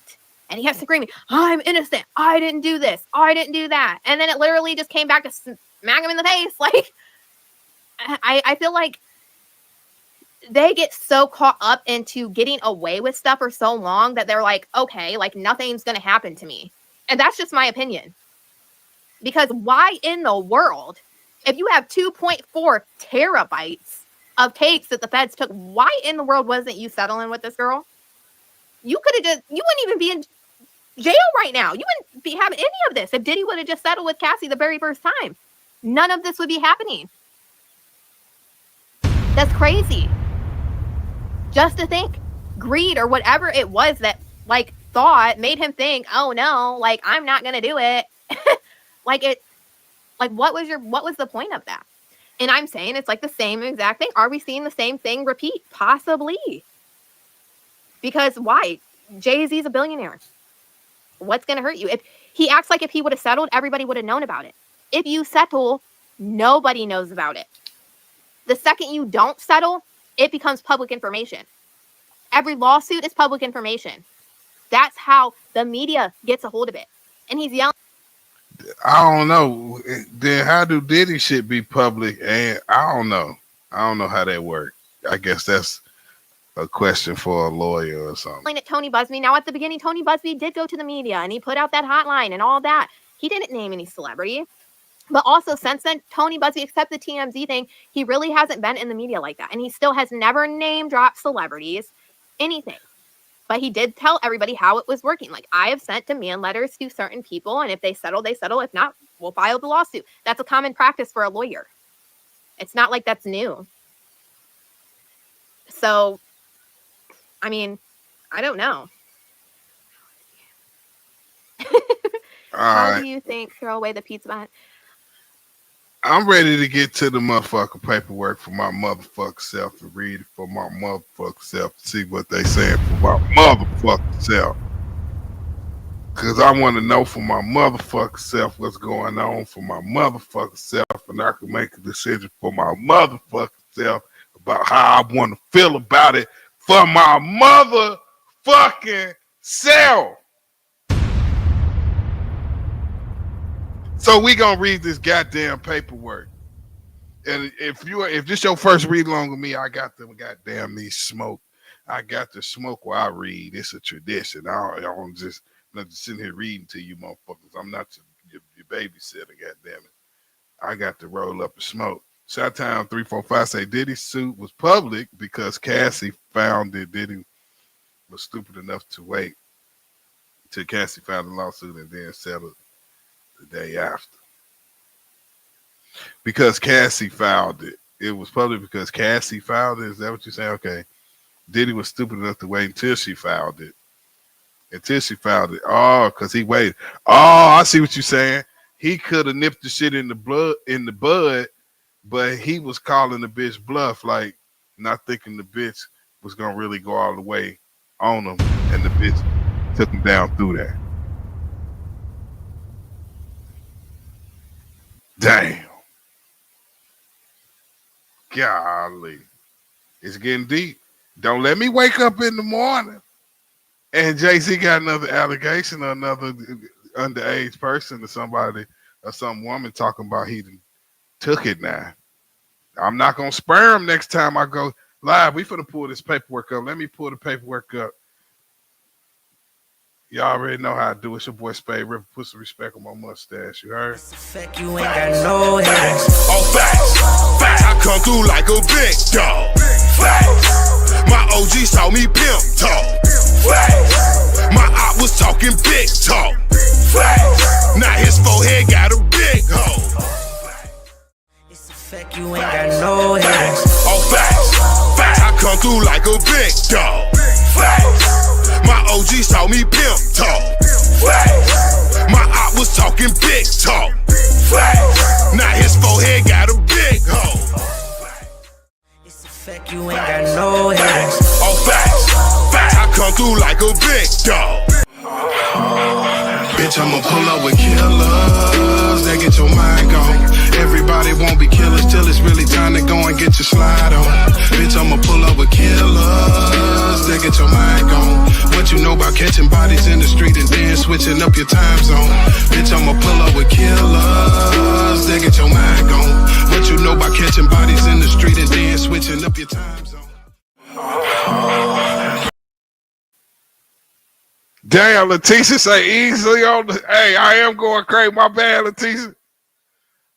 And he kept screaming, I'm innocent. I didn't do this. I didn't do that. And then it literally just came back to smack him in the face. Like, I feel like they get so caught up into getting away with stuff for so long that they're like, okay, like, nothing's going to happen to me. And that's just my opinion. Because why in the world, if you have 2.4 terabytes of tapes that the feds took, why in the world wasn't you settling with this girl? You wouldn't even be in jail right now. You wouldn't be having any of this if Diddy would have just settled with Cassie the very first time. None of this would be happening. That's crazy. Just to think, greed or whatever it was that, thought made him think, oh no, I'm not going to do it. Like, what was the point of that? And I'm saying it's like the same exact thing. Are we seeing the same thing repeat? Possibly. Because why? Jay-Z's a billionaire. What's going to hurt you? If he acts like if he would have settled, everybody would have known about it. If you settle, nobody knows about it. The second you don't settle, it becomes public information. Every lawsuit is public information. That's how the media gets a hold of it. And he's yelling. I don't know. Then how do Diddy shit be public? And I don't know. I don't know how that works. I guess that's a question for a lawyer or something. At Tony Busby. Now, at the beginning, Tony Busby did go to the media and he put out that hotline and all that. He didn't name any celebrity. But also, since then, Tony Busby, except the TMZ thing, he really hasn't been in the media like that. And he still has never name dropped celebrities, anything. But he did tell everybody how it was working. Like, I have sent demand letters to certain people, and if they settle, they settle. If not, we'll file the lawsuit. That's a common practice for a lawyer. It's not like that's new. So, I mean, I don't know. How do you think throw away the pizza behind? I'm ready to get to the motherfucking paperwork for my motherfucking self and read it for my motherfucking self to see what they saying for my motherfucking self. Because I want to know for my motherfucking self what's going on for my motherfucking self, and I can make a decision for my motherfucking self about how I want to feel about it for my motherfucking self. So we gonna read this goddamn paperwork, and if this your first read along with me, I got them goddamn me smoke. I got to smoke while I read. It's a tradition. I don't just not just sitting here reading to you, motherfuckers. I'm not your babysitter. Goddamn it, I got to roll up and smoke. Shot-Town 345 say Diddy's suit was public because Cassie found that Diddy was stupid enough to wait till Cassie filed the lawsuit and then settled the day after. Because Cassie filed it. It was public because Cassie filed it. Is that what you're saying? Okay. Diddy was stupid enough to wait until she filed it. Oh, because he waited. Oh, I see what you're saying. He could have nipped the shit in the bud, but he was calling the bitch bluff, like not thinking the bitch was gonna really go all the way on him, and the bitch took him down through that. Damn. Golly. It's getting deep. Don't let me wake up in the morning and Jay-Z got another allegation or another underage person or somebody or some woman talking about he took it now. I'm not going to spare him next time I go live. We finna pull this paperwork up. Let me pull the paperwork up. Y'all already know how I do it. It's your boy Spade River. Put some respect on my mustache. You heard? You ain't got no hands. Oh, facts. I come through like a big dog. Facts. My OG saw me pimp talk. Facts. My op was talking big talk. Facts. Now his forehead got a big hole. It's a fact you ain't got no hands. Oh, facts. I come through like a big dog. Facts. My OG saw me pimp talk. Facts. My op was talking big talk. Facts. Now his forehead got a big hole. It's a fact you ain't got no hands. Oh, facts. I come through like a big dog. Bitch, I'ma pull up with killers that get your mind gone. Everybody won't be killers till it's really time to go and get your slide on. Bitch, I'ma pull up with killers that get your mind gone. What you know about catching bodies in the street and then switching up your time zone? Bitch, I'ma pull up with killers that get your mind gone. What you know about catching bodies in the street and then switching up your time zone? Damn, Leticia say easily on the. Hey, I am going crazy. My bad, Leticia.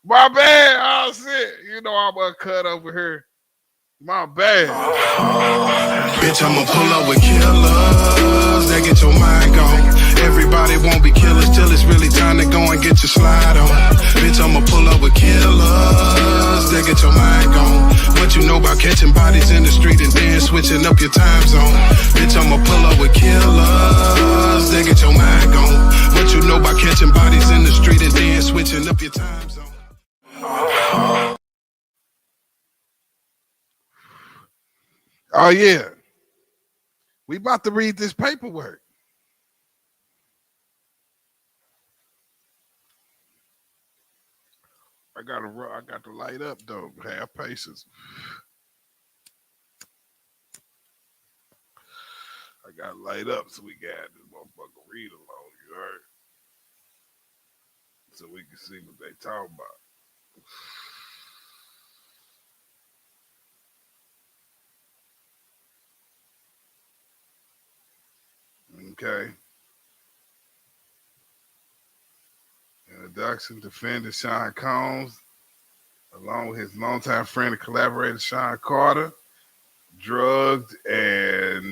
My bad. Oh, shit. You know I'm uncut over here. My bad. Bitch, I'ma pull up with killers that get your mind gone. Everybody won't be killers till it's really time to go and get your slide on. Bitch, I'ma pull up with killers that get your mind gone. What you know about catching bodies in the street and then switching up your time zone? Bitch, I'ma pull up with killers that get your mind gone. What you know about catching bodies in the street and then switching up your time zone? Oh yeah. We about to read this paperwork. I got to light up though. Have patience. I got to light up so we got this motherfucker read along. You heard? So we can see what they talk about. Okay. Introduction, defender Sean Combs, along with his longtime friend and collaborator Sean Carter, drugged and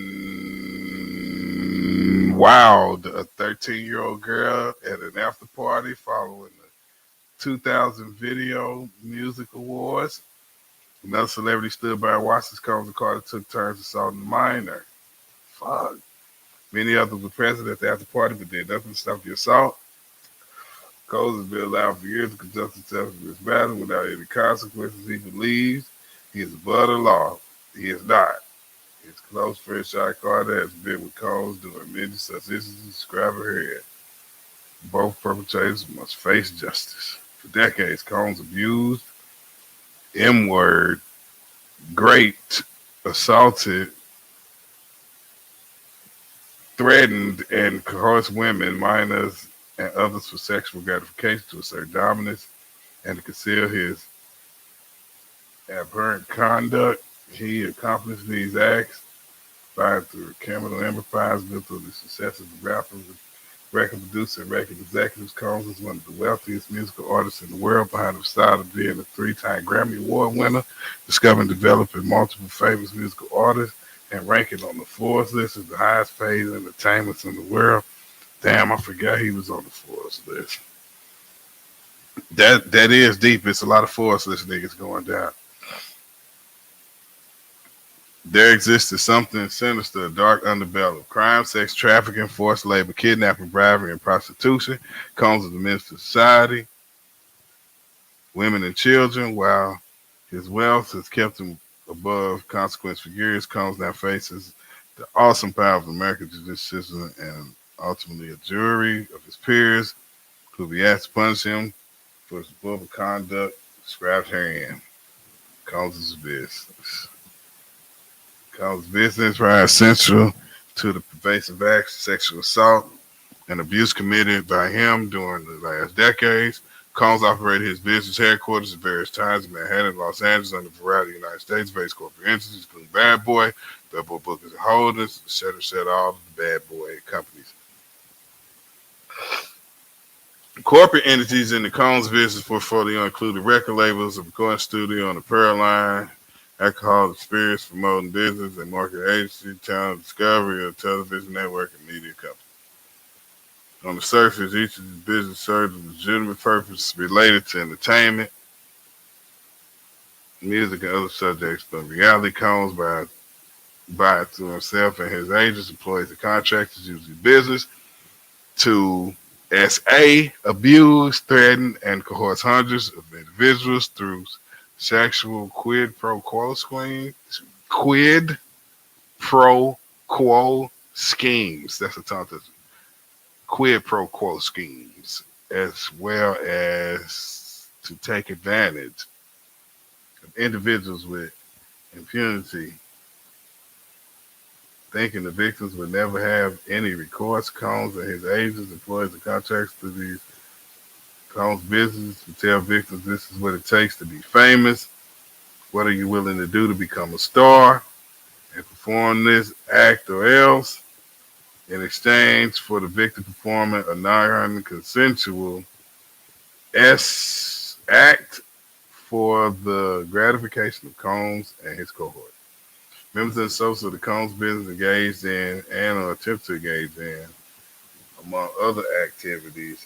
wowed a 13-year-old girl at an after party following the 2000 Video Music Awards. Another celebrity stood by and watched as Combs and Carter took turns assaulting the minor. Fuck. Many others were present at the after party, but did nothing to stop the assault. Combs has been allowed for years to conduct himself in this battle without any consequences. He believes he is above the law. He is not. His close friend Sean Carter has been with Combs during many such incidents describing her head. Both perpetrators must face justice. For decades, Combs abused, M-word, raped, assaulted, threatened, and coerced women, minors, and others for sexual gratification to assert dominance and to conceal his abhorrent conduct. He accomplished these acts by through criminal enterprise built through the success of the rappers, record producer, and record executives. Combs is one of the wealthiest musical artists in the world, behind the style of being a 3-time Grammy Award winner, discovering and developing multiple famous musical artists, and ranking on the Forbes list as the highest paid entertainers in the world. Damn, I forgot he was on the Forbes list. That is deep. It's a lot of Forbes list niggas going down. There existed something sinister, a dark underbelly of crime, sex trafficking, forced labor, kidnapping, bribery, and prostitution. Combs is the minister of society, women and children, while his wealth has kept him above consequence for years. Combs now faces the awesome power of American judicial system and ultimately a jury of his peers who will be asked to punish him for his above conduct described herein. Combs is business. Combs' business rise central to the pervasive acts of sexual assault and abuse committed by him during the last decades. Combs operated his business headquarters at various times in Manhattan and Los Angeles under a variety of United States-based corporate entities, including Bad Boy, Bookers and Holdings, etc., all of the Bad Boy companies. Corporate entities in the Combs business portfolio included record labels, a recording studio, and a apparel line, alcohol experience, promoting business and market agency, talent discovery, a television network, and media company. On the surface, each of these businesses served a legitimate purpose related to entertainment, music, and other subjects, but reality Combs by it to himself and his agents, employees, and contractors using business to S.A. abuse, threaten, and coerce hundreds of individuals through sexual quid pro quo schemes. That's a tongue twister. Quid pro quo schemes, as well as to take advantage of individuals with impunity, thinking the victims would never have any recourse. Combs and his agents, employees, and contractors through these Combs business to tell victims this is what it takes to be famous. What are you willing to do to become a star and perform this act or else? In exchange for the victim performing a non-consensual act for the gratification of Combs and his cohort. Members and associates of the Combs business engaged in and or attempt to engage in, among other activities,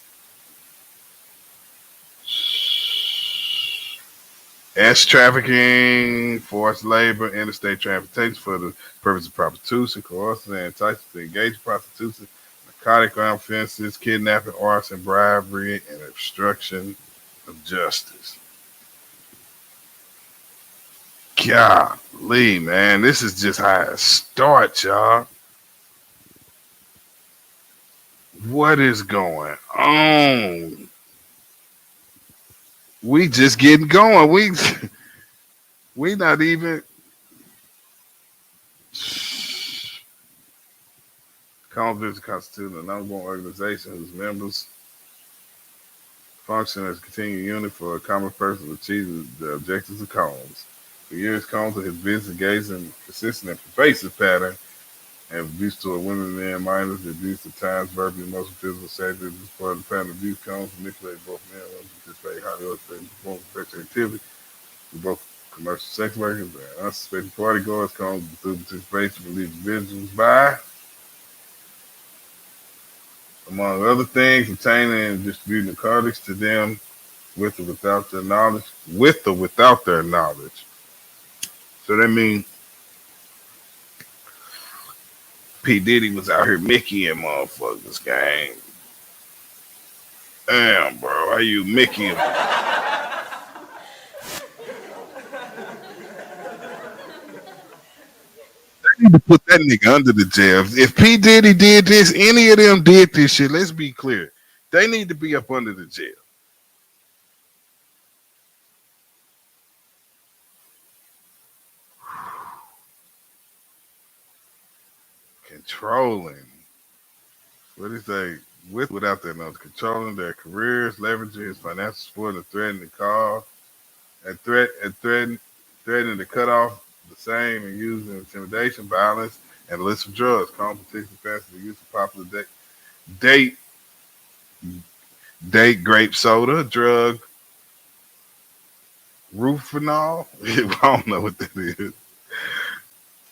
sex trafficking, forced labor, interstate transportation for the purpose of prostitution, coercion, and enticement to engage in prostitution, narcotic crime offenses, kidnapping, arson, bribery, and obstruction of justice. Golly, man, this is just how it starts, y'all. What is going on? We just getting going. We not even. Combs constitute an ongoing organization whose members function as a continuing unit for a common purpose to achieve the objectives of Combs. For years, Combs and his business engaged in persistent and pervasive pattern and abuse toward women, men, minors, the abuse of times, verbal, emotional, physical, sexual. This part of the pattern of abuse. Combs manipulate both men and women to participate highly orchestrated performance sexual activity with both commercial sex workers and unsuspecting party goers. Combs through participation with individuals by, among other things, obtaining and distributing narcotics to them with or without their knowledge. With or without their knowledge. So that means P. Diddy was out here Mickey and motherfuckers, gang. Damn, bro, how you Mickey? They need to put that nigga under the jail. If P. Diddy did this, any of them did this shit, let's be clear. They need to be up under the jail. Controlling. What is they with without their knowledge? Controlling their careers, leveraging his financial support, and threatening to call and threatening to cut off the same and using intimidation, violence, and illicit drugs. Competition, fancy the use of popular date grape soda, drug rufinol. I don't know what that is.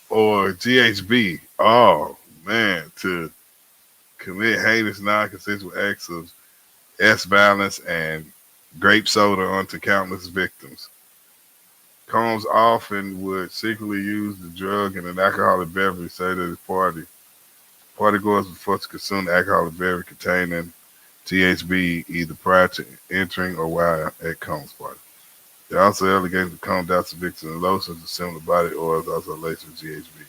Or GHB. Oh man, to commit heinous non-consensual acts of violence and grape soda onto countless victims. Combs often would secretly use the drug and an alcoholic beverage, say to his party. Party goers were forced to consume the alcoholic beverage containing THB either prior to entering or while at Combs' party. They also allegated that Combs doused the victim in lotions of similar body oils, also laced with GHB,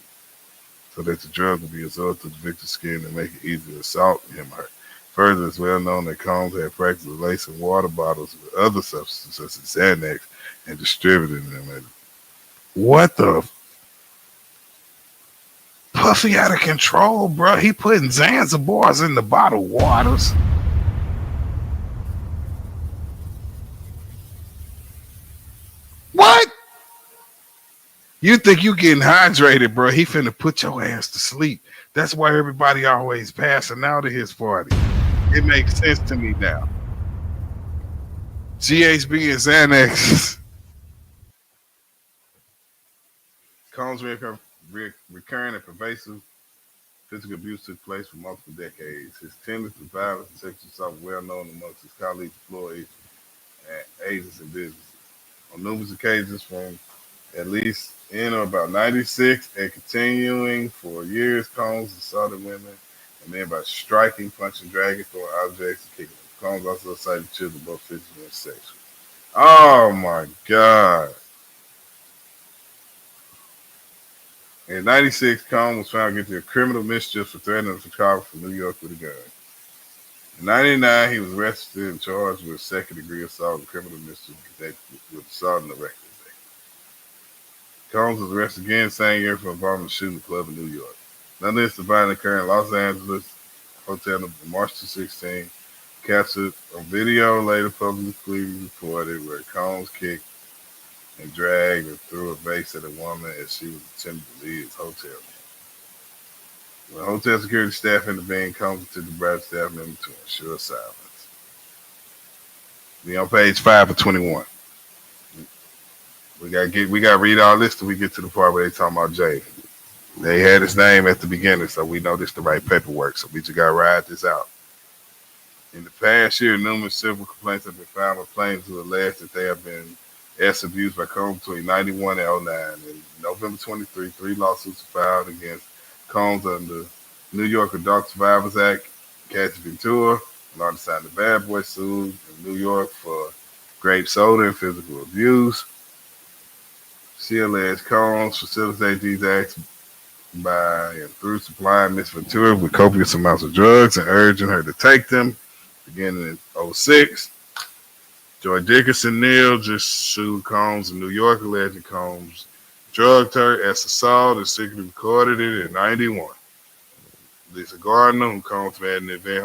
so that the drug would be absorbed through the victim's skin and make it easier to assault him or her. Further, it's well known that Combs had practiced lacing water bottles with other substances such as Xanax and distributing them. What the? Puffy out of control, bro. He putting Zanzibars in the bottled waters. What? You think you getting hydrated, bro? He finna put your ass to sleep. That's why everybody always passing out at his party. It makes sense to me now. GHB and Xanax. Combs' recurring and pervasive physical abuse took place for multiple decades. His tendency to violence and sexual assault was well known amongst his colleagues, employees, and agents and businesses. On numerous occasions from at least in or about 96 and continuing for years, Combs assaulted women and men by striking, punching, dragging, throwing objects, and kicking them. Combs also assaulted children, both physical and sexual. Oh my God. In 96, Combs was found guilty of criminal mischief for threatening a photographer from New York with a gun. In 99, he was arrested and charged with second-degree assault and criminal mischief connected with assault and arresting. Combs was arrested again same year for involvement in shooting the club in New York. Nonetheless, the violence occurred in Los Angeles hotel on March 16, captured on video, later publicly reported, where Combs kicked and dragged and threw a vase at a woman as she was attempting to leave his hotel room. When hotel security staff intervened, Combs took the bribe staff member to ensure silence. We on page 5 of 21. We gotta read all this till we get to the part where they talking about Jay. They had his name at the beginning, so we know this the right paperwork. So we just gotta ride this out. In the past year, numerous civil complaints have been filed by plaintiffs who allege that they have been abused by Combs between 91 and 09. In November 23, 3 lawsuits were filed against Combs under New York Adult Survivors Act. Kathy Ventura, Lorna signed the Bad Boy sued in New York for grape soda and physical abuse. She alleged Combs facilitate these acts by and through supplying Miss Ventura with copious amounts of drugs and urging her to take them. Beginning in 2006, Joy Dickinson Neal just sued Combs in New York, alleging Combs drugged her as assault and secretly recorded it in 91. Lisa Gardner, who Combs had an event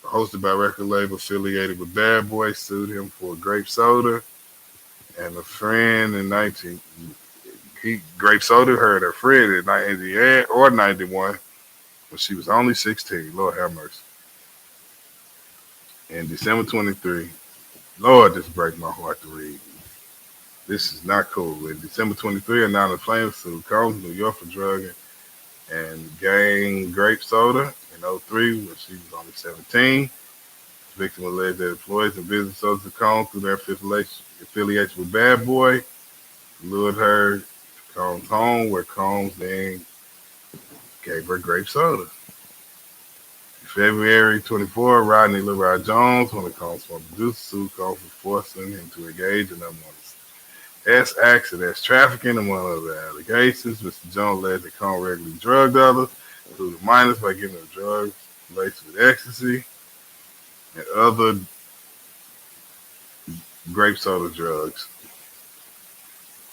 hosted by record label affiliated with Bad Boy, sued him for grape soda. And a friend in grape soda heard her friend in 98 or 91 when she was only 16. Lord have mercy. In December 23, Lord, this breaks my heart to read. This is not cool. In December 23, another plaintiff sued Combs, New York for drugging and gang grape soda in 03 when she was only 17. The victim alleged that employees and business associates of Combs through their affiliation with Bad Boy lured her to Combs' home where Combs then gave her grape soda. In February 24, Rodney LeRoy Jones, one of Combs' former producers, sued Combs for forcing him to engage in unwanted S acts and S trafficking, among other allegations. Mr. Jones alleged that Combs regularly drugged others, including minors, by giving them drugs laced with ecstasy and other grape soda drugs.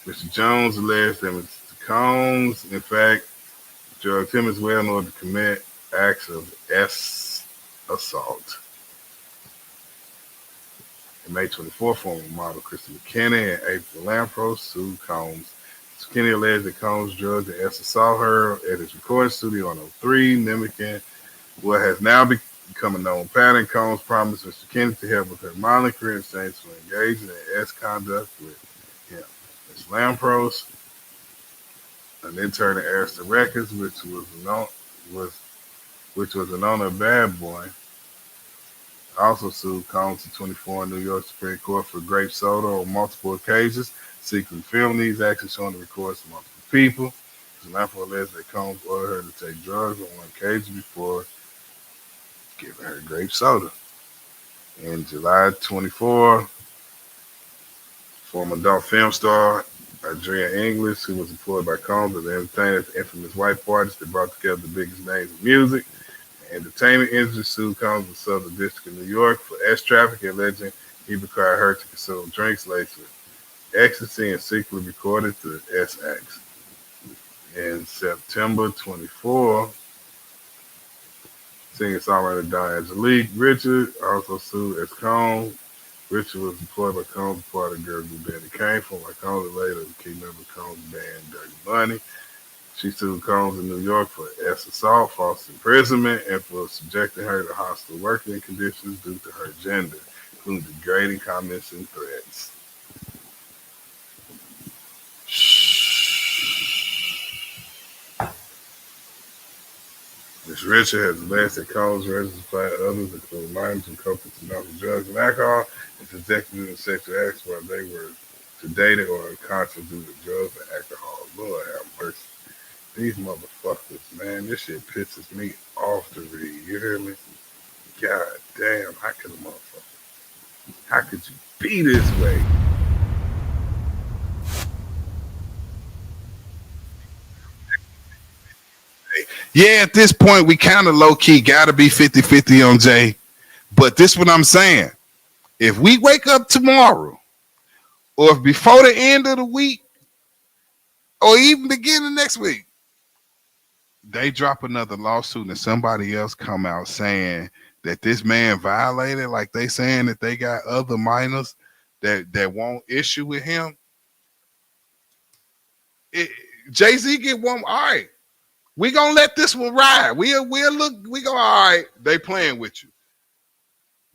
Mr. Jones alleged that Mr. Combs, in fact, drugged him as well in order to commit acts of S assault. In May 24, former model Kristen McKinney and April Lampros sued Combs. McKinney alleged that Combs drugged and S assaulted her at his recording studio on 03, mimicking what has now become a known pattern. Combs promised Mr. McKinney to help with her modeling career in exchange for engaging in S conduct with him. Ms. Lampros, an intern at Arista Records, which was an owner of Bad Boy, also sued Combs in 24 in New York Supreme Court for grape soda on multiple occasions, secretly filming these actions showing the records of multiple people. Ms. Lampros alleged that Combs ordered her to take drugs on one occasion before giving her grape soda. In July 24, former adult film star Adrienne English, who was employed by Combs as an entertainer, the infamous white artist that brought together the biggest names in music and entertainment industry, sued Combs in the Southern District of New York for S trafficking, alleging he required her to consume drinks laced with ecstasy and secretly recorded the S acts. In September 24, singer-songwriter Diane Angelique Richard also sued as Combs. Richard was employed by Combs, part of girl group Danny Kane, formed by Combs, and later the key member of Combs' band Dirty Money. She sued Combs in New York for S assault, false imprisonment, and for subjecting her to hostile working conditions due to her gender, including degrading comments and threats. Ms. Richard has alleged that Combs registered others, including minors and culprits of nothing drugs and alcohol, and subjected in sexual acts while they were sedated or unconscious due to drugs and alcohol. Lord have mercy. These motherfuckers, man, this shit pisses me off to read. You hear me? God damn, how could a motherfucker? How could you be this way? Yeah, at this point, we kind of low-key got to be 50-50 on Jay. But this is what I'm saying. If we wake up tomorrow, or if before the end of the week, or even beginning next week, they drop another lawsuit and somebody else come out saying that this man violated, like they saying that they got other minors that won't issue with him, Jay-Z get one. All right, we gonna let this one ride. We'll look. We go. All right, they playing with you,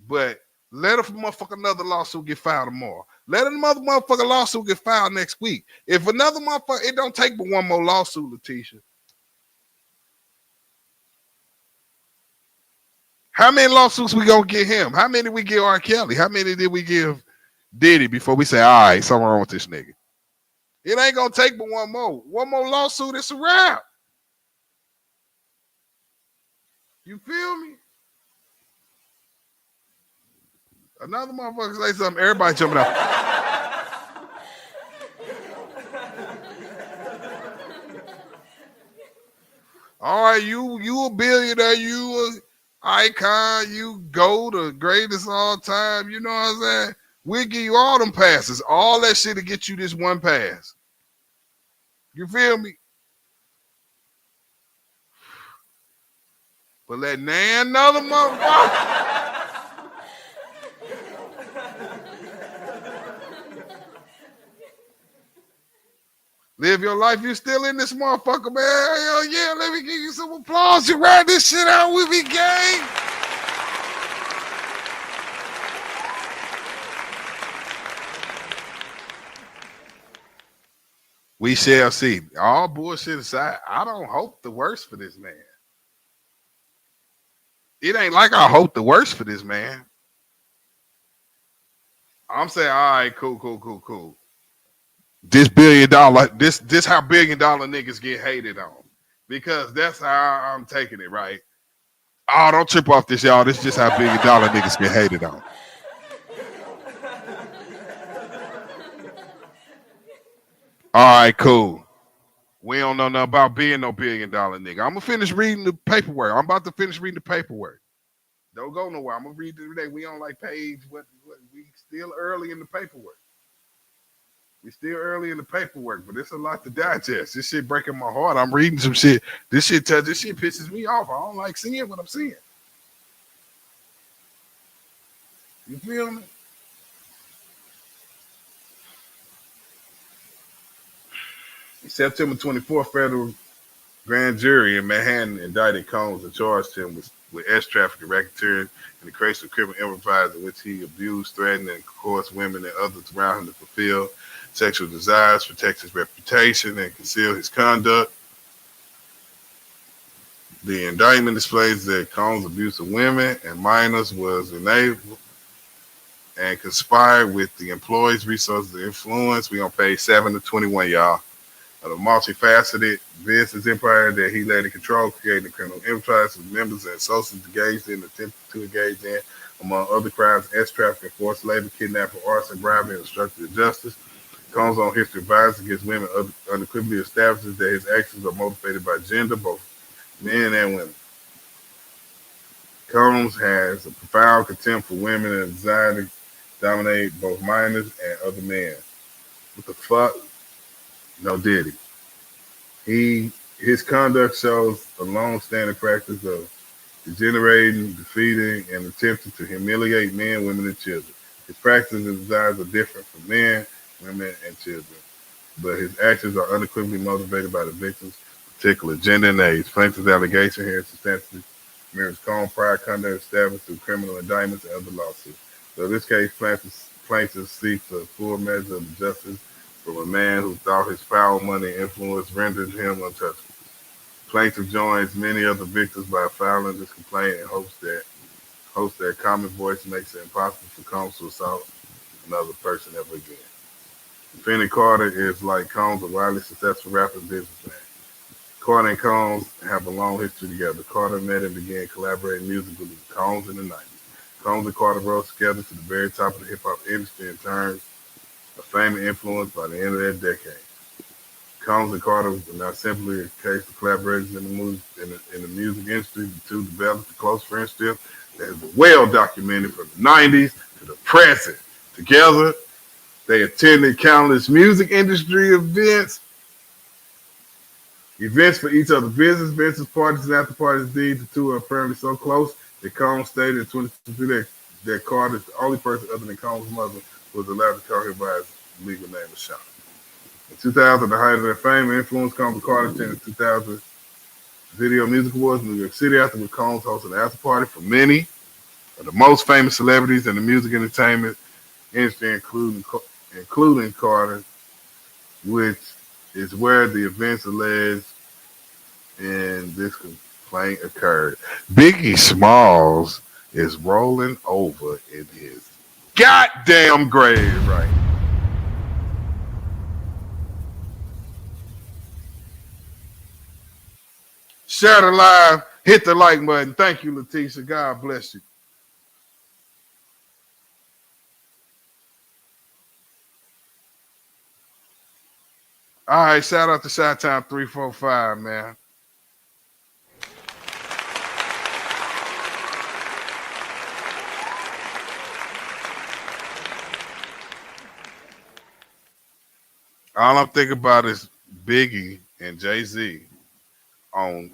but let a motherfucker another lawsuit get filed tomorrow. Let another motherfucker lawsuit get filed next week. If another motherfucker, it don't take but one more lawsuit, Letitia. How many lawsuits we gonna get him? How many we give R. Kelly? How many did we give Diddy before we say, all right, something wrong with this nigga? It ain't gonna take but one more. One more lawsuit, it's a wrap. You feel me? Another motherfucker say something, everybody jumping out. All right, you a billionaire, you a icon, you go the greatest all time. You know what I'm saying? We'll give you all them passes, all that shit to get you this one pass. You feel me? But let Nan another motherfucker. Live your life. You still in this motherfucker, man. Hell yeah, let me give you some applause. You ride this shit out with me, gang. We shall see. All bullshit aside, I don't hope the worst for this man. It ain't like I hope the worst for this man. I'm saying, all right, cool. This $1 billion, this how $1 billion niggas get hated on. Because that's how I'm taking it, right? Oh, don't trip off this, y'all. This is just how $1 billion niggas get hated on. All right, cool. We don't know nothing about being no $1 billion nigga. I'm gonna finish reading the paperwork. I'm about to finish reading the paperwork. Don't go nowhere. I'm gonna read it today. We on like page what we still early in the paperwork. We still early in the paperwork, but it's a lot to digest. This shit breaking my heart. I'm reading some shit. This shit pisses me off. I don't like seeing what I'm seeing. You feel me? September 24th, federal grand jury in Manhattan indicted Combs and charged him with S trafficking, racketeering, and the creation of criminal enterprise in which he abused, threatened, and coerced women and others around him to fulfill sexual desires, protect his reputation, and conceal his conduct. The indictment displays that Combs' abuse of women and minors was enabled and conspired with the employees' resources and influence. We on page 7 to 21, y'all. Of a multifaceted business empire that he led in control, creating a criminal enterprise with members and associates engaged in, attempted to engage in, among other crimes, S trafficking, forced labor, kidnapping, arson, bribery, and obstruction of justice. Combs' own history of violence against women unequivocally establishes that his actions are motivated by gender, both men and women. Combs has a profound contempt for women and desire to dominate both minors and other men. What the fuck? No did he. His conduct shows a long-standing practice of degenerating, defeating, and attempting to humiliate men, women, and children. His practices and desires are different from men, women, and children, but his actions are unequivocally motivated by the victim's particular gender and age. Plaintiff's allegation here substantially mirrors Combs' prior conduct established through criminal indictments and other lawsuits. So in this case, plaintiff seeks a full measure of justice from a man who thought his foul money influence rendered him untouchable. Plaintiff joins many other victims by filing this complaint and hopes that common voice makes it impossible for Combs to assault another person ever again. Defendant Carter is, like Combs, a widely successful rapper and businessman. Carter and Combs have a long history together. Carter met and began collaborating musically with Combs in the 90s. Combs and Carter rose together to the very top of the hip-hop industry in terms of fame and influence by the end of that decade. Combs and Carter were not simply a case of collaborators in the music industry. The two developed a close friendship that is well documented from the 90s to the present. Together, they attended countless music industry events for each other's business parties, and after parties. Indeed, the two are apparently so close that Combs stated in 2023 that Carter is the only person other than Combs' mother who was allowed to call him by his legal name of Sean. In 2000, the height of their fame and influence, Combs and Carter attended the 2000 Video Music Awards in New York City, after Combs hosted an after party for many of the most famous celebrities in the music entertainment industry, including Carter, which is where the events alleged in this complaint occurred. Biggie Smalls is rolling over in his goddamn grave right now. Share the live, hit the like button. Thank you, Letitia. God bless you. All right, shout out to Shot Time 345, man. All I'm thinking about is Biggie and Jay-Z on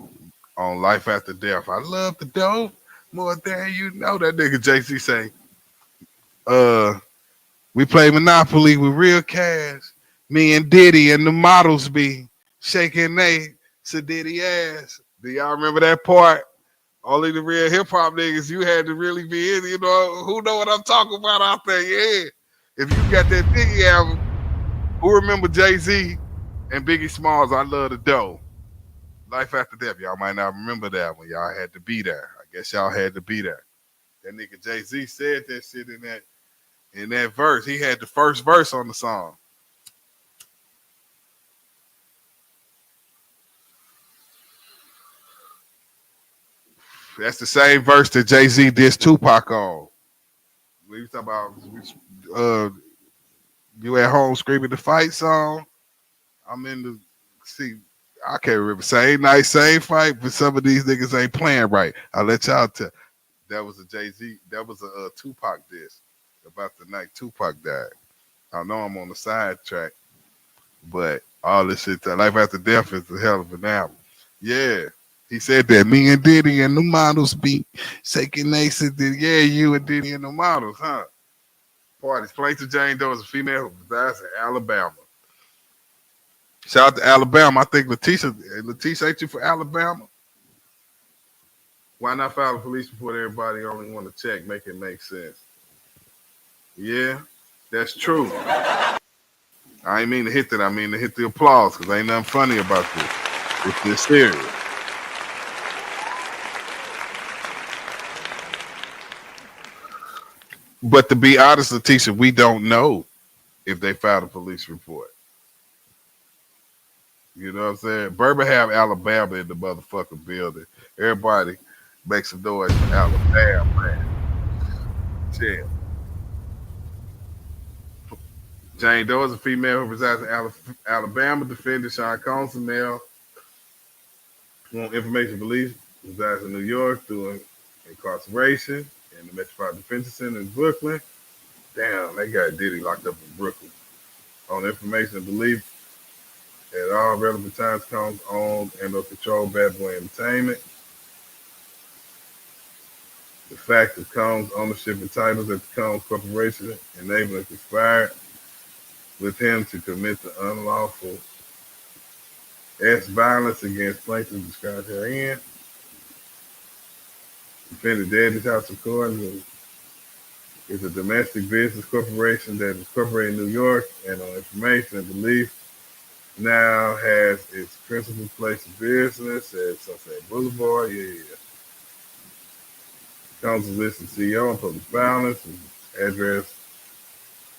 Life After Death. I love the dope more than you know. That nigga Jay-Z say, we play Monopoly with real cash. Me and Diddy and the models be shaking they Diddy ass. Do y'all remember that part? Only the real hip hop niggas you had to really be in. You know who know what I'm talking about out there? Yeah. If you got that Biggie album, who remember Jay-Z and Biggie Smalls? I love the dough. Life After Death. Y'all might not remember that one. Y'all had to be there. I guess y'all had to be there. That nigga Jay-Z said that shit in that verse. He had the first verse on the song. That's the same verse that Jay-Z dissed Tupac on. We was talking about you at home screaming the fight song. I'm in the see. I can't remember. Same night, same fight, but some of these niggas ain't playing right. I'll let y'all tell. That was a Jay-Z. That was a Tupac diss about the night Tupac died. I know I'm on the side track, but all this shit, Life After Death is a hell of an album. Yeah. He said that me and Diddy and the models be shaking they said, yeah, you and Diddy and the models, huh? Parties. Plaintiff Jane Doe is a female who resides in Alabama. Shout out to Alabama. I think Letitia, ain't you for Alabama? Why not file a police report? Everybody only want to check, make it make sense. Yeah, that's true. I ain't mean to hit that. I mean to hit the applause because ain't nothing funny about this. It's this serious. But to be honest, Letitia, we don't know if they filed a police report. You know what I'm saying? Birmingham, Alabama in the motherfucking building. Everybody make some noise for Alabama, man. Shit. Jane Doe is a female who resides in Alabama. Defendant Sean Combs, a male on information police, resides in New York doing incarceration in the Metropolitan Detention Center in Brooklyn. Damn, they got Diddy locked up in Brooklyn. On information and belief, at all relevant times, Combs owned and or controlled Bad Boy Entertainment. The fact of Combs' ownership and titles at the Combs Corporation enabling conspired with him to commit the unlawful violence against plaintiffs described herein. Defendant Daddy's House of Cards is a domestic business corporation that is incorporated in New York and on information and belief now has its principal place of business at Sunset Boulevard. Yeah. Combs is listed CEO on public violence and address.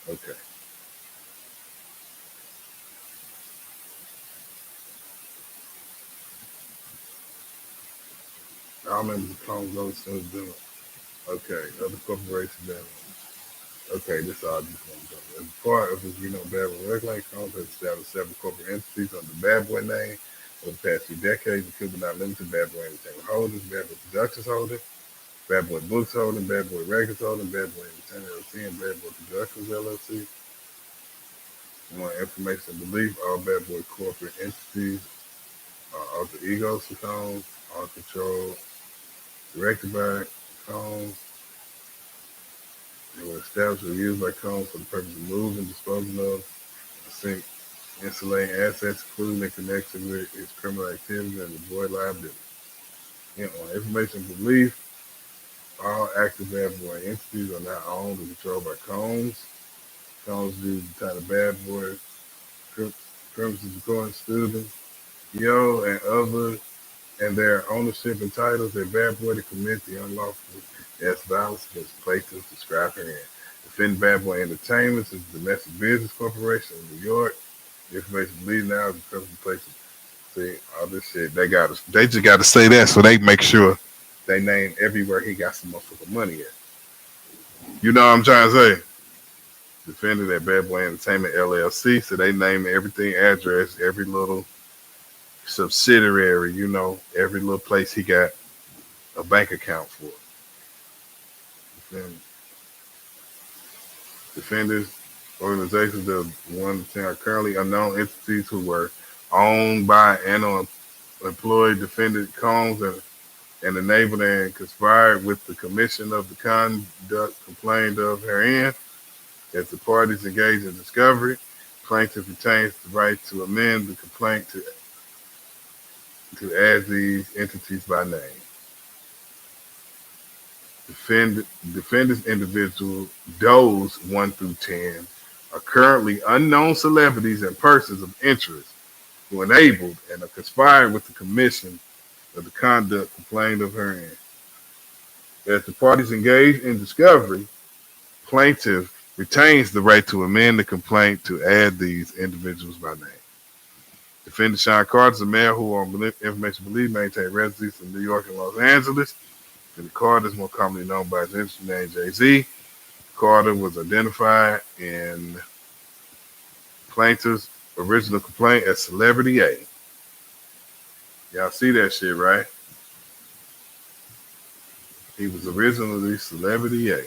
Okay. I remember the Combs notice was doing. Okay, other corporations that. Okay, this all just want to go. As part of his Bad Boy Reclaim, Combs has established several corporate entities under the Bad Boy name over the past 2 decades, including not limited Bad Boy Entertainment Holdings, Bad Boy Productions Holdings, Bad Boy Books Holdings, Bad Boy Records Holdings, Bad Boy Entertainment LLC, and Bad Boy Productions LLC. More information and belief, all Bad Boy corporate entities are alter egos for Combs, all controlled, directed by Combs. They were established or used by Combs for the purpose of moving, disposing of, insulating assets, including in connection with its criminal activity and avoid liability. On information and belief, all active Bad Boy entities are not owned or controlled by Combs. Combs do the title Bad Boy, premises recording students, and others, and their ownership and titles at Bad Boy to commit the unlawful violence against plaintiffs described herein. Defend Bad Boy Entertainment is a domestic business corporation in New York. The information leading now is the present places. See, all this shit, they just got to say that so they make sure they name everywhere he got some motherfucking money at. You know what I'm trying to say? Defended at Bad Boy Entertainment LLC, so they name everything, address, every little subsidiary, every little place he got a bank account for. Defenders organizations that 1 to 10 are currently unknown entities who were owned by and or employed defendant Combs and enabled and conspired with the commission of the conduct complained of herein. As the parties engage in discovery, plaintiff retains the right to amend the complaint to add these entities by name. Defendants individual those 1 through 10 are currently unknown celebrities and persons of interest who enabled and are conspired with the commission of the conduct complained of herein. As the parties engage in discovery, plaintiff retains the right to amend the complaint to add these individuals by name. Defendant Sean Carter is a male who, on information believed, maintained residency in New York and Los Angeles. And Carter is more commonly known by his industry name Jay-Z. Carter was identified in plaintiff's original complaint as Celebrity A. Y'all see that shit, right? He was originally Celebrity A.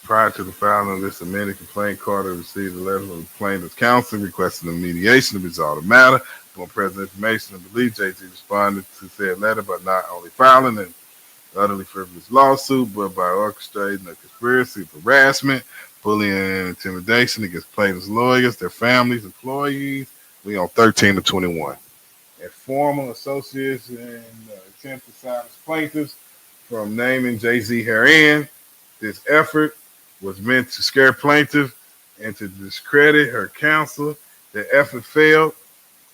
Prior to the filing of this amended complaint, Carter received a letter from the plaintiff's counsel requesting a mediation to resolve the matter. Upon present information and belief, Jay-Z responded to said letter by not only filing an utterly frivolous lawsuit, but by orchestrating a conspiracy of harassment, bullying, and intimidation against plaintiffs' lawyers, their families, employees. We on 13 to 21. And formal associates and attempt to silence plaintiffs from naming Jay-Z herein. This effort was meant to scare plaintiff and to discredit her counsel. The effort failed.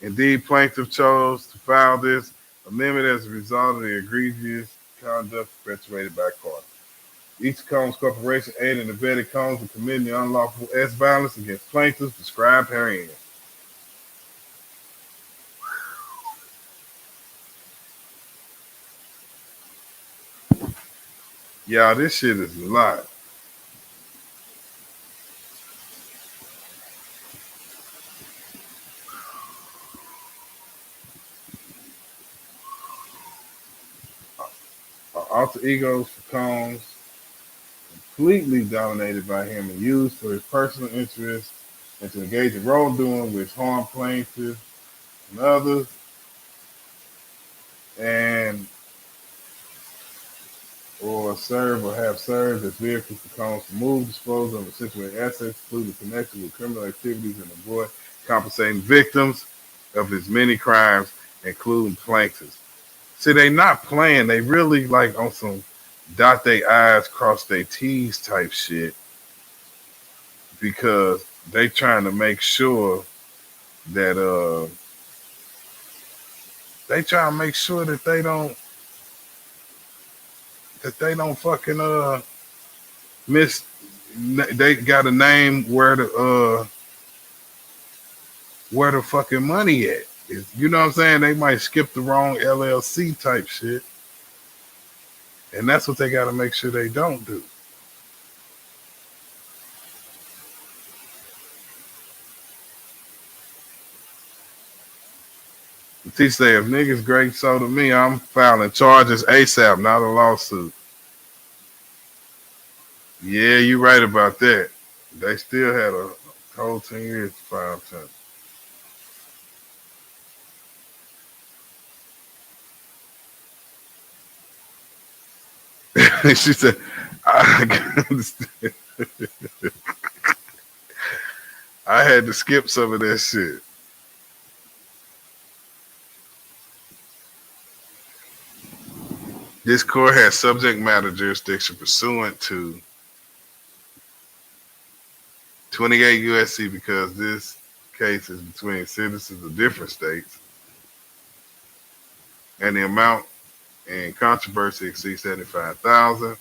Indeed, plaintiff chose to file this amendment as a result of the egregious conduct perpetrated by Carter. Each Combs Corporation aided and abetted Combs in committing the unlawful violence against plaintiffs described herein. Y'all, this shit is a lot. Alter egos for Combs, completely dominated by him and used for his personal interests and to engage in wrongdoing which harm plaintiffs and others. And or serve or have served as vehicles for Combs to move, dispose of, and situate assets, including connected with criminal activities, and avoid compensating victims of his many crimes, including plaintiffs. See, they not playing. They really like on some dot their I's, cross their T's type shit because they trying to make sure that they don't fucking miss. They got a name where the fucking money at. You know what I'm saying? They might skip the wrong LLC type shit. And that's what they got to make sure they don't do. T say, if niggas great so to me, I'm filing charges ASAP, not a lawsuit. Yeah, you right about that. They still had a whole 10 years to file charges. She said, I understand. I had to skip some of that shit. This court has subject matter jurisdiction pursuant to 28 U.S.C. because this case is between citizens of different states and the amount in controversy exceeds $75,000.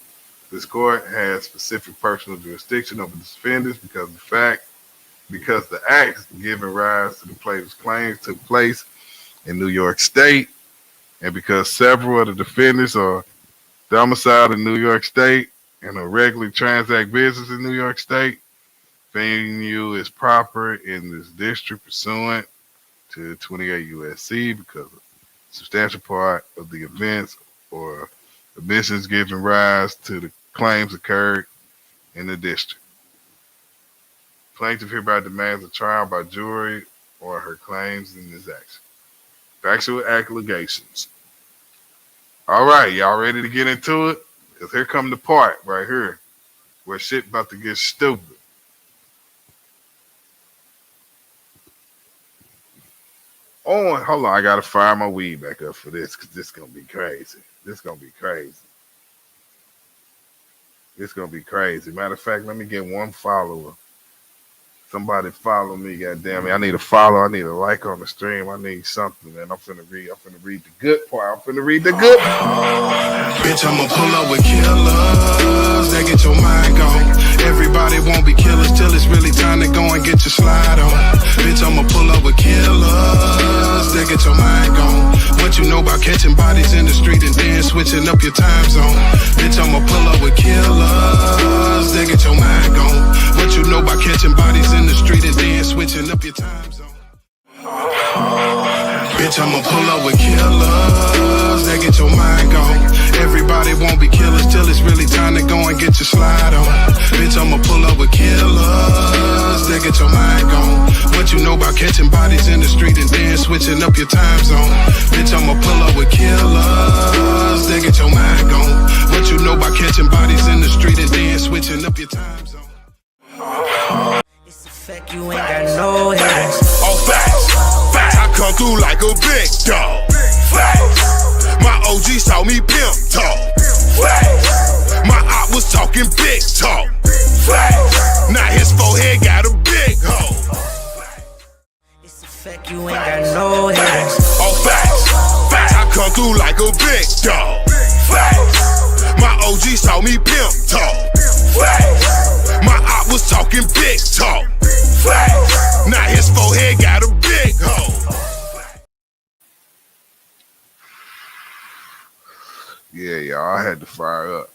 This court has specific personal jurisdiction over the defendants because the acts giving rise to the plaintiff's claims took place in New York State, and because several of the defendants are domiciled in New York State and are regularly transact business in New York State, venue is proper in this district pursuant to 28 U.S.C. because a substantial part of the events or Admissions giving rise to the claims occurred in the district. Plaintiff hereby demands a trial by jury or her claims in this action. Factual allegations. All right, y'all ready to get into it? Because here come the part right here where shit about to get stupid. Oh, hold on. I got to fire my weed back up for this because this is going to be crazy. This is going to be crazy. It's going to be crazy. Matter of fact, let me get one follower. Somebody follow me, goddamn it. I need a follow. I need a like on the stream. I need something, man. I'm finna read the good part. I'm finna read the good part. Bitch, I'ma pull up with killers that get your mind gone. Everybody won't be killers till it's really time to go and get your slide on. Bitch, I'ma pull up with killers that get your mind gone. What you know about catching bodies in the street and then switching up your time zone? Bitch, I'ma pull up with killers that get your mind gone. What you know about catching bodies in the street and then switching up your time zone? Bitch, I'ma pull up with killers that get your mind gone. Everybody won't be killers till it's really time to go and get your slide on. Bitch, I'ma pull up with killers that get your mind gone. What you know about catching bodies in the street and then switching up your time zone? Bitch, I'ma pull up with killers that get your mind gone. What you know about catching bodies in the street and then switching up your time zone? It's a fact you ain't got no haters. All facts, facts. I come through like a big dog. Facts. My OG saw me pimp talk. Facts. My op was talking big talk. Facts. Now his forehead got a big hole. It's a fact you ain't got no haters. All facts, facts. I come through like a big dog. Facts. My OG saw me pimp talk. Facts. My op was talking big talk. Facts. Now his forehead got a big hole. Yeah, y'all, I had to fire up.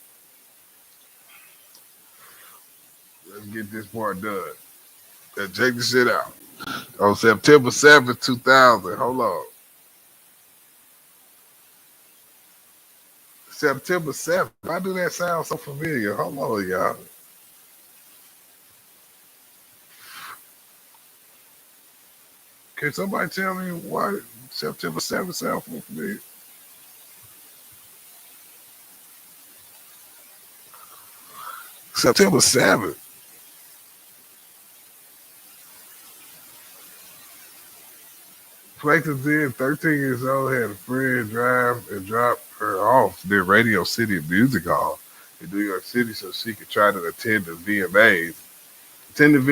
Let's get this part done. Let's check this shit out. On September 7th, 2000. Hold on. September 7th. Why do that sound so familiar? Hold on, y'all. Can somebody tell me why September 7th sounds so familiar? September 7th. Plaintiff then, 13 years old, had a friend drive and drop her off near Radio City Music Hall in New York City so she could try to attend the VMAs. Attending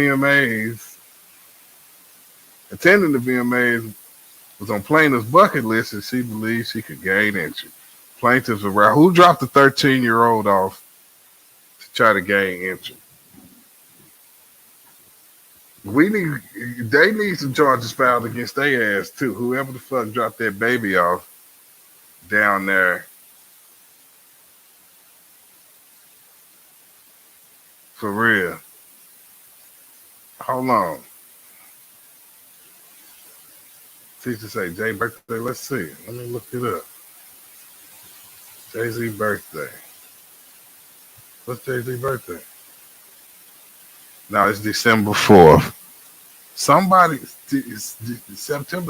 the VMAs was on plaintiff's bucket list and she believed she could gain entry. Plaintiffs around who dropped the 13-year-old off to try to gain entry. They need some charges filed against their ass too. Whoever the fuck dropped that baby off down there. For real. Hold on. Teacher say Jay birthday. Let's see. Let me look it up. Jay-Z birthday. What's Jay-Z birthday? No, it's December 4th. September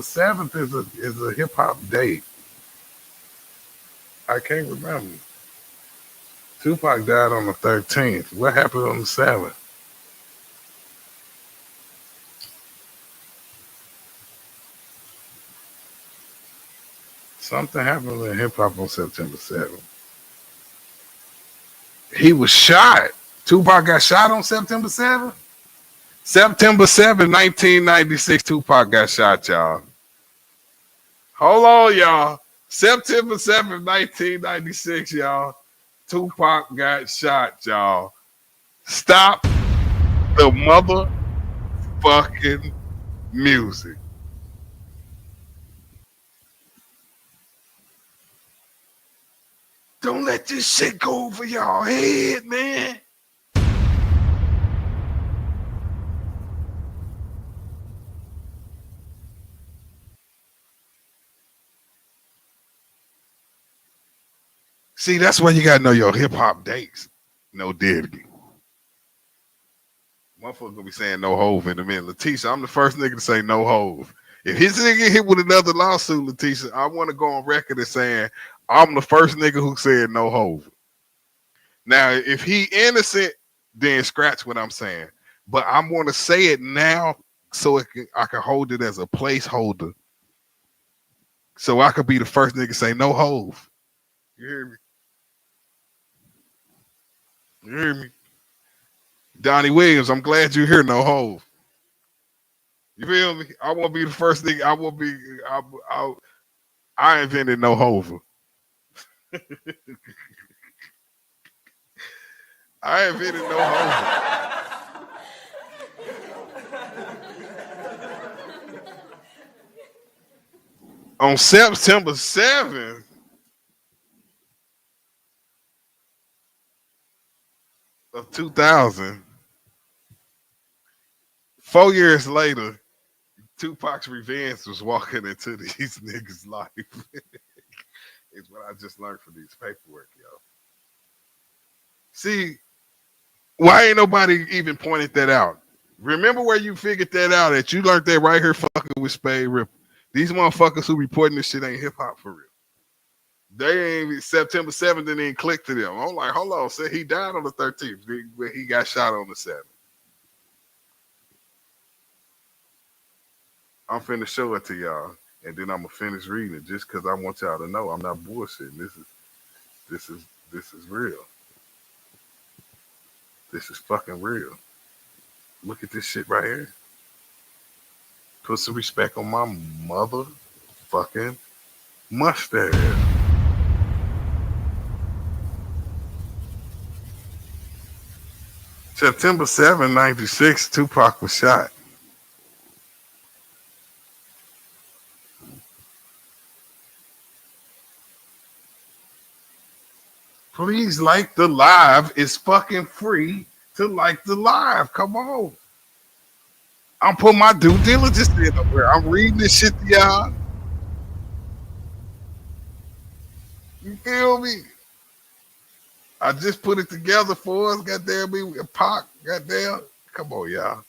7th is a hip hop date. I can't remember. Tupac died on the 13th. What happened on the 7th? Something happened in hip hop on September 7th. He was shot. Tupac got shot on September 7th? September 7th, 1996, Tupac got shot, y'all. Hold on, y'all. September 7th, 1996, y'all. Tupac got shot, y'all. Stop the motherfucking music. Don't let this shit go over y'all head, man. See, that's why you gotta know your hip hop dates. No Diddy. Motherfucker gonna be saying no Hove in a minute. Letitia, I'm the first nigga to say no Hove. If his nigga get hit with another lawsuit, Letitia, I want to go on record as saying I'm the first nigga who said no Hove. Now, if he innocent, then scratch what I'm saying. But I'm going to say it now so I can hold it as a placeholder. So I could be the first nigga to say no Hove. You hear me? You hear me? Donnie Williams, I'm glad you're here, no Hove. You feel me? I want to be the first nigga. I invented no Hove. I invented no Hove. On September 7th, of 2000, 4 years later, Tupac's revenge was walking into these niggas' life. It's what I just learned from these paperwork, yo. See, why ain't nobody even pointed that out? Remember where you figured that out at? You learned that right here fucking with Spade Ripper. These motherfuckers who reporting this shit ain't hip hop for real. They ain't September 7th and then click to them. I'm like, hold on, say he died on the 13th, but he got shot on the 7th. I'm finna show it to y'all, and then I'm gonna finish reading it just because I want y'all to know I'm not bullshitting. This is real. This is fucking real. Look at this shit right here. Put some respect on my motherfucking mustache. September 7, 96, Tupac was shot. Please like the live. It's fucking free to like the live. Come on. I'm putting my due diligence in up here. I'm reading this shit to y'all. You feel me? I just put it together for us. Goddamn me, Pac. Goddamn. Come on, y'all.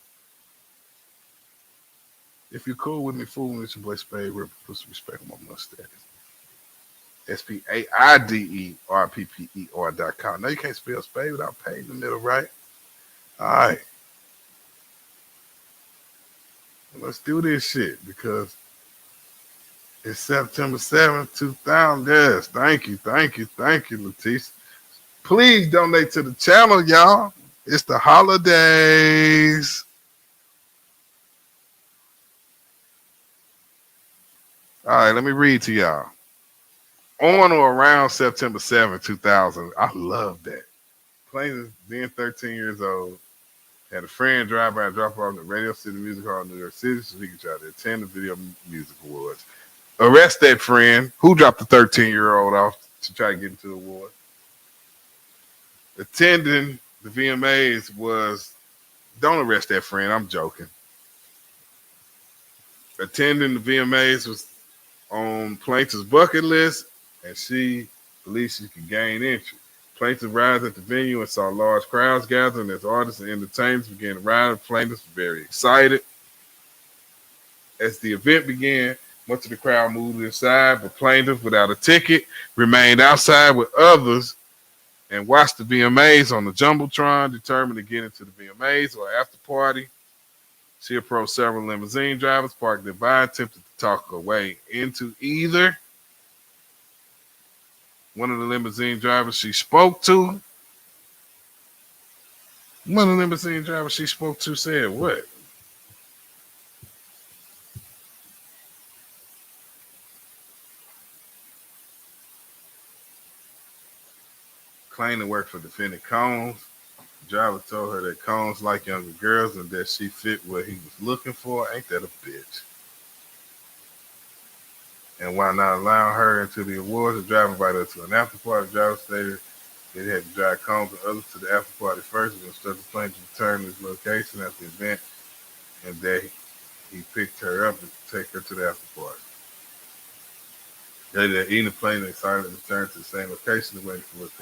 If you're cool with me fooling, it's your boy Spade Ripper. Put some respect on my mustache. SPAIDERPPER.com. Now you can't spell Spade without pay in the middle, right? All right. Let's do this shit because it's September 7th, 2000. Yes, thank you, Leticia. Please donate to the channel, y'all. It's the holidays. All right, let me read to y'all. On or around September 7th, 2000. I love that. Plaintiff, being 13 years old, had a friend drive by and drop off at Radio City Music Hall in New York City so he could try to attend the Video Music Awards. Arrest that friend who dropped the 13-year-old off to try to get into the award. Attending the VMAs was, don't arrest that friend, I'm joking. Attending the VMAs was on plaintiff's bucket list, and she believed she could gain entry. Plaintiff arrived at the venue and saw large crowds gathering as artists and entertainers began to arrive. Plaintiffs were very excited. As the event began, much of the crowd moved inside, but plaintiff, without a ticket, remained outside with others and watched the VMAs on the Jumbotron, determined to get into the VMAs or after party. She approached several limousine drivers parked nearby, attempted to talk her way into either. One of the limousine drivers she spoke to said what? Claimed to work for defendant Combs. The driver told her that Combs liked younger girls and that she fit what he was looking for. Ain't that a bitch? And while not allowing her into the awards, the driver invited her to an after party. The driver stated that he had to drive Combs and others to the after party first and instructed the plaintiff to return to his location at the event, and that he picked her up and take her to the after party. Eating the plane, they started to return to the same location to wait for what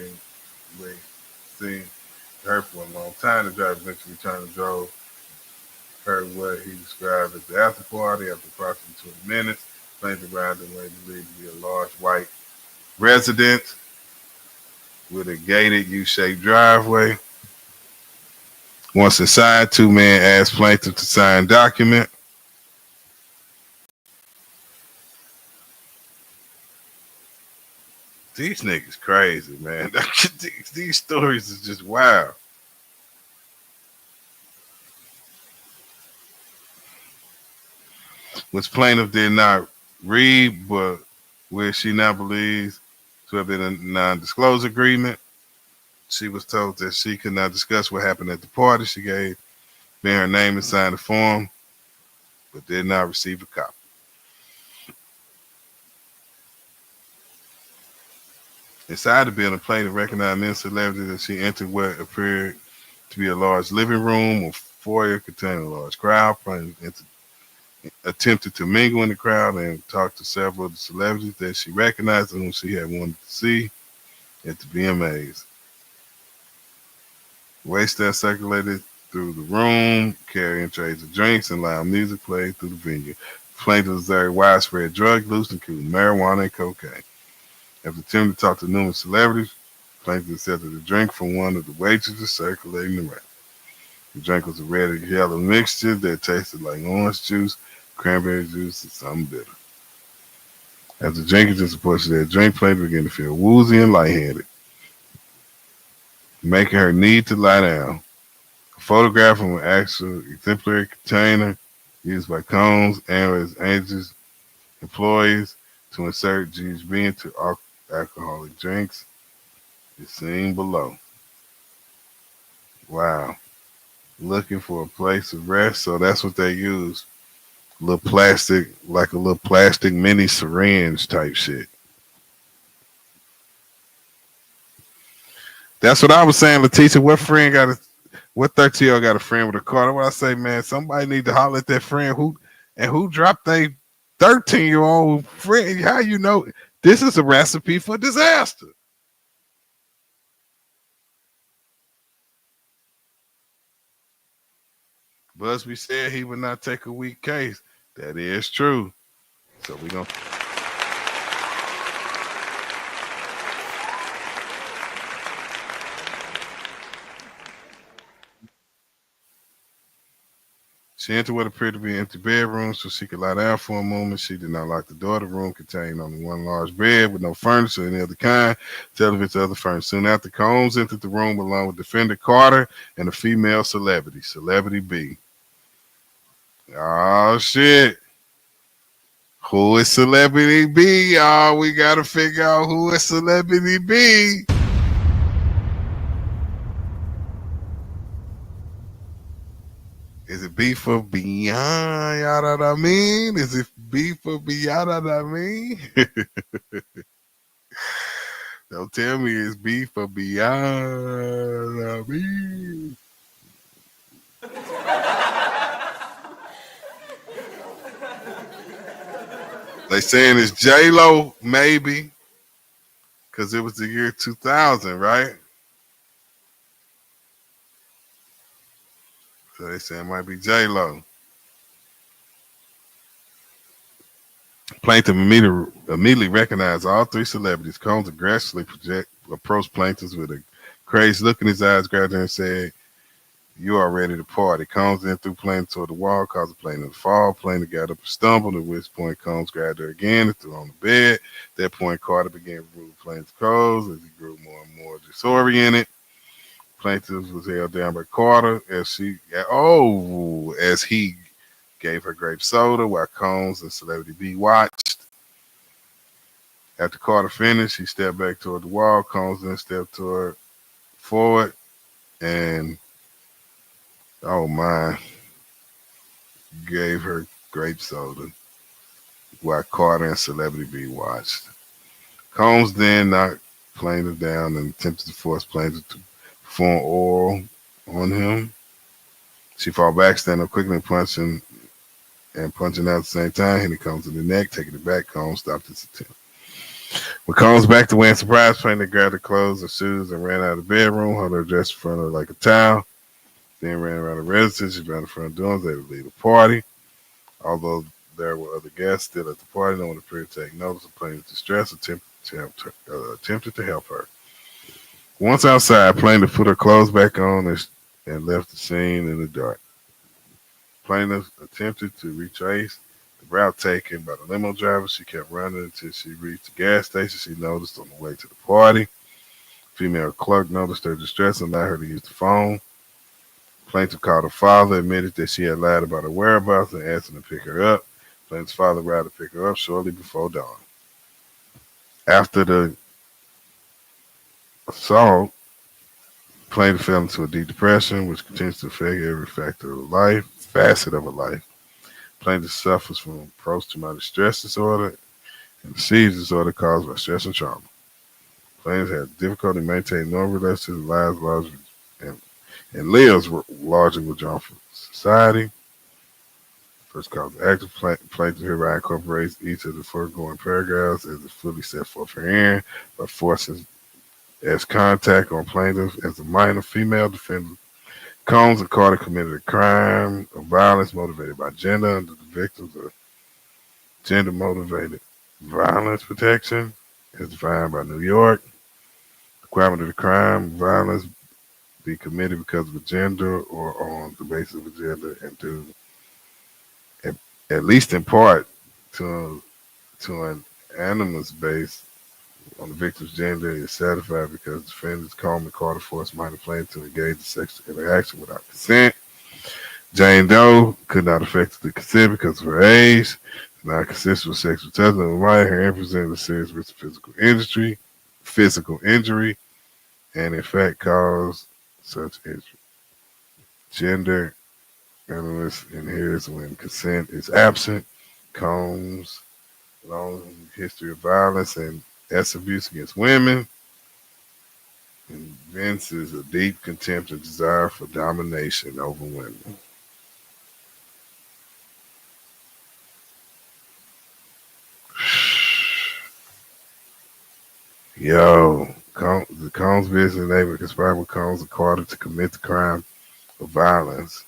seemed her for a long time. The driver eventually turned and drove her what he described as the after party. After approximately 20 minutes, plane arrived in what he believed to be a large white residence with a gated U-shaped driveway. Once inside, two men asked plaintiff to sign document. These niggas crazy, man. These stories is just wild. Which plaintiff did not read, but where she now believes to have been a non-disclosure agreement. She was told that she could not discuss what happened at the party. She gave me her name and signed the form, but did not receive a copy. Inside the building, plaintiff recognized many celebrities as she entered what appeared to be a large living room or foyer containing a large crowd. Plaintiff attempted to mingle in the crowd and talk to several of the celebrities that she recognized and whom she had wanted to see at the VMAs. Waitstaff circulated through the room, carrying trays of drinks and loud music played through the venue. Plaintiff observed widespread drug use, including marijuana and cocaine. After attempting to talk to numerous celebrities, plaintiff accepted a drink from one of the waitresses circulating around. The drink was a red and yellow mixture that tasted like orange juice, cranberry juice, and something bitter. After drinking just a portion of that drink, plaintiff began to feel woozy and lightheaded, making her need to lie down. A photograph from an actual exemplary container used by Combs and his agents, employees to insert GHB into alcoholic drinks is seen below. Wow. Looking for a place of rest, so that's what they use. A little plastic mini syringe type shit. That's what I was saying, Letitia. What 13-year-old got a friend with a car? That's what I say, man. Somebody need to holler at that friend who dropped a 13-year-old friend. How you know this is a recipe for disaster? Busby said he would not take a weak case. That is true. So we gonna. She entered what appeared to be an empty bedroom so she could lie down for a moment. She did not lock the door. The room contained only one large bed with no furniture or any other kind, television, other furniture. Soon after, Combs entered the room along with defender Carter and a female celebrity, Celebrity B. Oh, shit. Who is Celebrity B, y'all? We got to figure out who is Celebrity B. Is it B for Beyond? Y'all know what I mean? Is it B for Beyond? Know what I mean? Don't tell me it's B for Beyond. I mean. They saying it's J-Lo, maybe, because it was the year 2000, right? So they say it might be J-Lo. Plaintiff immediately recognized all three celebrities. Combs aggressively approached plaintiffs with a crazy look in his eyes, grabbed her and said, "You are ready to party." Combs then threw plaintiff toward the wall, caused the plaintiff to fall. Plaintiff got up and stumbled, at which point Combs grabbed her again and threw her on the bed. At that point, Carter began to remove plaintiff's clothes as he grew more and more disoriented. Plaintiff was held down by Carter as he gave her grape soda while Combs and Celebrity B watched. After Carter finished, he stepped back toward the wall. Combs then stepped forward and gave her grape soda while Carter and Celebrity B watched. Combs then knocked plaintiff down and attempted to force plaintiff to perform oral on him. She fought back, standing up quickly and punching out at the same time. Hitting Combs in the neck, taking it back. Combs stopped his attempt. When Combs back to wearing surprise paint, they grabbed her clothes and shoes and ran out of the bedroom, held her dress in front of her like a towel. Then ran around the residence. She ran in front of the doors. They would leave the party. Although there were other guests still at the party, no one appeared to take notice of plaintiff's distress, attempted to help her. Once outside, plaintiff put her clothes back on and left the scene in the dark. Plaintiff attempted to retrace the route taken by the limo driver. She kept running until she reached the gas station she noticed on the way to the party. Female clerk noticed her distress and allowed her to use the phone. Plaintiff called her father, admitted that she had lied about her whereabouts and asked him to pick her up. Plaintiff's father arrived to pick her up shortly before dawn. After the assault, plaintiff fell into a deep depression, which continues to affect every facet of her life. Plaintiff suffers from post-traumatic stress disorder and a seizure disorder caused by stress and trauma. Plaintiff had difficulty maintaining normal relationships, and lives largely withdrawn from society. First cause of action, plaintiff hereby incorporates each of the foregoing paragraphs as it fully set forth herein by forcing as contact on plaintiff as a minor female defendant. Combs and Carter committed a crime of violence motivated by gender under the Victims of Gender Motivated Violence Protection as defined by New York. The requirement of the crime of violence be committed because of a gender or on the basis of a gender and due at least in part to an animus based on the victim's gender is satisfied because defendants Combs and Carter forced minor plaintiff to engage in sexual interaction without consent. Jane Doe could not effectively consent because of her age, not consensual sexual touch of the minor, her influence in a serious risk of physical injury, and in fact caused such injury. Gender animus inheres when consent is absent. Combs' long history of violence and abuse against women evinces a deep contempt and desire for domination over women. Yo, the Combs business neighbor conspired with Combs and Carter to commit the crime of violence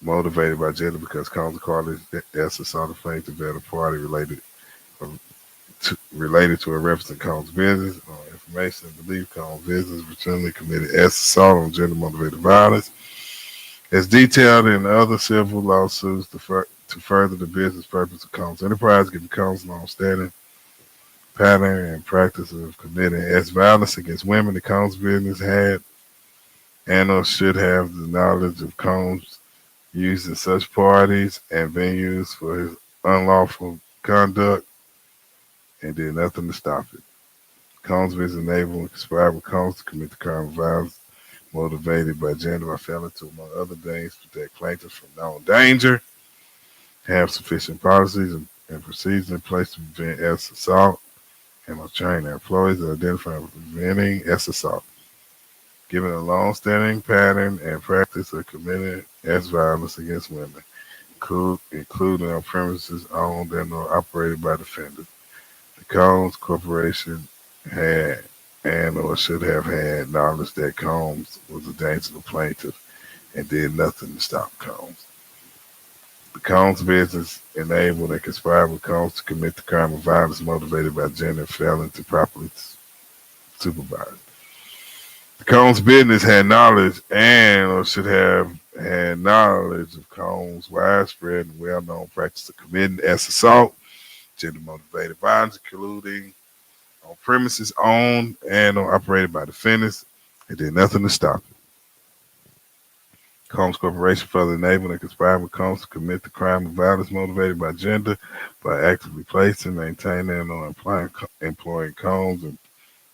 motivated by gender because Combs and Carter saw the plaintiff at a party related to a reference in Combs' business. Information and belief Combs' business routinely committed assault on gender motivated violence. As detailed in other civil lawsuits to further the business purpose of Combs Enterprise, giving Combs long-standing pattern and practice of committing violence against women, the Combs business had and or should have the knowledge of Combs used in such parties and venues for his unlawful conduct and did nothing to stop it. Combs business enabled and conspired with Combs to commit the crime of violence motivated by gender by failing to, among other things, protect plaintiffs from known danger, have sufficient policies and procedures in place to prevent assault, and must train their employees to identify and preventing assault. Given a long-standing pattern and practice of committing violence against women, including on premises owned and or operated by defendants, the Combs Corporation had and or should have had knowledge that Combs was a danger to plaintiff and did nothing to stop Combs. The Combs business enabled and conspired with Combs to commit the crime of violence motivated by gender and failing to properly supervise. The Combs business had knowledge and or should have had knowledge of Combs' widespread and well-known practice of committing assault, gender-motivated violence, including on premises owned and or operated by defendants, and did nothing to stop it. Combs Corporation further enabled and conspired with Combs to commit the crime of violence motivated by gender by actively placing, maintaining, or employing Combs in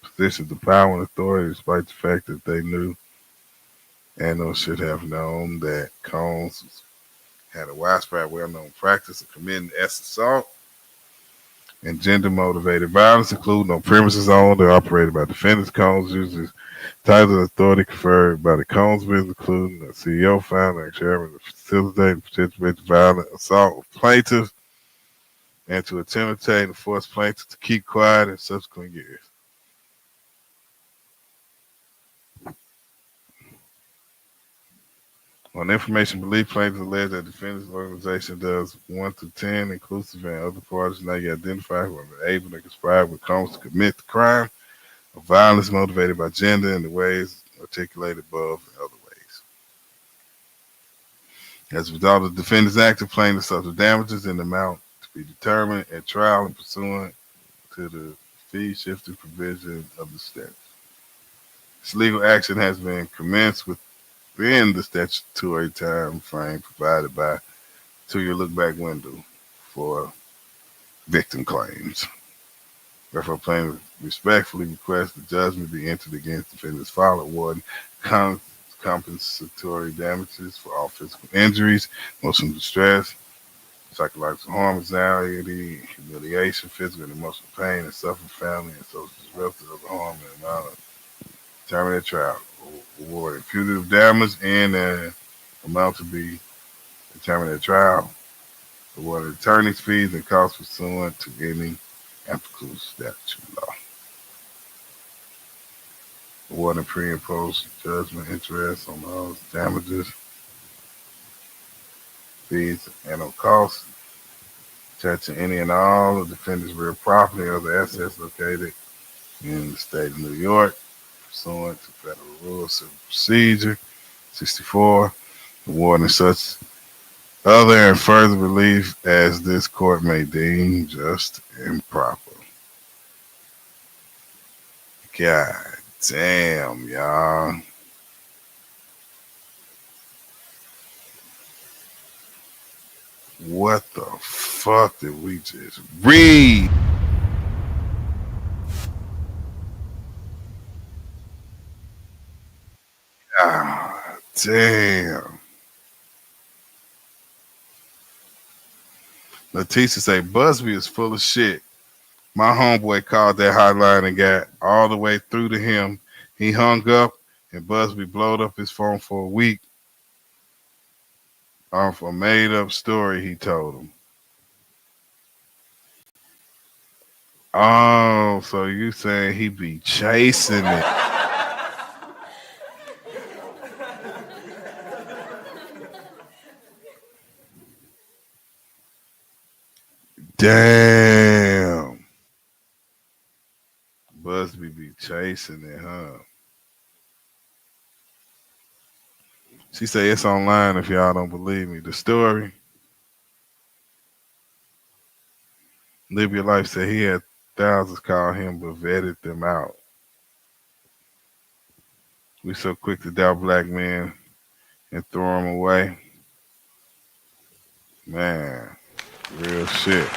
positions of power and authority despite the fact that they knew and or should have known that Combs had a widespread, well-known practice of committing assault and gender-motivated violence, including on premises owned or operated by defendants. Combs uses titles of authority conferred by the Combs business, including the CEO, founder, and chairman, to facilitate and participate in violent assault of plaintiffs and to intimidate and force plaintiff to keep quiet in subsequent years. On information believed, plaintiffs allege that defendants' organization does 1 to 10, inclusive, and other parties not yet identified who are able to conspire with Combs to commit the crime of violence motivated by gender in the ways articulated above and other ways. As a result of the defendant's act, the plaintiff suffered damages in the amount to be determined at trial and pursuant to the fee shifting provision of the statute. This legal action has been commenced within the statutory time frame provided by 2-year look-back window for victim claims. Therefore, plaintiff respectfully request the judgment be entered against defendant's father, awarding compensatory damages for all physical injuries, emotional distress, psychological harm, anxiety, humiliation, physical and emotional pain, and suffering family and social disruption of the harm and amount of terminated trial, awarding punitive damage and amount to be determined at trial, awarding attorney's fees and costs pursuant to any applicable statute law, awarding pre and post judgment interest on all damages, fees, and on costs, touching any and all of the defendant's real property or other assets located in the state of New York, pursuant to Federal Rules of Procedure 64, awarding such other and further relief as this court may deem just and proper. God damn, y'all. What the fuck did we just read? God damn. Leticia say Busby is full of shit. My homeboy called that hotline and got all the way through to him. He hung up and Busby blowed up his phone for a week off a made up story he told him. Oh, so you saying he be chasing it? Damn. Busby be chasing it, huh? She say it's online if y'all don't believe me. The story. Live Your Life said he had thousands call him but vetted them out. We so quick to doubt black men and throw them away. Man, real shit.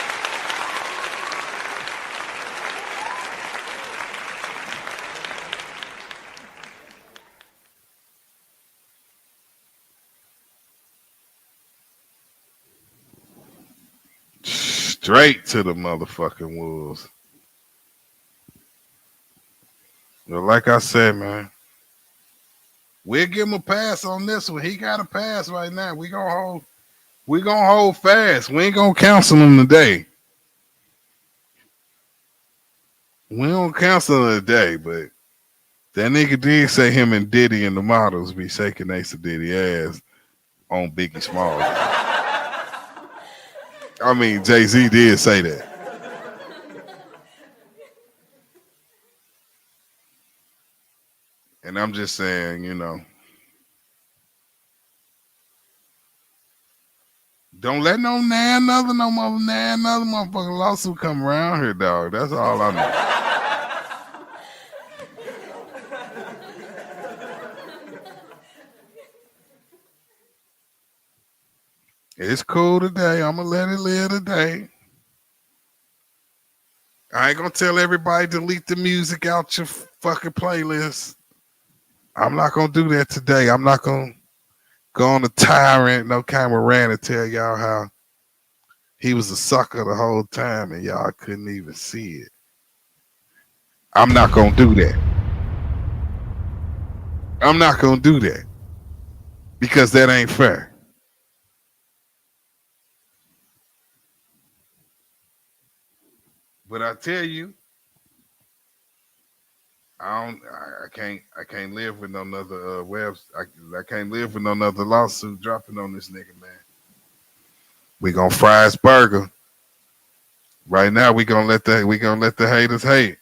Straight to the motherfucking wolves. Well, like I said, man, we'll give him a pass on this one. He got a pass right now. We gonna hold fast. We ain't gonna cancel him today. We don't cancel him today, but that nigga did say him and Diddy and the models be shaking Ace of Diddy ass on Biggie Smalls. I mean, Jay-Z did say that. And I'm just saying, you know, don't let no motherfucking lawsuit come around here, dog. That's all I know. It's cool today. I'm going to let it live today. I ain't going to tell everybody to delete the music out your fucking playlist. I'm not going to do that today. I'm not going to go on a tyrant, no camera ran and tell y'all how he was a sucker the whole time and y'all couldn't even see it. I'm not going to do that. I'm not going to do that because that ain't fair. But I tell you, I can't live with no other I can't live with no other lawsuit dropping on this nigga, man. We gonna fry his burger. Right now, we gonna let the haters hate.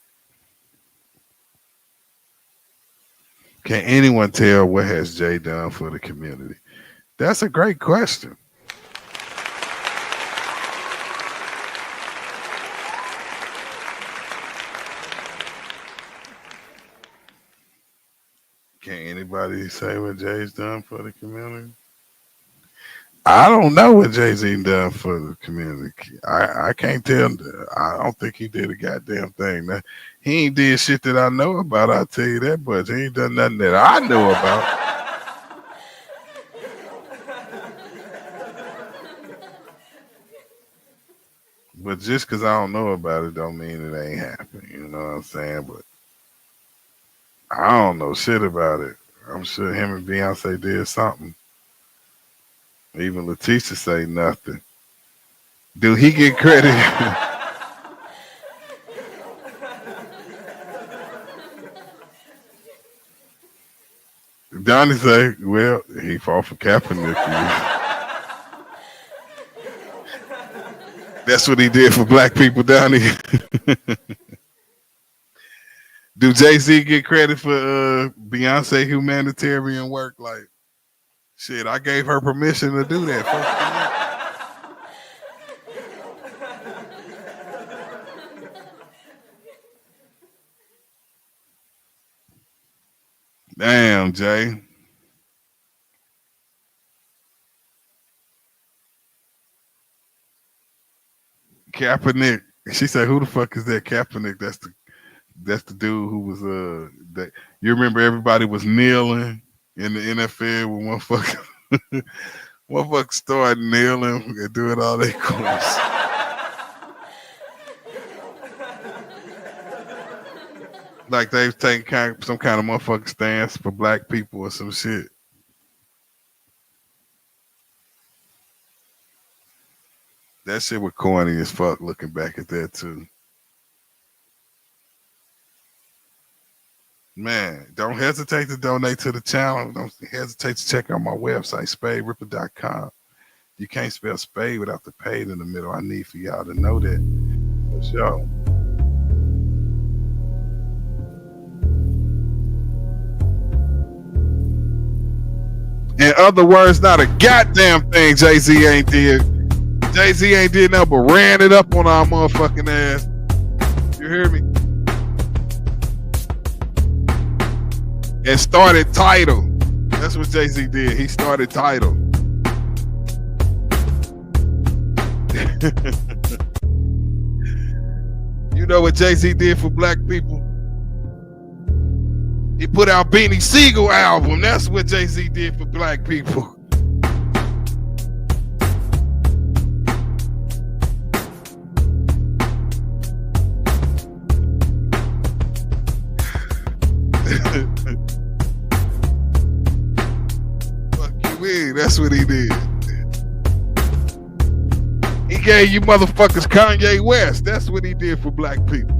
Can anyone tell what has Jay done for the community? That's a great question. Can anybody say what Jay's done for the community? I don't know what Jay-Z done for the community. I can't tell. I don't think he did a goddamn thing. Now, he ain't did shit that I know about. I'll tell you that much. He ain't done nothing that I know about. But just because I don't know about it don't mean it ain't happening. You know what I'm saying? But I don't know shit about it. I'm sure him and Beyonce did something. Even Letitia say nothing. Do he get credit? Donnie say, well, he fought for Kaepernick. That's what he did for black people, Donnie. Do Jay-Z get credit for Beyonce humanitarian work? Like, shit, I gave her permission to do that. Damn, Jay. Kaepernick. She said, "Who the fuck is that Kaepernick?" That's the dude who was that you remember everybody was kneeling in the NFL when one fucker started kneeling and doing all that course. Like they've taken some kind of motherfucking stance for black people or some shit. That shit was corny as fuck looking back at that too. Man, don't hesitate to donate to the channel. Don't hesitate to check out my website, spaderipper.com. You can't spell spade without the paid in the middle. I need for y'all to know that. For sure. In other words, not a goddamn thing Jay-Z ain't did. Jay-Z ain't did nothing but ran it up on our motherfucking ass. You hear me? And started Tidal. That's what Jay-Z did. He started Tidal. You know what Jay-Z did for black people? He put out Beanie Siegel album. That's what Jay-Z did for black people. That's what he did. He gave you motherfuckers Kanye West. That's what he did for black people.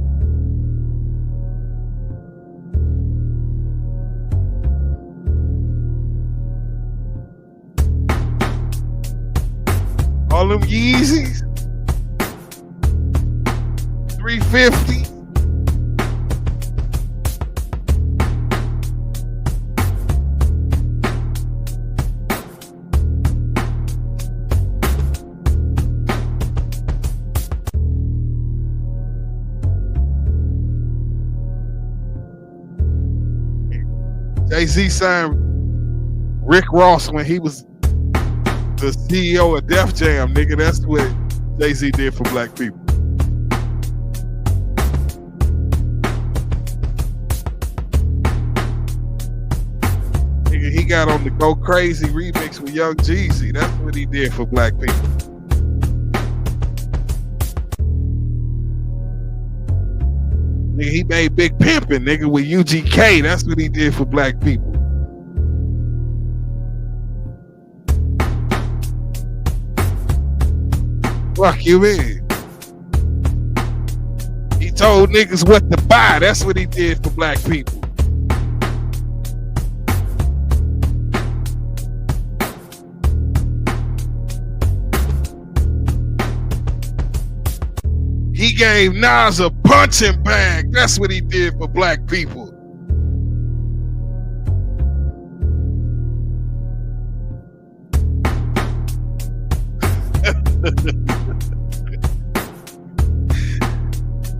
All them Yeezys. 350. Jay-Z signed Rick Ross when he was the CEO of Def Jam, nigga. That's what Jay-Z did for black people. Nigga, he got on the Go Crazy remix with Young Jeezy. That's what he did for black people. Nigga, he made Big Pimpin', nigga, with UGK. That's what he did for black people. Fuck you, man. Told niggas what to buy. That's what he did for black people. He gave Nas a punching bag. That's what he did for black people.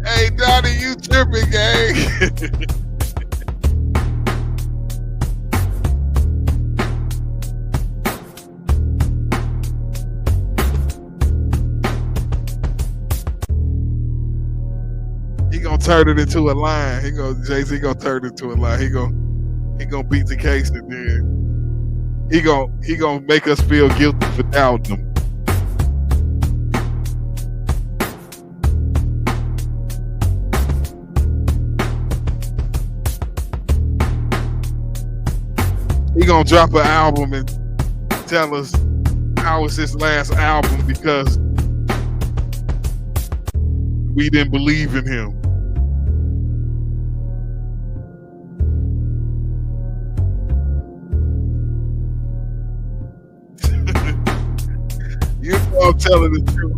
Hey, Donnie, you tripping, gang. He gonna turn it into a line. Jay-Z gonna turn it into a line. He gonna beat the case, and then he gonna make us feel guilty for doubting him. He gonna drop an album and tell us how was his last album because we didn't believe in him. You know I'm telling the truth.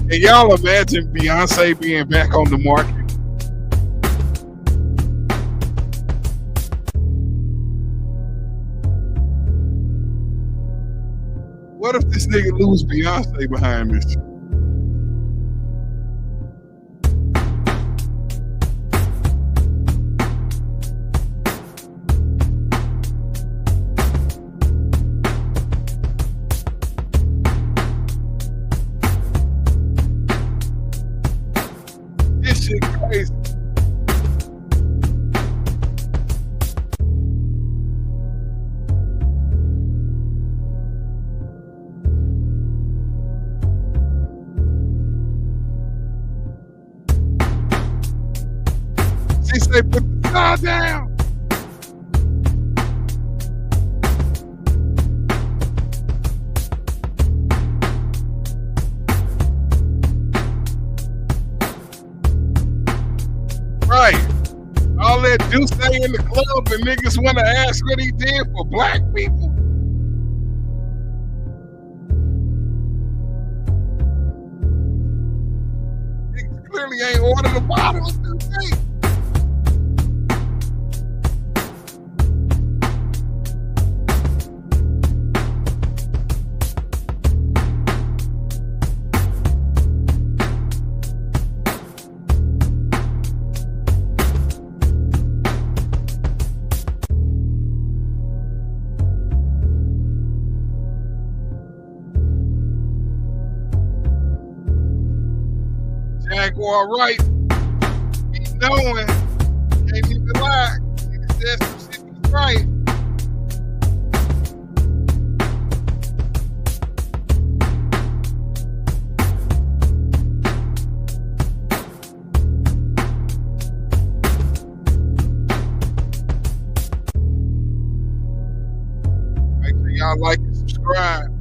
Can y'all imagine Beyonce being back on the market? What if this nigga lose Beyonce behind this? This shit crazy. She say, put the car down. Right. All that do say in the club and niggas want to ask what he did for black people. Niggas clearly ain't ordered a bottle of this thing. Jaguar Wright, he knowing, can't even lie. He said some shit was right. Make sure y'all like and subscribe.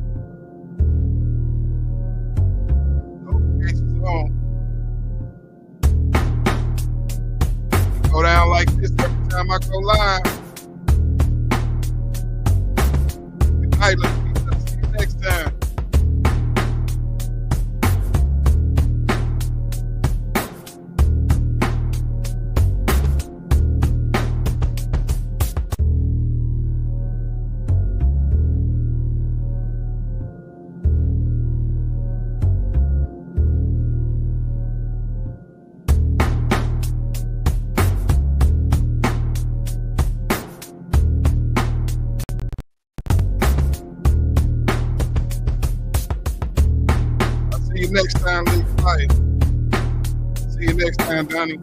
Notifications on. Go down like this every time I go live. Good night, let's see you next time. See you next time, Lee. Bye. See you next time, Donnie.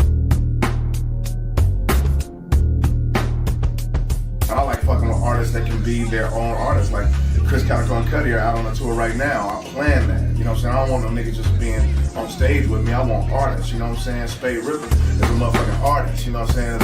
I like fucking with artists that can be their own artists. Like Chris Calico and Cuddy are out on a tour right now. I plan that. You know what I'm saying? I don't want no niggas just being on stage with me. I want artists. You know what I'm saying? Spade Ripper is a motherfucking artist. You know what I'm saying?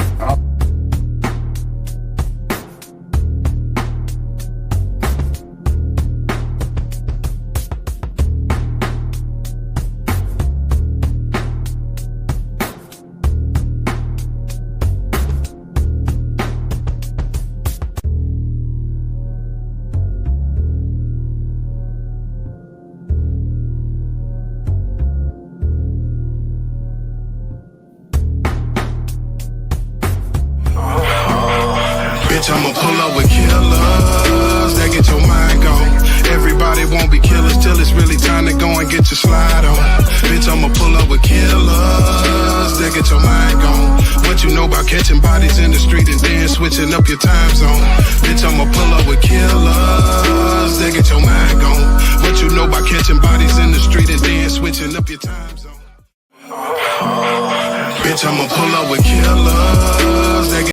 Bitch, I'ma pull up with killers that get your mind gone. Everybody won't be killers till it's really time to go and get your slide on. Bitch, I'ma pull up with killers that get your mind gone. What you know about catching bodies in the street and then switching up your time zone? Bitch, I'ma pull up with killers that get your mind gone. What you know about catching bodies in the street and then switching up your time zone? Bitch, I'ma pull up with killers that get